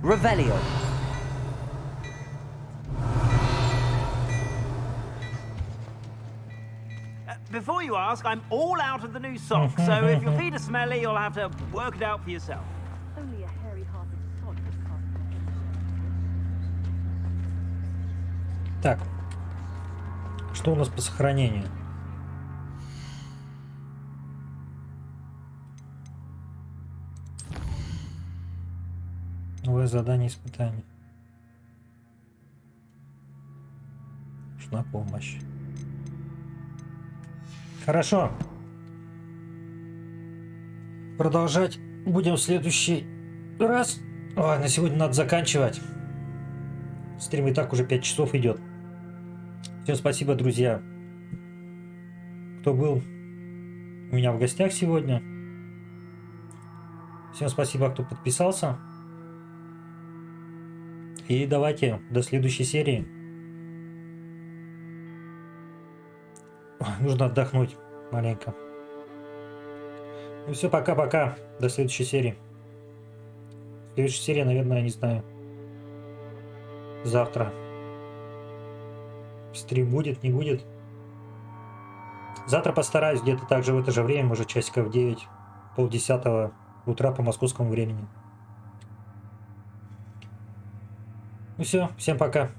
Revelio. Before you ask, I'm all out of the new socks, so if your feet are smelly, you'll have to work it out for yourself. Only a hairy-hearted sod would cast. Так, что у нас по сохранению? Новое задание испытания. Нужна помощь. Хорошо. Продолжать будем в следующий раз. Ой, на сегодня надо заканчивать. Стрим и так уже 5 часов идет. Всем спасибо, друзья, кто был у меня в гостях сегодня. Всем спасибо, кто подписался. И давайте до следующей серии. Нужно отдохнуть маленько. Ну все, пока-пока. До следующей серии. Следующая серия, наверное, не знаю. Завтра. Стрим будет, не будет. Завтра постараюсь где-то также в это же время, может часиков 9, полдесятого утра по московскому времени. Ну все, всем пока.